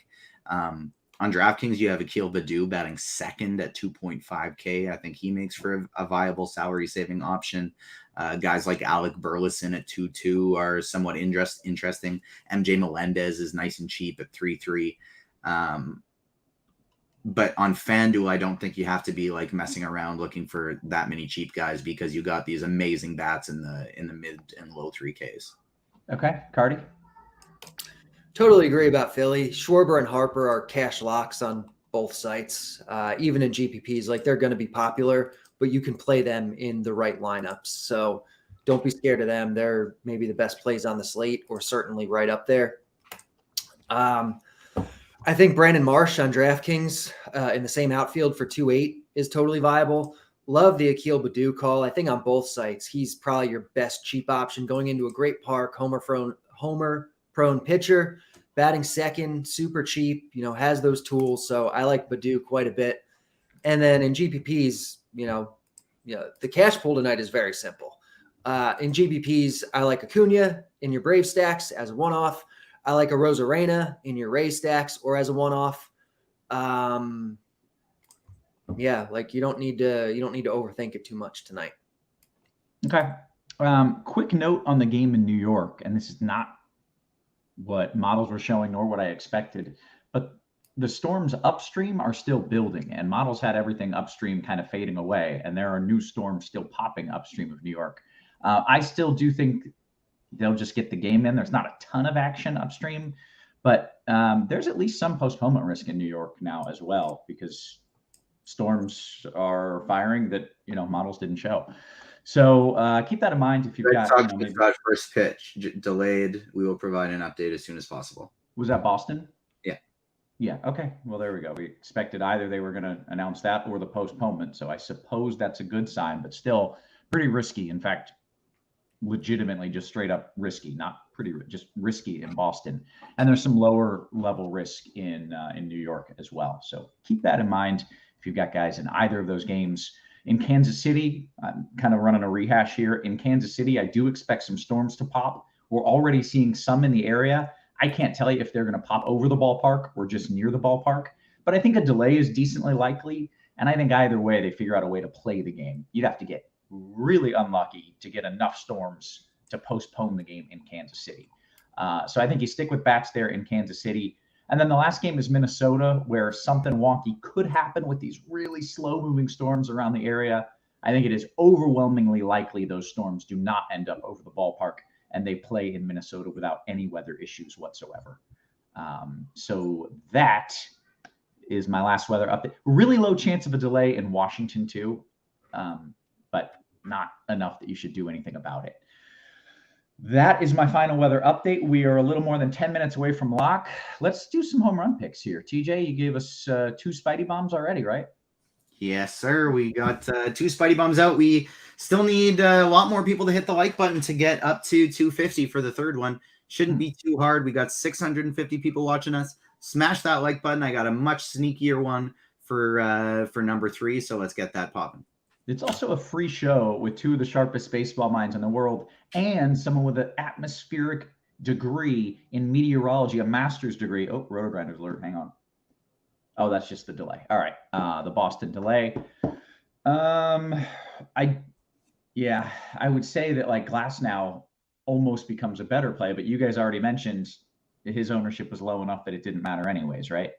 On DraftKings, you have Akil Baddoo batting second at 2.5K. I think he makes for a viable salary-saving option. Guys like Alec Burleson at 2.2 are somewhat interesting. MJ Melendez is nice and cheap at 3.3. But on FanDuel, I don't think you have to be like messing around looking for that many cheap guys because you got these amazing bats in the mid and low 3Ks. Okay, Carty? Totally agree about Philly. Schwarber and Harper are cash locks on both sites. Even in GPPs, like they're going to be popular, but you can play them in the right lineups. So don't be scared of them. They're maybe the best plays on the slate or certainly right up there. I think Brandon Marsh on DraftKings in the same outfield for 2.8 is totally viable. Love the Akil Baddoo call. I think on both sites, he's probably your best cheap option going into a great park, homer-prone pitcher, batting second, super cheap, has those tools. So I like Baddoo quite a bit. And then in GPPs, the cash pool tonight is very simple. In GBPs, I like Acuna in your Brave stacks as a one-off. I like a Rosarena in your Ray stacks or as a one-off. Yeah, like you don't need to overthink it too much tonight. Okay. Quick note on the game in New York, and this is not what models were showing nor what I expected, but the storms upstream are still building, and models had everything upstream kind of fading away, and there are new storms still popping upstream of New York. I still do think they'll just get the game in. There's not a ton of action upstream, but there's at least some postponement risk in New York now as well, because storms are firing that, models didn't show. So keep that in mind if you've got. First pitch delayed. We will provide an update as soon as possible. Was that Boston? Yeah. Yeah. Okay. Well, there we go. We expected either they were going to announce that or the postponement. So I suppose that's a good sign, but still pretty risky. In fact, legitimately just straight up risky, not pretty, just risky in Boston. And there's some lower level risk in New York as well. So keep that in mind if you've got guys in either of those games. In Kansas City, I'm kind of running a rehash here. In Kansas City, I do expect some storms to pop. We're already seeing some in the area. I can't tell you if they're going to pop over the ballpark or just near the ballpark, but I think a delay is decently likely. And I think either way, they figure out a way to play the game. You'd have to get really unlucky to get enough storms to postpone the game in Kansas City. So I think you stick with bats there in Kansas City. And then the last game is Minnesota, where something wonky could happen with these really slow moving storms around the area. I think it is overwhelmingly likely those storms do not end up over the ballpark and they play in Minnesota without any weather issues whatsoever. So that is my last weather update. Really low chance of a delay in Washington too, but not enough that you should do anything about it. That is my final weather update. We are a little more than 10 minutes away from lock. Let's do some home run picks here. TJ, you gave us 2 Spidey bombs already, right? Yes, sir. We got 2 Spidey bombs out. We still need a lot more people to hit the like button to get up to 250 for the third one. Shouldn't be too hard. We got 650 people watching us. Smash that like button. I got a much sneakier one for number 3, so let's get that popping. It's also a free show with 2 of the sharpest baseball minds in the world and someone with an atmospheric degree in meteorology, a master's degree. Oh, RotoGrinders alert. Hang on. Oh, that's just the delay. All right. The Boston delay. I would say that like Glasnow almost becomes a better play, but you guys already mentioned his ownership was low enough that it didn't matter anyways, right?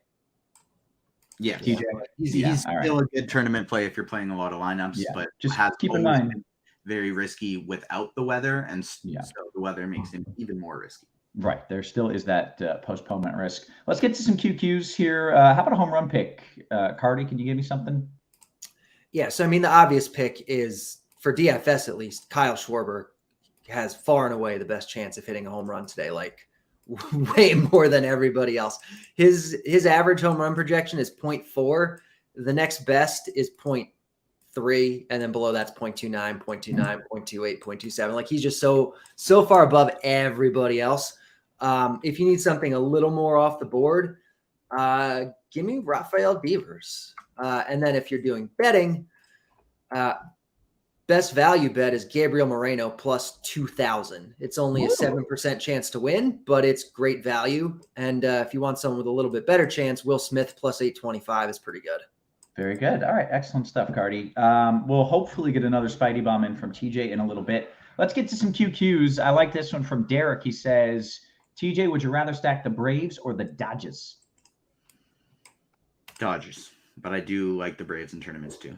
Yeah, TJ. He's still a good tournament play if you're playing a lot of lineups, but just keep in mind very risky without the weather, and so the weather makes him even more risky. Right, there still is that postponement risk. Let's get to some QQs here. How about a home run pick? Carty, can you give me something? Yeah, so I mean the obvious pick is for DFS at least. Kyle Schwarber has far and away the best chance of hitting a home run today. Like way more than everybody else. His average home run projection is 0.4. The next best is 0.3, and then below that's 0.29, 0.29, 0.28, 0.27. Like he's just so far above everybody else. If you need something a little more off the board, give me Rafael Devers. And then if you're doing betting, best value bet is Gabriel Moreno plus 2,000. It's only a 7% chance to win, but it's great value. And if you want someone with a little bit better chance, Will Smith plus 825 is pretty good. Very good. All right. Excellent stuff, Carty. We'll hopefully get another Spidey bomb in from TJ in a little bit. Let's get to some QQs. I like this one from Derek. He says, TJ, would you rather stack the Braves or the Dodgers? Dodgers, but I do like the Braves in tournaments too.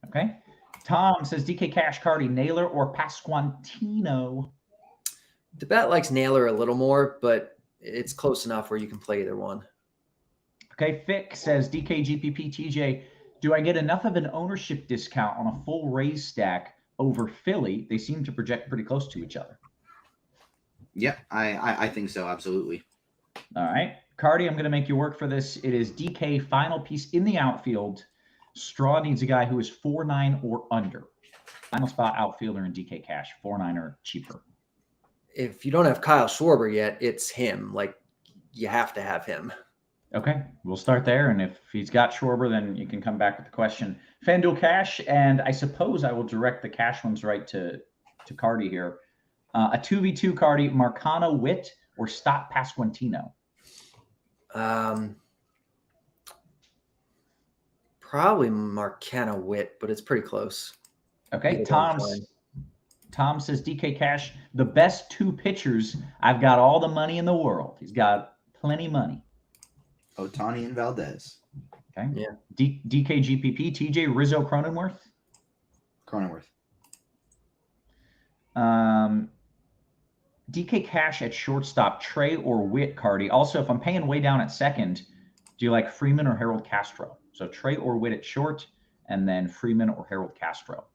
Okay. Tom says DK Cash, Carty, Naylor or Pasquantino? The bet likes Naylor a little more, but it's close enough where you can play either one. Okay. Fick says DK GPP TJ, do I get enough of an ownership discount on a full Rays stack over Philly? They seem to project pretty close to each other. Yeah, I think so. Absolutely. All right. Carty, I'm going to make you work for this. It is DK final piece in the outfield. Straw needs a guy who is 4.9 or under. Final spot outfielder in DK Cash, 4.9 or cheaper. If you don't have Kyle Schwarber yet, it's him. Like you have to have him. Okay, we'll start there. And if he's got Schwarber, then you can come back with the question. Fanduel Cash, and I suppose I will direct the Cash ones right to to Carty here. A 2v2 Carty, Marcano Witt or Stott Pasquantino? Probably Marcano Witt, but it's pretty close. Okay, Tom says DK Cash, the best 2 pitchers. I've got all the money in the world. He's got plenty money. Ohtani and Valdez. Okay. Yeah. DK GPP, TJ Rizzo Cronenworth. DK Cash at shortstop, Trey or Witt, Carty. Also, if I'm paying way down at second, do you like Freeman or Harold Castro? So Trey or Witt at short, and then Freeman or Harold Castro.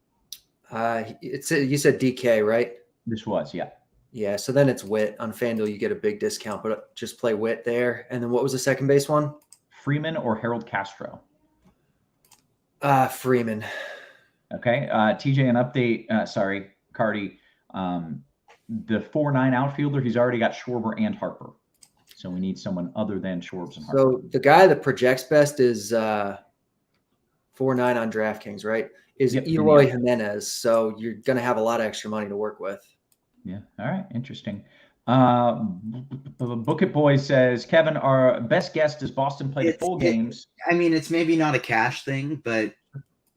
You said DK, right? This was, yeah. Yeah, so then it's Witt. On FanDuel, you get a big discount, but just play Witt there. And then what was the second base one? Freeman or Harold Castro? Freeman. Okay. TJ, an update. Sorry, Carty. The 4-9 outfielder, he's already got Schwarber and Harper. So we need someone other than Schwarbs and Harper. So the guy that projects best is 4-9 on DraftKings, right? Is Eloy Jimenez. So you're going to have a lot of extra money to work with. Yeah. All right. Interesting. Book It Boy says, Kevin, our best guess, does Boston play the full games? I mean, it's maybe not a cash thing, but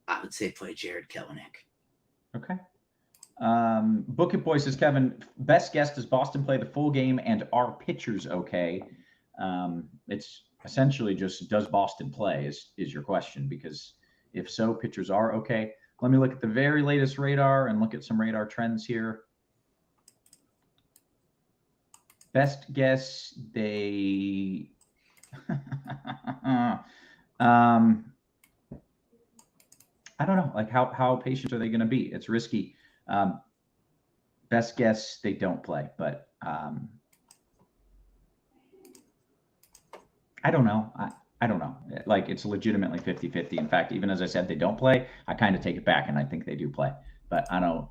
I would say play Jared Kelenic. Okay. Book It Boy says, Kevin, best guess, does Boston play the full game and are pitchers okay? It's essentially just, does Boston play is your question, because if so, pitchers are okay. Let me look at the very latest radar and look at some radar trends here. Best guess, they I don't know, like how patient are they going to be? It's risky. Best guess, they don't play, but I don't know. I don't know. Like, it's legitimately 50-50. In fact, even as I said, they don't play, I kind of take it back and I think they do play. But I don't,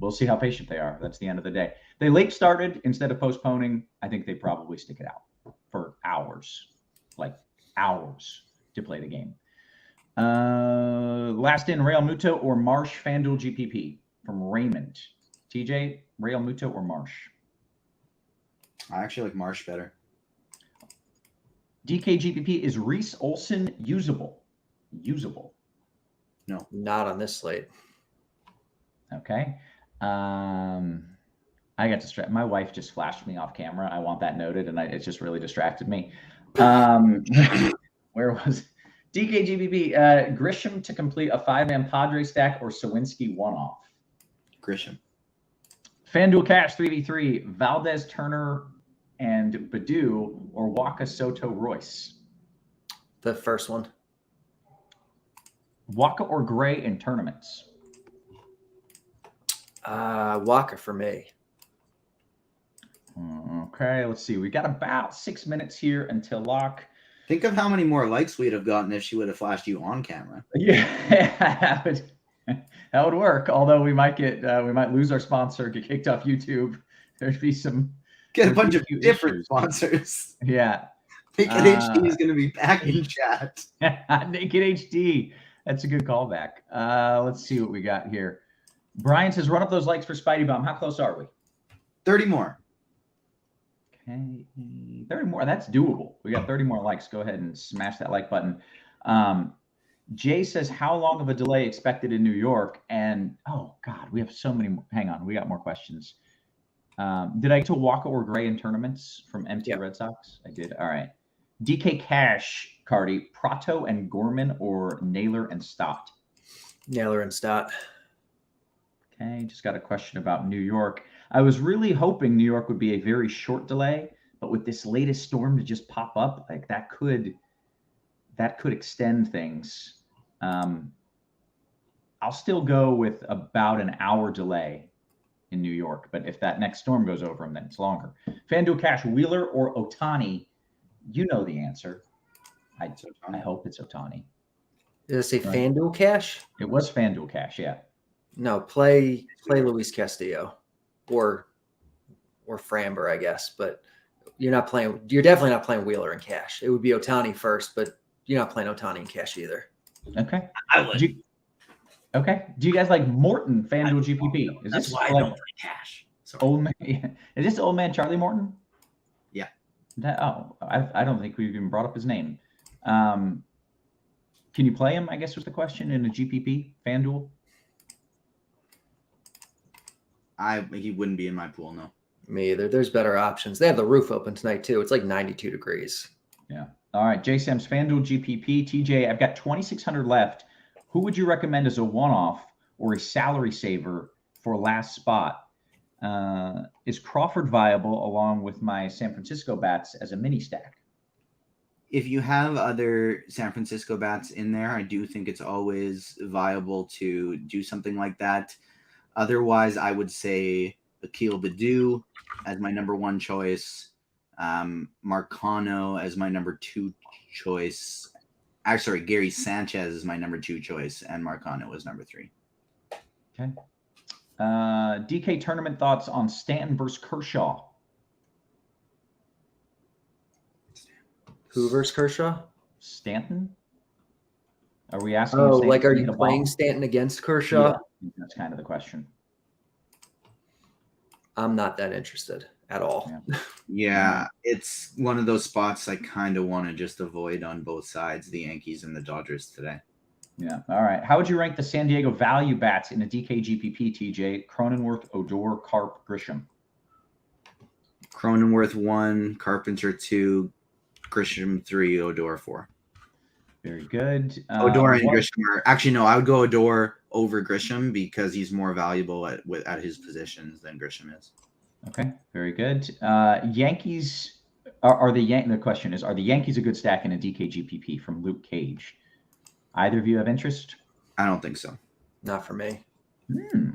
we'll see how patient they are. That's the end of the day. They late started instead of postponing. I think they probably stick it out for hours, like hours to play the game. Last in, Real Muto or Marsh FanDuel GPP from Raymond. TJ, Real Muto or Marsh? I actually like Marsh better. DK GPP, is Reese Olson usable? No. Not on this slate. Okay. I got distracted. My wife just flashed me off camera. I want that noted, and it just really distracted me. Where was it? DK GPP, Grisham to complete a 5-man Padre stack or Sawinski one-off? Grisham. FanDuel Cash 3v3, Valdez, Turner, and Badu or Waka, Soto, Royce? The first one. Waka or Gray in tournaments? Waka for me. Okay, let's see. We got about 6 minutes here until lock. Think of how many more likes we'd have gotten if she would have flashed you on camera. Yeah, that would work. Although we might lose our sponsor, get kicked off YouTube. There'd be some. Get a bunch of different sponsors. Yeah. Naked HD is going to be back in chat. Naked HD. That's a good callback. Let's see what we got here. Brian says, run up those likes for Spidey Bomb. How close are we? 30 more. Okay. 30 more. That's doable. We got 30 more likes. Go ahead and smash that like button. Jay says, how long of a delay expected in New York? And, oh, God, we have so many more. Hang on. We got more questions. Did I get to Waka or Gray in tournaments from MT Red Sox? I did. All right. DK Cash, Carty, Prato and Gorman or Naylor and Stott? Naylor and Stott. Okay. Just got a question about New York. I was really hoping New York would be a very short delay, but with this latest storm to just pop up, like that could extend things. I'll still go with about an hour delay in New York, but if that next storm goes over them, then it's longer. FanDuel Cash, Wheeler or Ohtani? You know the answer. I hope it's Ohtani. Did I say FanDuel Cash? It was FanDuel Cash, yeah. No, play Luis Castillo or Framber, I guess, but you're definitely not playing Wheeler and Cash. It would be Ohtani first, but you're not playing Ohtani and Cash either. Okay. I would. Okay. Do you guys like Morton FanDuel GPP? That's why I don't play cash. Sorry. Old man? Is this old man Charlie Morton? Yeah. I don't think we've even brought up his name. Can you play him? I guess was the question in a GPP FanDuel. He wouldn't be in my pool, no. Me either. There's better options. They have the roof open tonight too. It's like 92 degrees. Yeah. All right. J Sam's FanDuel GPP. TJ, I've got 2,600 left. Who would you recommend as a one-off or a salary saver for last spot? Is Crawford viable along with my San Francisco bats as a mini stack? If you have other San Francisco bats in there, I do think it's always viable to do something like that. Otherwise, I would say Akil Baddoo as my number 1 choice, Marcano as my number 2 choice. Sorry, Gary Sanchez is my number 2 choice, and Marcano was number 3. Okay. DK tournament thoughts on Stanton versus Kershaw. Who versus Kershaw? Stanton? Are we asking? Oh, like, are you playing Stanton against Kershaw? Yeah, that's kind of the question. I'm not that interested at all. Yeah, it's one of those spots I kind of want to just avoid on both sides, the Yankees and the Dodgers today. Yeah. All right. How would you rank the San Diego value bats in a DK GPP, TJ? Cronenworth, Odor, Carp, Grisham. Cronenworth 1, Carpenter 2, Grisham 3, Odor 4. Very good. Odor and Grisham are actually no. I would go Odor over Grisham because he's more valuable at his positions than Grisham is. Okay, very good. Yankees the question is, are the Yankees a good stack in a DK GPP from Luke Cage? Either of you have interest? I don't think so. Not for me.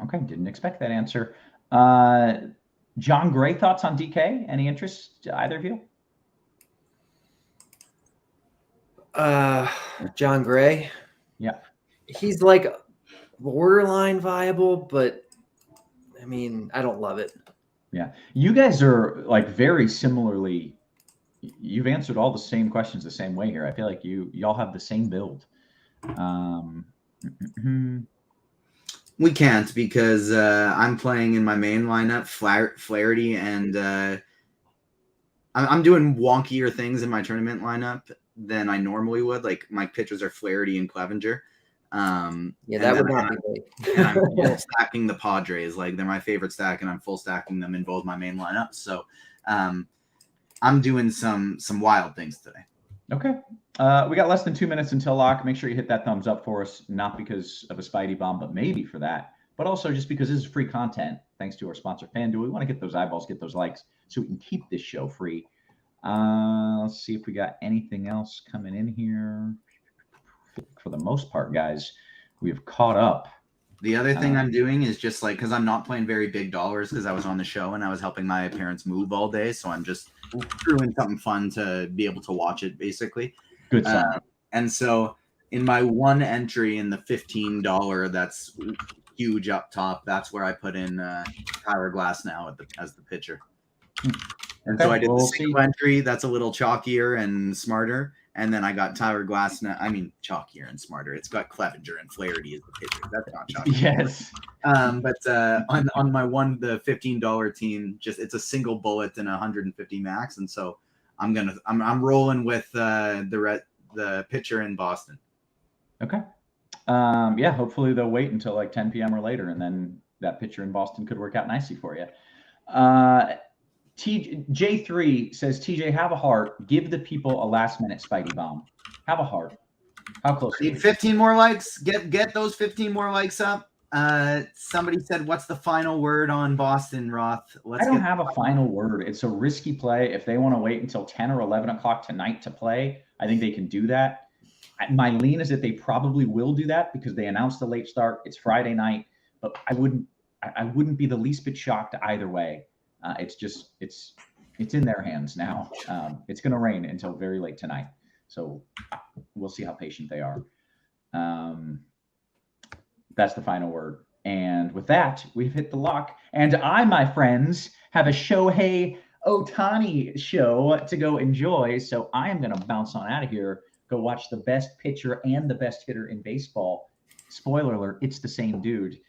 Okay, didn't expect that answer. John Gray, thoughts on DK? Any interest, either of you? John Gray. Yeah. He's like borderline viable, but I mean, I don't love it. Yeah. You guys are like very similarly. You've answered all the same questions the same way here. I feel like y'all have the same build. We can't because I'm playing in my main lineup, Flaherty, and I'm doing wonkier things in my tournament lineup than I normally would. Like my pitchers are Flaherty and Clevenger. That would not be me. And I'm full stacking the Padres. Like they're my favorite stack, and I'm full stacking them in both my main lineups. So I'm doing some wild things today. Okay. We got less than 2 minutes until lock. Make sure you hit that thumbs up for us, not because of a Spidey bomb, but maybe for that, but also just because this is free content. Thanks to our sponsor, Fanduel. We want to get those eyeballs, get those likes so we can keep this show free. Let's see if we got anything else coming in here. For the most part, guys, we have caught up. The other thing I'm doing is just like, because I'm not playing very big dollars because I was on the show and I was helping my parents move all day. So I'm just doing something fun to be able to watch it, basically. Good stuff. And so in my one entry in the $15, that's huge up top, that's where I put in Tyler Glasnow as the pitcher. And so I did the single entry. That's a little chalkier and smarter. And then I got Tyler Glasnow. I mean, chalkier and smarter. It's got Clevenger and Flaherty as the pitcher. That's not chalky. Yes. But on my the $15 team, just it's a single bullet and 150 max. And so I'm rolling with the pitcher in Boston. Okay. Yeah. Hopefully they'll wait until like 10 p.m. or later, and then that pitcher in Boston could work out nicely for you. J3 says, TJ, have a heart. Give the people a last-minute Spidey bomb. Have a heart. How close? Need 15 more likes. Get those 15 more likes up. Somebody said, "What's the final word on Boston, Roth?" I don't have a final word. It's a risky play. If they want to wait until 10 or 11 o'clock tonight to play, I think they can do that. My lean is that they probably will do that because they announced the late start. It's Friday night, but I wouldn't be the least bit shocked either way. It's in their hands now. It's going to rain until very late tonight. So we'll see how patient they are. That's the final word. And with that, we've hit the lock. And I, my friends, have a Shohei Ohtani show to go enjoy. So I am going to bounce on out of here, go watch the best pitcher and the best hitter in baseball Spoiler alert, it's the same dude.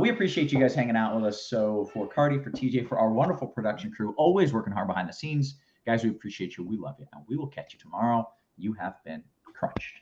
We appreciate you guys hanging out with us. So for Carty, for TJ, for our wonderful production crew, always working hard behind the scenes, guys, we appreciate you. We love you. And we will catch you tomorrow. You have been crunched.